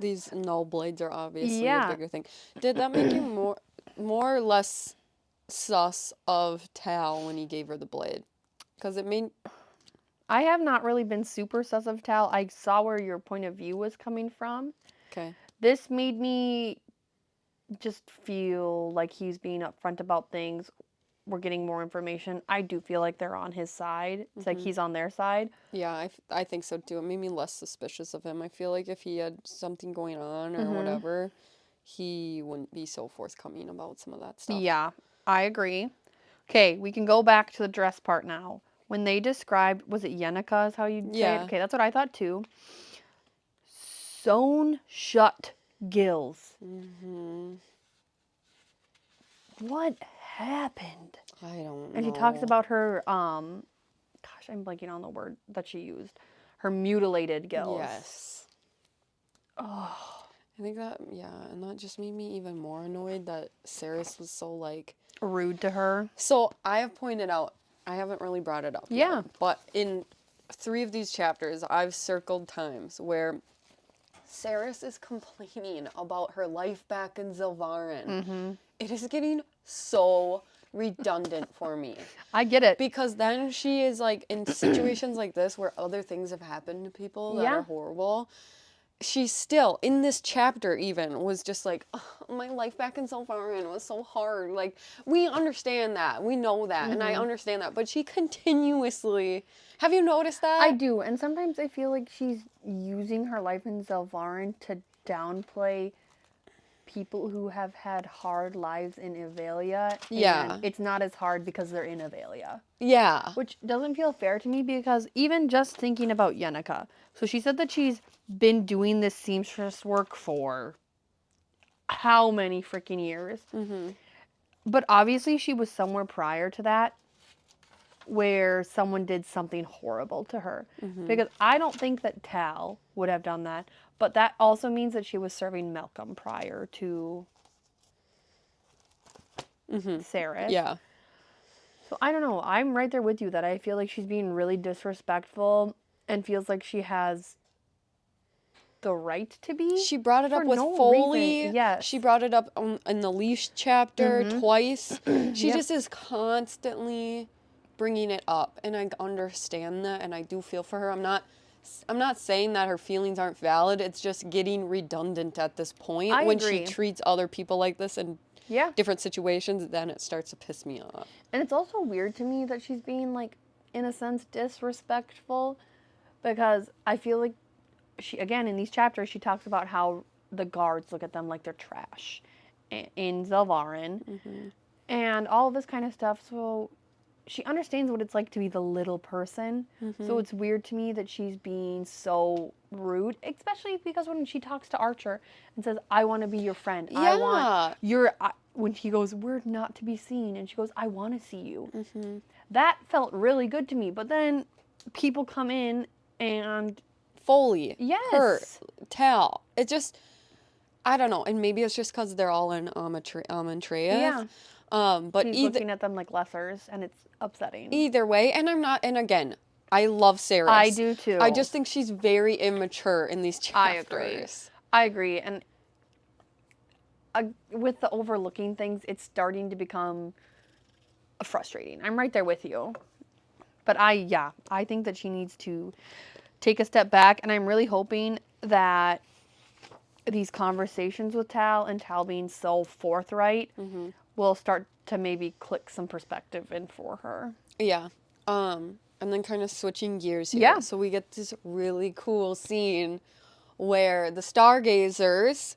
These null blades are obviously Yeah. a bigger thing. Did that make you more or less sus of Tal when he gave her the blade? Because it made... I have not really been super sus of Tal. I saw where your point of view was coming from. Okay. This made me just feel like he's being upfront about things. We're getting more information. I do feel like they're on his side. It's like he's on their side. Yeah, I think so too. It made me less suspicious of him. I feel like if he had something going on or whatever, he wouldn't be so forthcoming about some of that stuff. Yeah, I agree. Okay, we can go back to the dress part now. When they described, was it Yenica is how you say Yeah. it? Okay, that's what I thought too. Sewn shut gills. Mm-hmm. What happened? I don't know. And she talks about her, gosh, I'm blanking on the word that she used. Her mutilated gills. Yes. Oh, I think that, yeah, and that just made me even more annoyed that Saris was so, like... rude to her. So, I have pointed out, I haven't really brought it up Yeah. yet, but in 3 of these chapters, I've circled times where Saris is complaining about her life back in Zilvarin. Mm-hmm. It is getting so redundant for me. I get it. Because then she is, like, in situations like this where other things have happened to people that Yeah. are horrible... She still, in this chapter even, was just like, oh, my life back in Zilvarin was so hard. Like, we understand that. We know that. And I understand that. But she continuously... Have you noticed that? I do. And sometimes I feel like she's using her life in Zilvarin to downplay people who have had hard lives in Avelia. Yeah. And it's not as hard because they're in Avelia. Yeah. Which doesn't feel fair to me because even just thinking about Yenica. So she said that she's been doing this seamstress work for how many freaking years? Mm-hmm. But obviously she was somewhere prior to that where someone did something horrible to her. Mm-hmm. Because I don't think that Tal would have done that. But that also means that she was serving Malcolm prior to Saris. Yeah. So I don't know. I'm right there with you that I feel like she's being really disrespectful and feels like she has the right to be. She brought it up for with no Foley. reason. Yes. She brought it up in the leash chapter twice. She Yep. just is constantly bringing it up, and I understand that, and I do feel for her. I'm not saying that her feelings aren't valid. It's just getting redundant at this point. I When agree. she treats other people like this in Yeah. different situations, then it starts to piss me off. And it's also weird to me that she's being, like, in a sense, disrespectful because I feel like she, again, in these chapters, she talks about how the guards look at them like they're trash in Zilvarin and all of this kind of stuff. So she understands what it's like to be the little person. So it's weird to me that she's being so rude, especially because when she talks to Archer and says, I want to be your friend. I want when he goes, we're not to be seen. And she goes, I want to see you. That felt really good to me. But then people come in and... Foley. Yes. Her. Tal. It just... I don't know. And maybe it's just because they're all in Amentreus. Yeah. But He's looking at them like lessers, and it's upsetting. Either way, and I'm not, and again, I love Saris. I do too. I just think she's very immature in these chapters. I agree. And with the overlooking things, it's starting to become frustrating. I'm right there with you. But I think that she needs to take a step back, and I'm really hoping that these conversations with Tal and Tal being so forthright will start to maybe click some perspective in for her. Yeah. And then kind of switching gears here. Yeah. So we get this really cool scene where the Stargazers...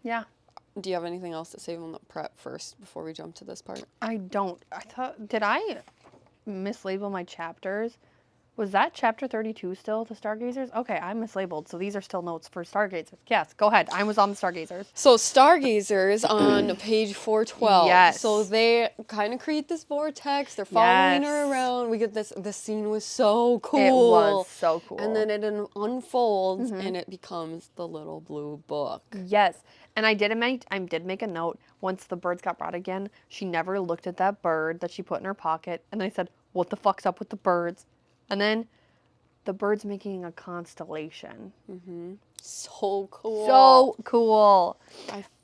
Yeah. Do you have anything else to say on the prep first before we jump to this part? I don't. Did I mislabel my chapters? Was that chapter 32 still, the Stargazers? Okay, I mislabeled, so these are still notes for Stargazers. Yes, go ahead. I was on the Stargazers. So Stargazers on page 412. So Yes. they kind of create this vortex. They're following her Yes. around. We get this. The scene was so cool. It was so cool. And then it unfolds and it becomes the little blue book. Yes, and I did make a note. Once the birds got brought again, she never looked at that bird that she put in her pocket, and I said, "What the fuck's up with the birds?" And then the bird's making a constellation. So cool. So cool.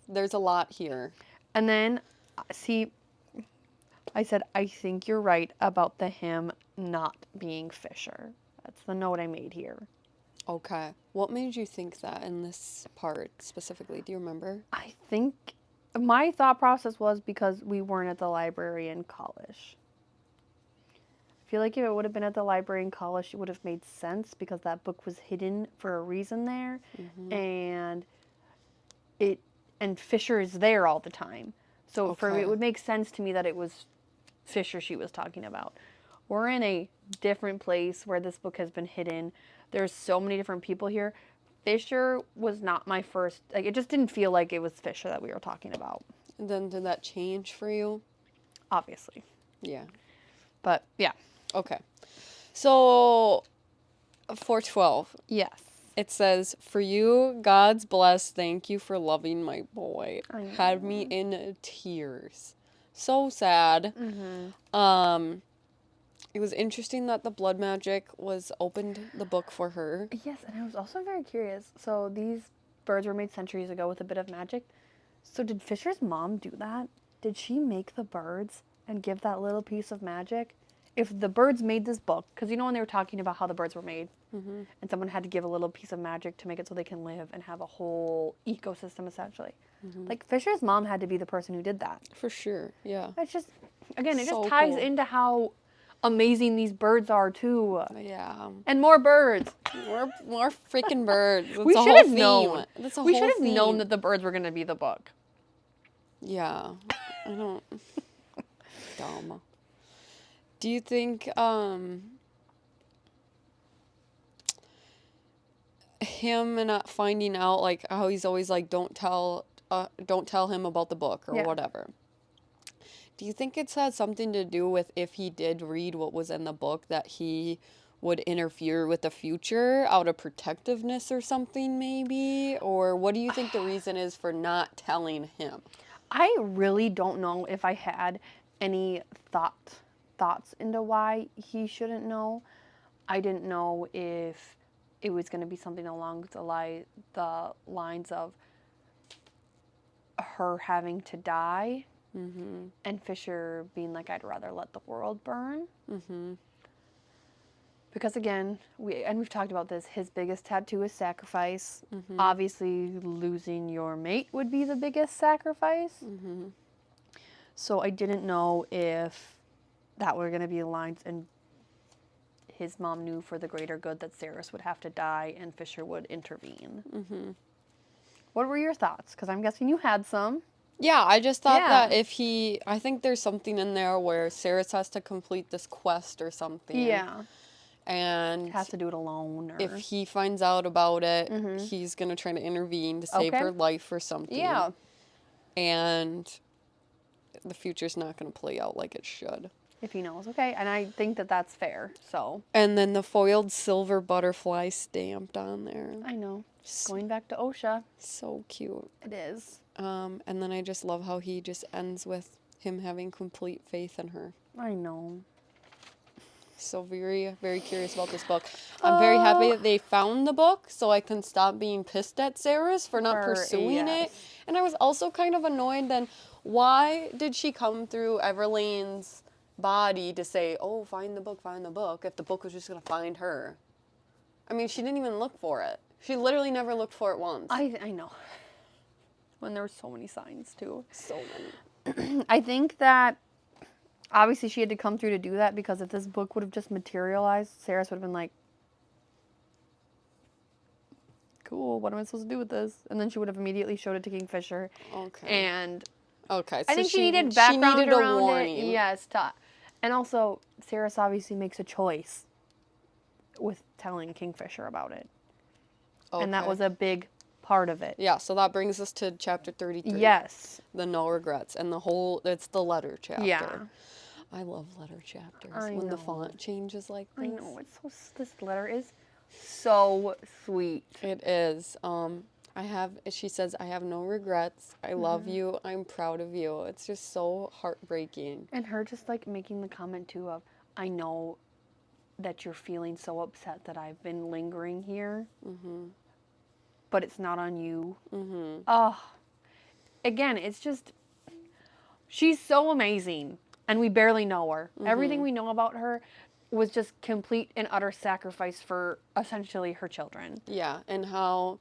There's a lot here. And then, see, I said, I think you're right about the him not being Fisher. That's the note I made here. Okay. What made you think that in this part specifically? Do you remember? I think my thought process was because we weren't at the library in college. I feel like if it would have been at the library in college, it would have made sense because that book was hidden for a reason there, and Fisher is there all the time. So it would make sense to me that it was Fisher she was talking about. We're in a different place where this book has been hidden. There's so many different people here. Fisher was not my first, like, it just didn't feel like it was Fisher that we were talking about. And then did that change for you? Obviously. Yeah. But, yeah. Okay. So, 412. Yes. It says, "For you, God's blessed. Thank you for loving my boy." Had me in tears. So sad. It was interesting that the blood magic opened the book for her. Yes, and I was also very curious. So these birds were made centuries ago with a bit of magic. So did Fisher's mom do that? Did she make the birds and give that little piece of magic? If the birds made this book, because you know when they were talking about how the birds were made, and someone had to give a little piece of magic to make it so they can live and have a whole ecosystem, essentially. Like, Fisher's mom had to be the person who did that. For sure, yeah. It's just, again, it So just ties cool. into how amazing these birds are, too. Yeah. And more birds. More freaking birds. That's We a should whole have theme. known. That's a We whole should have known theme. that the birds were going to be the book. Yeah. I don't... Dumb. Do you think, him not finding out, like, how he's always like, don't tell him about the book or Yeah. whatever. Do you think it's had something to do with if he did read what was in the book that he would interfere with the future out of protectiveness or something maybe? Or what do you think the reason is for not telling him? I really don't know if I had any thoughts into why he shouldn't know. I didn't know if it was going to be something along the lines of her having to die, and Fisher being like, I'd rather let the world burn. Because again, we've talked about this, his biggest tattoo is sacrifice. Obviously, losing your mate would be the biggest sacrifice. So I didn't know if that were going to be lines, and his mom knew for the greater good that Saris would have to die and Fisher would intervene. What were your thoughts? Because I'm guessing you had some. Yeah, I just thought Yeah. that I think there's something in there where Saris has to complete this quest or something. Yeah. And Has to do it alone. Or... if he finds out about it, he's going to try to intervene to save Okay. her life or something. Yeah. And the future's not going to play out like it should. If he knows. Okay. And I think that that's fair. So. And then the foiled silver butterfly stamped on there. I know. Going back to OSHA. So cute. It is. And then I just love how he just ends with him having complete faith in her. I know. So very, very curious about this book. I'm very happy that they found the book so I can stop being pissed at Saris for not pursuing it. And I was also kind of annoyed then, why did she come through Everlane's body to say, oh, find the book, if the book was just going to find her? I mean, she didn't even look for it. She literally never looked for it once. I know. When there were so many signs, too. So many. I think that obviously she had to come through to do that, because if this book would have just materialized, Saris would have been like, cool, what am I supposed to do with this? And then she would have immediately showed it to Kingfisher. Okay. And okay, so I think she needed background needed a around warning. it. Yes. And also, Saris obviously makes a choice. with telling Kingfisher about it. Okay. And that was a big part of it. Yeah, so that brings us to chapter 33. Yes. The no regrets. And it's the letter chapter. Yeah. I love letter chapters. I when the know. font changes like this. I know, this letter is so sweet. It is. She says, I have no regrets. I love you. I'm proud of you. It's just so heartbreaking. And her just like making the comment too of, I know that you're feeling so upset that I've been lingering here, but it's not on you. Oh, again, it's just, she's so amazing, and we barely know her. Everything we know about her was just complete and utter sacrifice for essentially her children. Yeah, and how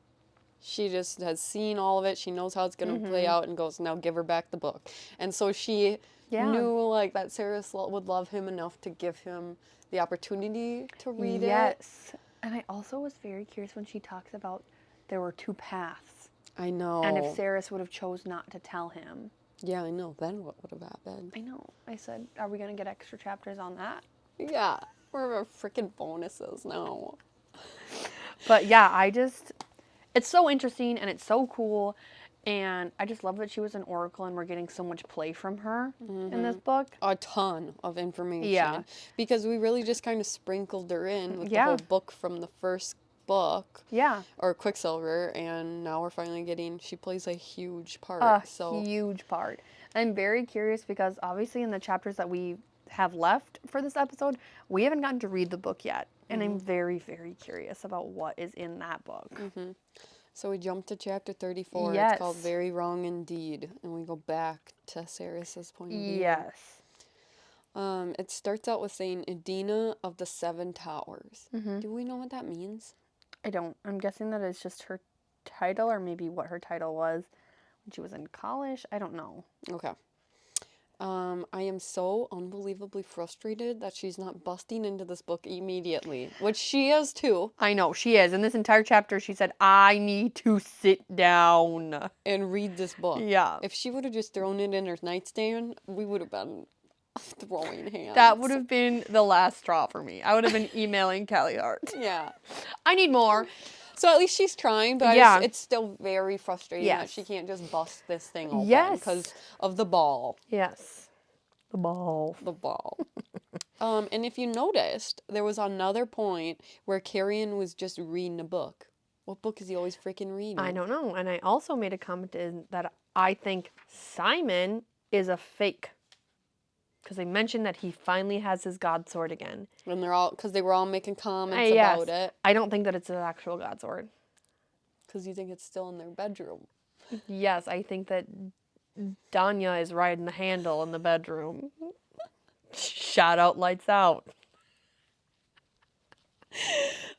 she just has seen all of it. She knows how it's going to play out and goes, now give her back the book. And so she knew like that Sarah would love him enough to give him the opportunity to read it. Yes. And I also was very curious when she talks about there were two paths. I know. And if Saris would have chose not to tell him. Yeah, I know. Then what would have happened? I know. I said, are we going to get extra chapters on that? Yeah. We're freaking bonuses now. But yeah, it's so interesting and it's so cool. And I just love that she was an oracle and we're getting so much play from her in this book. A ton of information. Yeah. Because we really just kind of sprinkled her in with the Yeah. whole book from the first book. Yeah. Or Quicksilver. And now we're finally getting, she plays a huge part. A huge part. I'm very curious because obviously in the chapters that we have left for this episode, we haven't gotten to read the book yet. And I'm very, very curious about what is in that book. So we jump to chapter 34. Yes. It's called Very Wrong Indeed. And we go back to Saris's point of view. Yes. It starts out with saying Edina of the Seven Towers. Do we know what that means? I don't. I'm guessing that it's just her title or maybe what her title was when she was in college. I don't know. Okay. I am so unbelievably frustrated that she's not busting into this book immediately, which she is too. I know, she is. In this entire chapter, she said, I need to sit down. And read this book. Yeah. If she would have just thrown it in her nightstand, we would have been throwing hands. That would have been the last straw for me. I would have been emailing Callie Hart. Yeah. I need more. So at least she's trying, but Yeah. it's still very frustrating that Yes. she can't just bust this thing open. Yes. Because of the ball. Yes. The ball. The ball. And if you noticed, there was another point where Carrion was just reading a book. What book is he always freaking reading? I don't know. And I also made a comment in that I think Simon is a fake. Because they mentioned that he finally has his god sword again. And because they were all making comments Yes. about it. I don't think that it's an actual god sword. Because you think it's still in their bedroom. Yes, I think that Danya is riding the handle in the bedroom. Shout out, lights out.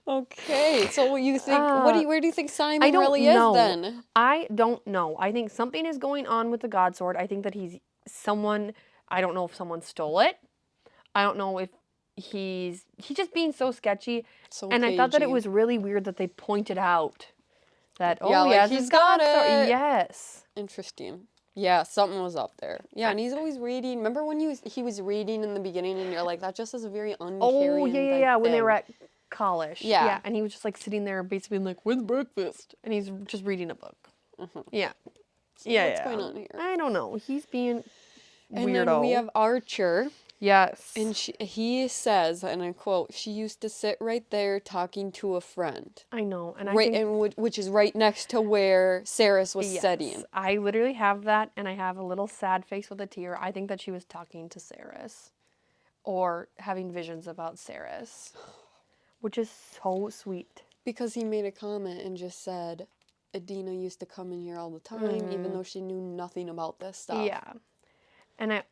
Okay, so you think where do you think Simon I don't really know. is then? I don't know. I think something is going on with the god sword. I think that he's someone. I don't know if someone stole it. I don't know if he's just being so sketchy. So And I thought that it cagey. was really weird that they pointed out that Yeah, like, yes, he's his got god sword. it. Yes. Interesting. Yeah, something was up there. Yeah, and he's always reading. Remember when he was reading in the beginning, and you're like, that just is a very uncaring. Oh yeah. When they thing. were at college. Yeah. And he was just like sitting there, basically like, "When's breakfast?" And he's just reading a book. Yeah. So Yeah. what's going on here? I don't know. He's being And weirdo. then we have Archer, Yes. and he says, and I quote, "She used to sit right there talking to a friend." I know, and I Right, think and which is right next to where Saris was yes, studying. I literally have that, and I have a little sad face with a tear. I think that she was talking to Saris, or having visions about Saris, which is so sweet. Because he made a comment and just said, Edina used to come in here all the time, even though she knew nothing about this stuff. Yeah, and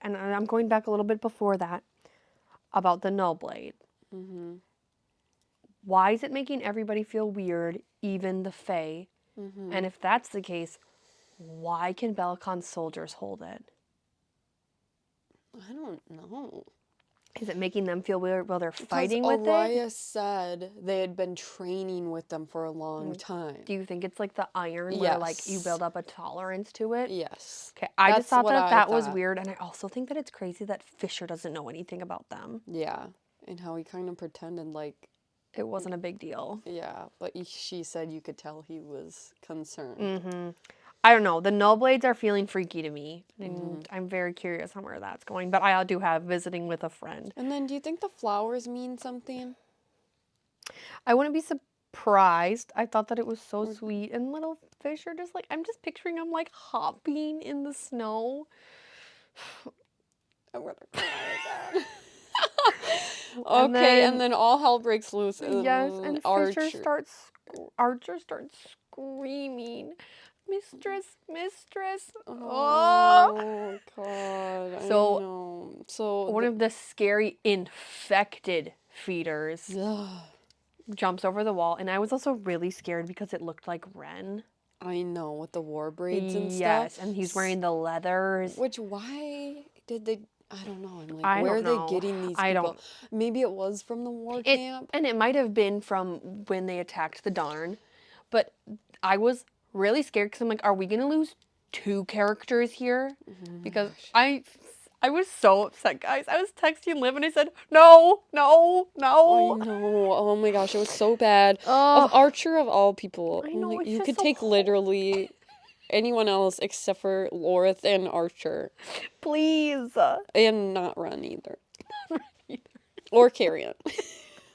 I'm going back a little bit before that about the Null Blade. Why is it making everybody feel weird, even the Fae? And if that's the case, why can Belcon's soldiers hold it? I don't know. Is it making them feel weird while they're fighting with it? Araya said they had been training with them for a long time. Do you think it's like the iron where like you Yes. build up a tolerance to it? Yes. Okay, I just That's thought what that I that was thought. weird, and I also think that it's crazy that Fisher doesn't know anything about them. Yeah. And how he kind of pretended like it wasn't a big deal. Yeah, but she said you could tell he was concerned. I don't know. The null blades are feeling freaky to me, and I'm very curious on where that's going. But I do have visiting with a friend. And then do you think the flowers mean something? I wouldn't be surprised. I thought that it was so sweet, and little fish are just like, I'm just picturing them like hopping in the snow. I'm gonna cry again. Okay, and then all hell breaks loose. Yes, and Archer. Archer starts screaming, "Mistress, mistress!" Oh God! I So- know. So One of the scary infected feeders jumps over the wall, and I was also really scared because it looked like Ren. I know, with the war braids and Yes, stuff. and he's wearing the leathers. Which, why did they? I don't know. I'm like, I where are don't know. they getting these I people? don't- Maybe it was from the war camp. And it might have been from when they attacked the Darn, but I was really scared because I'm like, are we gonna lose 2 characters here? Because I was so upset, guys. I was texting Liv and I said, no, no, I no. know. Oh my gosh, it was so bad. Ugh. Of Archer of all people, I I'm know, like, it's you just could so take literally anyone else except for Lorith and Archer, Please. and not Run either, or Carrion.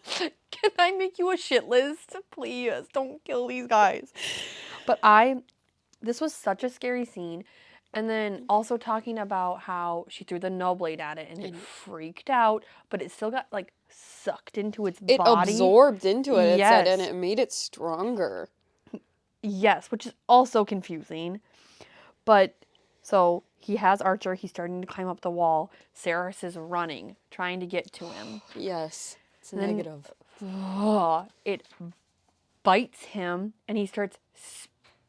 Can I make you a shit list? Please, don't kill these guys. But this was such a scary scene. And then also talking about how she threw the null blade at it and it freaked out, but it still got like sucked into its It body. absorbed into it. It said, and Yes. it made it stronger. Yes, which is also confusing. But so he has Archer, he's starting to climb up the wall. Saris is running, trying to get to him. Yes, it's a Then- negative. It bites him and he starts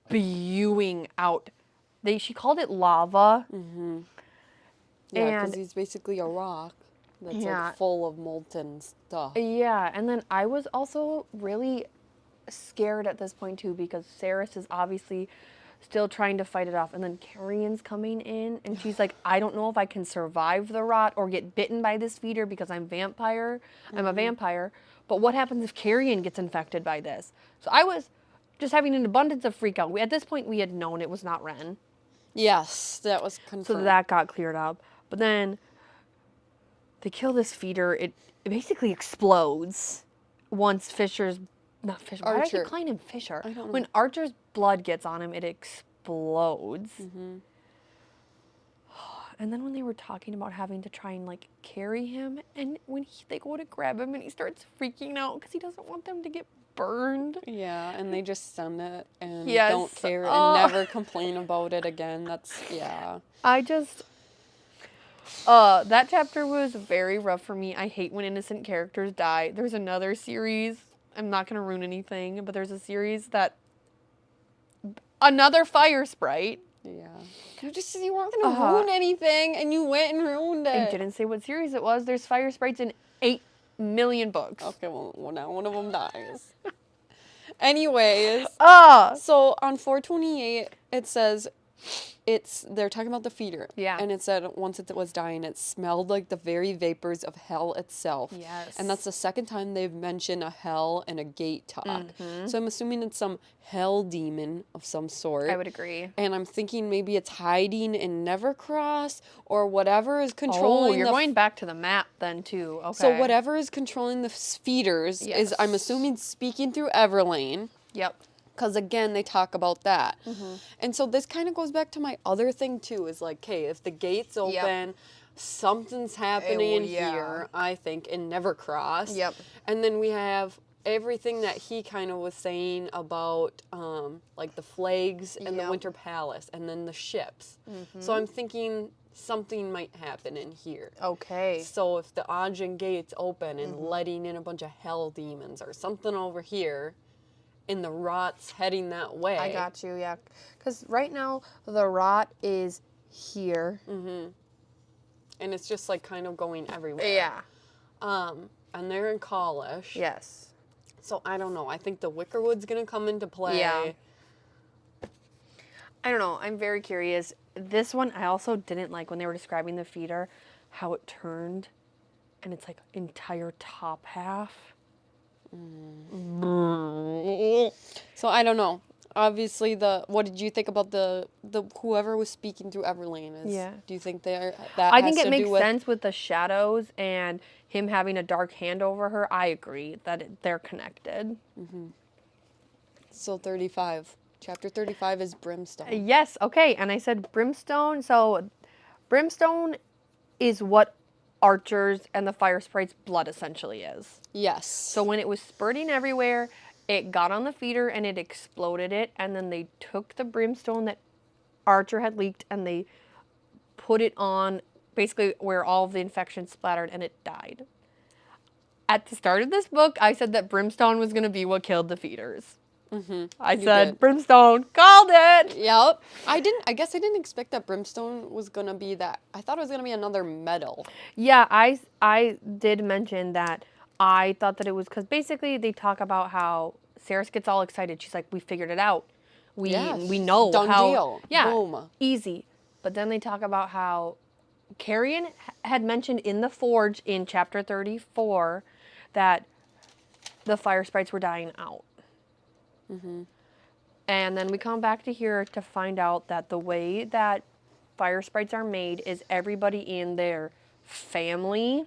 spewing out. She called it lava. Yeah, because And- he's basically a rock that's Yeah. like full of molten stuff. Yeah, and then I was also really scared at this point too because Saris is obviously still trying to fight it off, and then Carrion's coming in and she's like, I don't know if I can survive the rot or get bitten by this feeder because I'm a vampire, but what happens if Carrion gets infected by this? So I was just having an abundance of freak out. At this point we had known it was not Ren, Yes, that was confirmed. so that got cleared up. But then they kill this feeder, it basically explodes once not Fisher. Why did I Archer. keep calling him Fisher? I don't know. When Archer's blood gets on him, it explodes. And then when they were talking about having to try and like carry him, and when they go to grab him and he starts freaking out because he doesn't want them to get burned. Yeah, and they just send it and Yes. don't care and never complain about it again. That's, yeah. I just. That chapter was very rough for me. I hate when innocent characters die. There's another series. I'm not going to ruin anything, but there's a series that. Another fire sprite. Yeah. You weren't going to ruin anything, and you went and ruined it. I didn't say what series it was. There's fire sprites in 8 million books. Okay, well, now one of them dies. Anyways, Ah! so on 428, it says they're talking about the feeder. Yeah. And it said once it was dying, it smelled like the very vapors of hell itself. Yes. And that's the second time they've mentioned a hell and a gate talk. Mm-hmm. So I'm assuming it's some hell demon of some sort. I would agree. And I'm thinking maybe it's hiding in Nevercross or whatever is controlling Oh, you're the going back to the map then too. Okay. So whatever is controlling the feeders is, I'm Yes. assuming, speaking through Everlane. Yep. Because, again, they talk about that. Mm-hmm. And so this kind of goes back to my other thing, too, is like, okay, if the gate's open, something's happening yeah. here, I think, in Nevercross. Yep. And then we have everything that he kind of was saying about, like, the flags and the Yep. Winter Palace, and then the ships. Mm-hmm. So I'm thinking something might happen in here. Okay. So if the Ajun Gate's open and Mm-hmm. letting in a bunch of hell demons or something over here, and the rot's heading that way. I got you, yeah. Because right now, the rot is here. And it's just like kind of going everywhere. Yeah. And they're in Kalish. Yes. So I don't know. I think the Wickerwood's gonna come into play. Yeah. I don't know. I'm very curious. This one, I also didn't like when they were describing the feeder, how it turned, and it's like entire top half. So I don't know. Obviously, what did you think about the whoever was speaking through Everlane? Yeah. Do you think that I has think it to makes do with? sense with the shadows and him having a dark hand over her. I agree that they're connected. So 35, chapter 35 is Brimstone. Yes, okay. And I said Brimstone. So Brimstone is what Archer's and the Fire Sprite's blood essentially is. Yes. So when it was spurting everywhere, it got on the feeder and it exploded it. And then they took the Brimstone that Archer had leaked and they put it on basically where all of the infection splattered and it died. At the start of this book, I said that Brimstone was going to be what killed the feeders. I said, did. Brimstone, called it! Yep. I guess I didn't expect that Brimstone was gonna be that. I thought it was gonna be another metal. Yeah, I did mention that I thought that it was because basically they talk about how Saris gets all excited. She's like, we figured it out. We know done how. deal. Yeah, Boom. easy. But then they talk about how Carrion had mentioned in the Forge in chapter 34 that the fire sprites were dying out. And then we come back to here to find out that the way that fire sprites are made is everybody in their family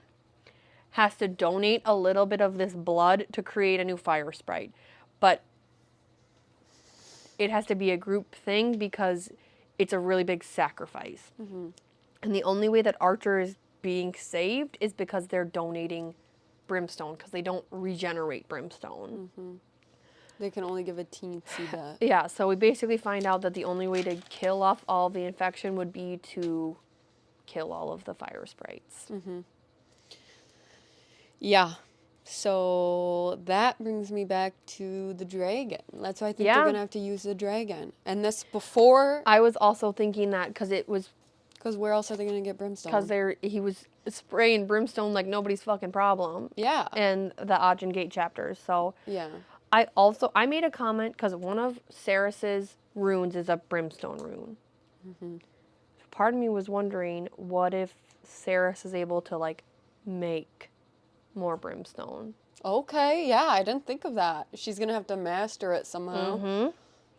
has to donate a little bit of this blood to create a new fire sprite. But it has to be a group thing because it's a really big sacrifice. And the only way that Archer is being saved is because they're donating Brimstone because they don't regenerate Brimstone. They can only give a teensy bit. Yeah, so we basically find out that the only way to kill off all the infection would be to kill all of the fire sprites. Yeah. So that brings me back to the dragon. That's why I think Yeah. they're gonna have to use the dragon. And this before, I was also thinking that because where else are they gonna get Brimstone? he was spraying Brimstone like nobody's fucking problem. Yeah. In the Ajun Gate chapters. So Yeah. I made a comment because one of Saris's runes is a Brimstone rune. Part of me was wondering, what if Saris is able to like make more Brimstone? Okay. Yeah, I didn't think of that. She's gonna have to master it somehow.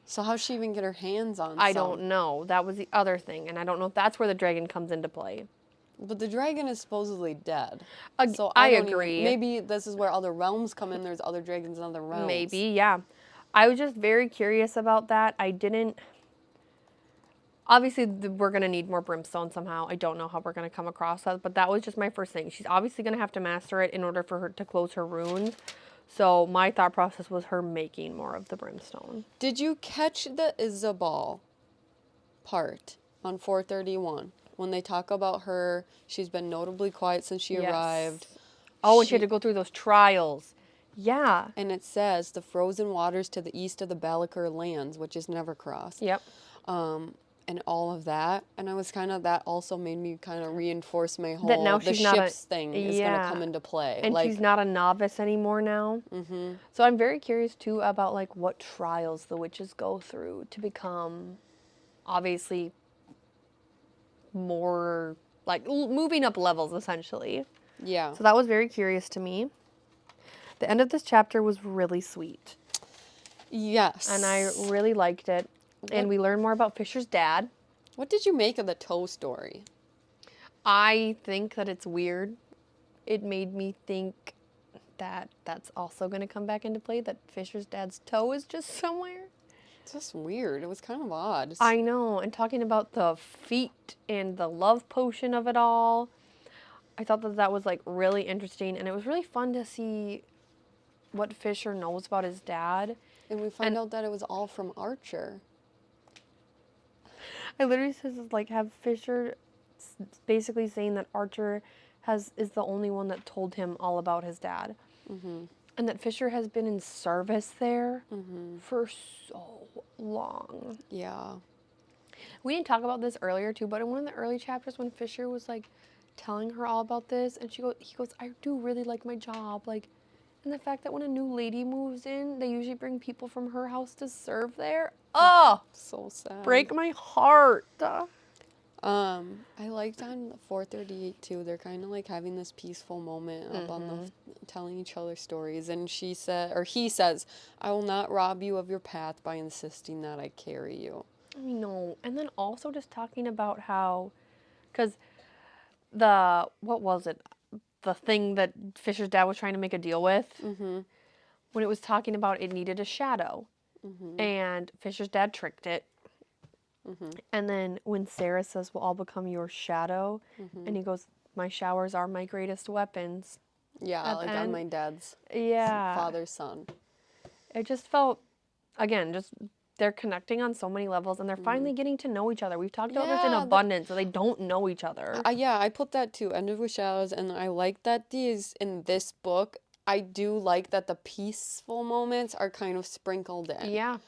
So how's she even get her hands on? I some? don't know. That was the other thing, and I don't know if that's where the dragon comes into play. But the dragon is supposedly dead. So I don't agree. Maybe this is where other realms come in. There's other dragons in other realms. Maybe, yeah. I was just very curious about that. I didn't. Obviously, we're going to need more Brimstone somehow. I don't know how we're going to come across that, but that was just my first thing. She's obviously going to have to master it in order for her to close her runes. So my thought process was her making more of the Brimstone. Did you catch the Isabel part on 431? When they talk about her, she's been notably quiet since she arrived. Oh, and she had to go through those trials. Yeah. And it says the frozen waters to the east of the Balakir lands, which is never crossed. Yep. And all of that. And I was that also made me kind of reinforce my whole, That now the she's not ships thing is going to come into play. And she's not a novice anymore now. So I'm very curious too about like what trials the witches go through to become obviously more like moving up levels essentially. Yeah. So that was very curious to me. The end of this chapter was really sweet. Yes. And I really liked it. And we learned more about Fisher's dad. What did you make of the toe story? I think that it's weird. It made me think that that's also going to come back into play, that Fisher's dad's toe is just somewhere. It's just weird. It was kind of odd. I know. And talking about the feet and the love potion of it all, I thought that that was like really interesting. And it was really fun to see what Fisher knows about his dad. And we find out that it was all from Archer. I literally says like have Fisher basically saying that Archer is the only one that told him all about his dad. And that Fisher has been in service there for so long. Yeah. We didn't talk about this earlier too, but in one of the early chapters when Fisher was like telling her all about this, and he goes, I do really like my job, like, and the fact that when a new lady moves in, they usually bring people from her house to serve there. Oh, So sad. break my heart. I liked on 438 too. They're kind of like having this peaceful moment up on the telling each other stories, and she said, or he says, "I will not rob you of your path by insisting that I carry you." I know. And then also just talking about how, because what was it? The thing that Fisher's dad was trying to make a deal with, when it was talking about it needed a shadow, and Fisher's dad tricked it. And then when Sarah says, "We'll all become your shadow," and he goes, "My showers are my greatest weapons." Yeah, At like the on end. my dad's Yeah. father's son. It just felt, again, just they're connecting on so many levels, and they're finally getting to know each other. We've talked about this in Yeah, abundance, so they don't know each other. Yeah, I put that too. Ended with shadows, and I like that these in this book. I do like that the peaceful moments are kind of sprinkled in. Yeah.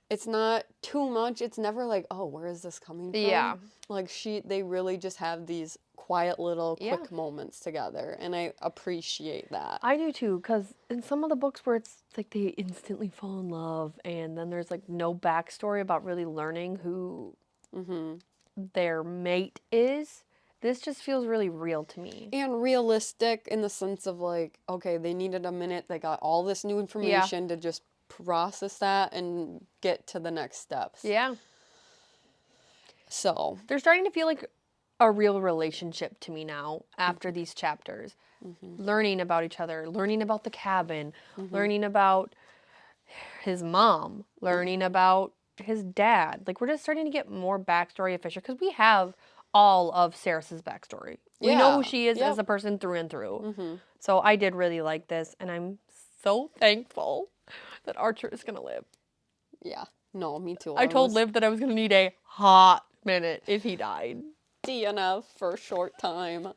It's not too much. It's never like, oh, where is this coming from? Yeah. Like they really just have these quiet little Yeah. quick moments together, and I appreciate that. I do too, because in some of the books where it's like they instantly fall in love, and then there's like no backstory about really learning who their mate is, this just feels really real to me. And realistic in the sense of like, okay, they needed a minute. They got all this new information to just process that and get to the next steps. Yeah. So They're starting to feel like a real relationship to me now after these chapters. Learning about each other, learning about the cabin, learning about his mom, learning about his dad. Like, we're just starting to get more backstory of Fisher, because we have all of Saris's backstory. We know who she is as a person through and through. So I did really like this, and I'm so thankful that Archer is going to live. Yeah. No, me too. I told Liv that I was going to need a hot minute if he died. DNF for a short time.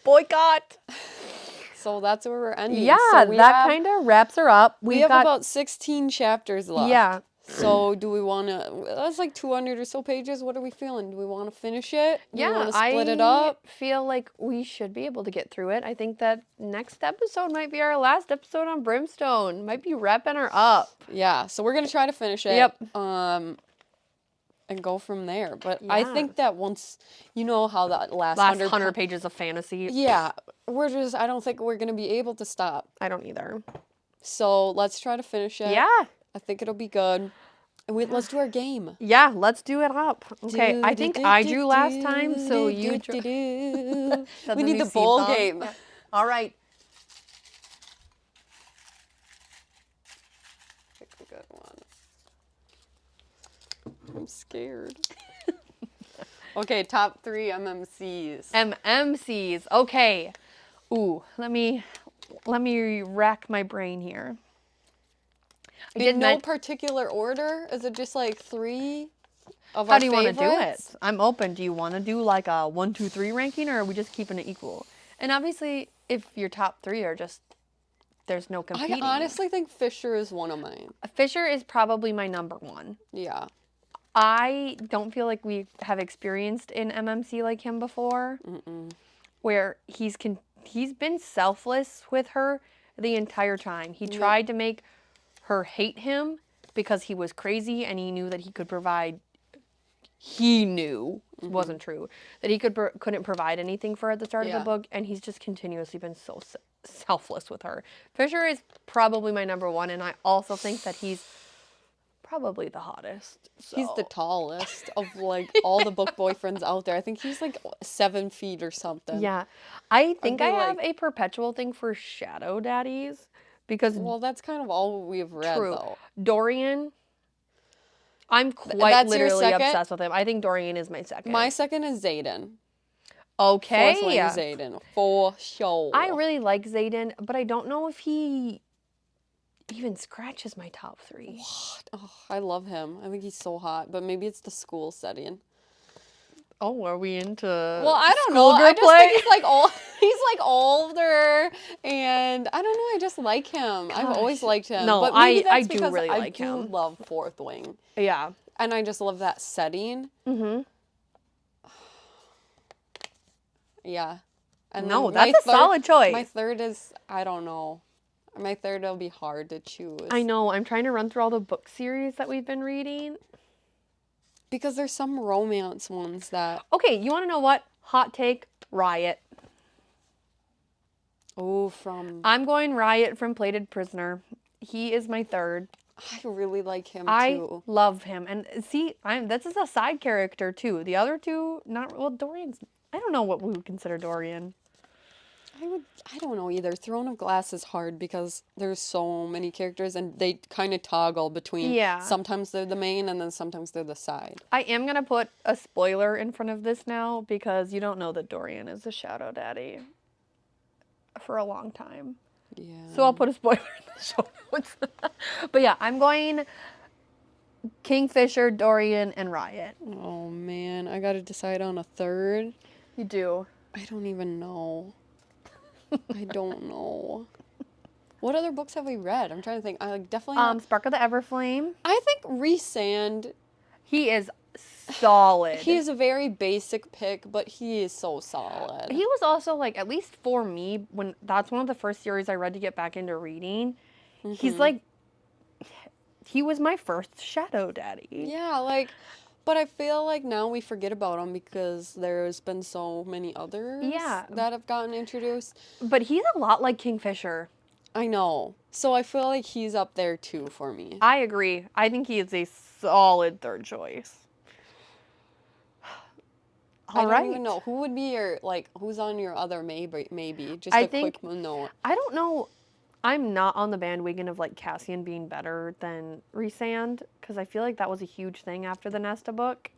Boycott! So that's where we're ending. Yeah, so that kind of wraps her up. We have about 16 chapters left. Yeah. So do we want to, that's like 200 or so pages. What are we feeling? Do we want to finish it? Do we want to split it up? I feel like we should be able to get through it. I think that next episode might be our last episode on Brimstone. Might be wrapping her up. Yeah, so we're going to try to finish it. Yep. And go from there. But I think that once, you know how that last 100 pages of fantasy. Yeah, I don't think we're going to be able to stop. I don't either. So let's try to finish it. Yeah. I think it'll be good. And let's do our game. Yeah, let's do it up. Okay, I think I drew last time, so you drew. We need the bowl game. Yeah. All right. Pick a good one. I'm scared. Okay, top 3 MMCs. MMCs. Okay. Ooh, let me rack my brain here. In no particular order? Is it just like 3 of our How do you want to do it? favorites? I'm open. Do you want to do like a 1, 2, 3 ranking, or are we just keeping it equal? And obviously, if your top 3 are just, there's no competing. I honestly think Fisher is one of mine. Fisher is probably my number 1. Yeah. I don't feel like we have experienced an MMC like him before, where he's been selfless with her the entire time. He tried to make her hate him because he was crazy, and he knew that he could provide. He knew it wasn't true that he couldn't provide anything for her at the start of the book, and he's just continuously been so selfless with her. Fisher is probably my number 1, and I also think that he's probably the hottest. So. He's the tallest of like all the book boyfriends out there. I think he's like 7 feet or something. Yeah. I think I have like- a perpetual thing for shadow daddies, because Well, that's kind of all we've read though. Dorian, I'm quite That's your literally second? obsessed with him. I think Dorian is my second. My second is Zayden. Okay. Fourth one is Zayden. For sure. I really like Zayden, but I don't know if he even scratches my top 3. Oh, I love him. I think he's so hot, but maybe it's the school setting. Oh, are we into Well, I don't know. I just think he's like old. He's like older, and I don't know. I just like him. I've always liked him. No, but maybe I that's do because really like I him. do love Fourth Wing, Yeah. and I just love that setting. Yeah. And No, then that's a solid choice. My third is, I don't know. My third will be hard to choose. I know. I'm trying to run through all the book series that we've been reading. Because there's some romance ones that... Okay, you want to know what? Hot take, Riot. Oh, from... I'm going Riot from Plated Prisoner. He is my third. I really like him, I too. love him. And see, this is a side character, too. The other two, not... Well, Dorian's... I don't know what we would consider Dorian. I don't know either. Throne of Glass is hard because there's so many characters and they kind of toggle between sometimes they're the main and then sometimes they're the side. I am going to put a spoiler in front of this now because you don't know that Dorian is a Shadow Daddy for a long time. Yeah. So I'll put a spoiler in the show notes. But yeah, I'm going Kingfisher, Dorian, and Riot. Oh man, I gotta decide on a third. You do. I don't even know. I don't know. What other books have we read? I'm trying to think. I definitely Spark of the Everflame. I think Resand. He is solid. He's a very basic pick, but he is so solid. He was also like, at least for me, when that's one of the first series I read to get back into reading. He's like, he was my first Shadow Daddy. Yeah, like, but I feel like now we forget about him because there's been so many others that have gotten introduced. But he's a lot like Kingfisher. I know. So I feel like he's up there too for me. I agree. I think he is a solid third choice. I don't even know. Who would be your, like, who's on your other maybe? Just a quick note. I don't know. I'm not on the bandwagon of, like, Cassian being better than Resand, because I feel like that was a huge thing after the Nesta book.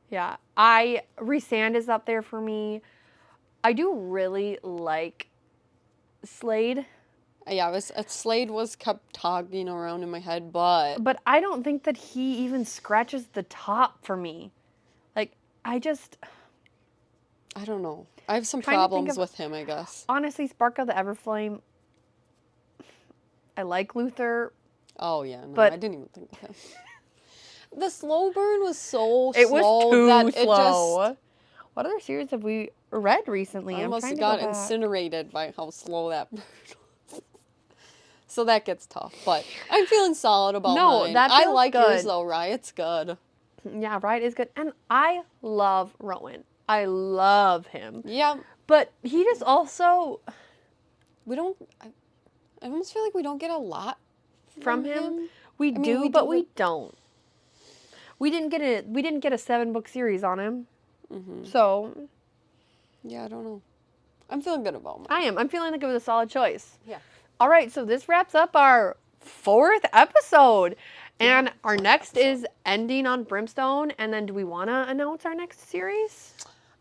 Yeah. Resand is up there for me. I do really like Slade. Yeah, Slade was kept toggling around in my head, but... But I don't think that he even scratches the top for me. Like, I don't know. I have some problems with him, I guess. Honestly, Spark of the Everflame... I like Luther. Oh, yeah. No, but I didn't even think of him. The slow burn was so slow. It was too slow. What other series have we read recently? I almost got incinerated by how slow that burn was. So that gets tough. But I'm feeling solid about mine. I like yours, though. Riot's good. Yeah, Riot is good. And I love Rowan. I love him. Yeah. But he just also... I almost feel like we don't get a lot from him. We do, but we don't. We didn't get a 7-book series on him. So, yeah, I don't know. I'm feeling good about mine. I am. I'm feeling like it was a solid choice. Yeah. All right, so this wraps up our 4th episode. And our next is ending on Brimstone. And then do we want to announce our next series?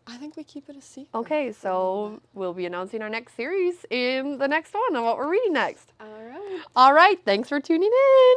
I think we keep it a secret. Okay, so we'll be announcing our next series in the next one of what we're reading next. All right. All right, thanks for tuning in.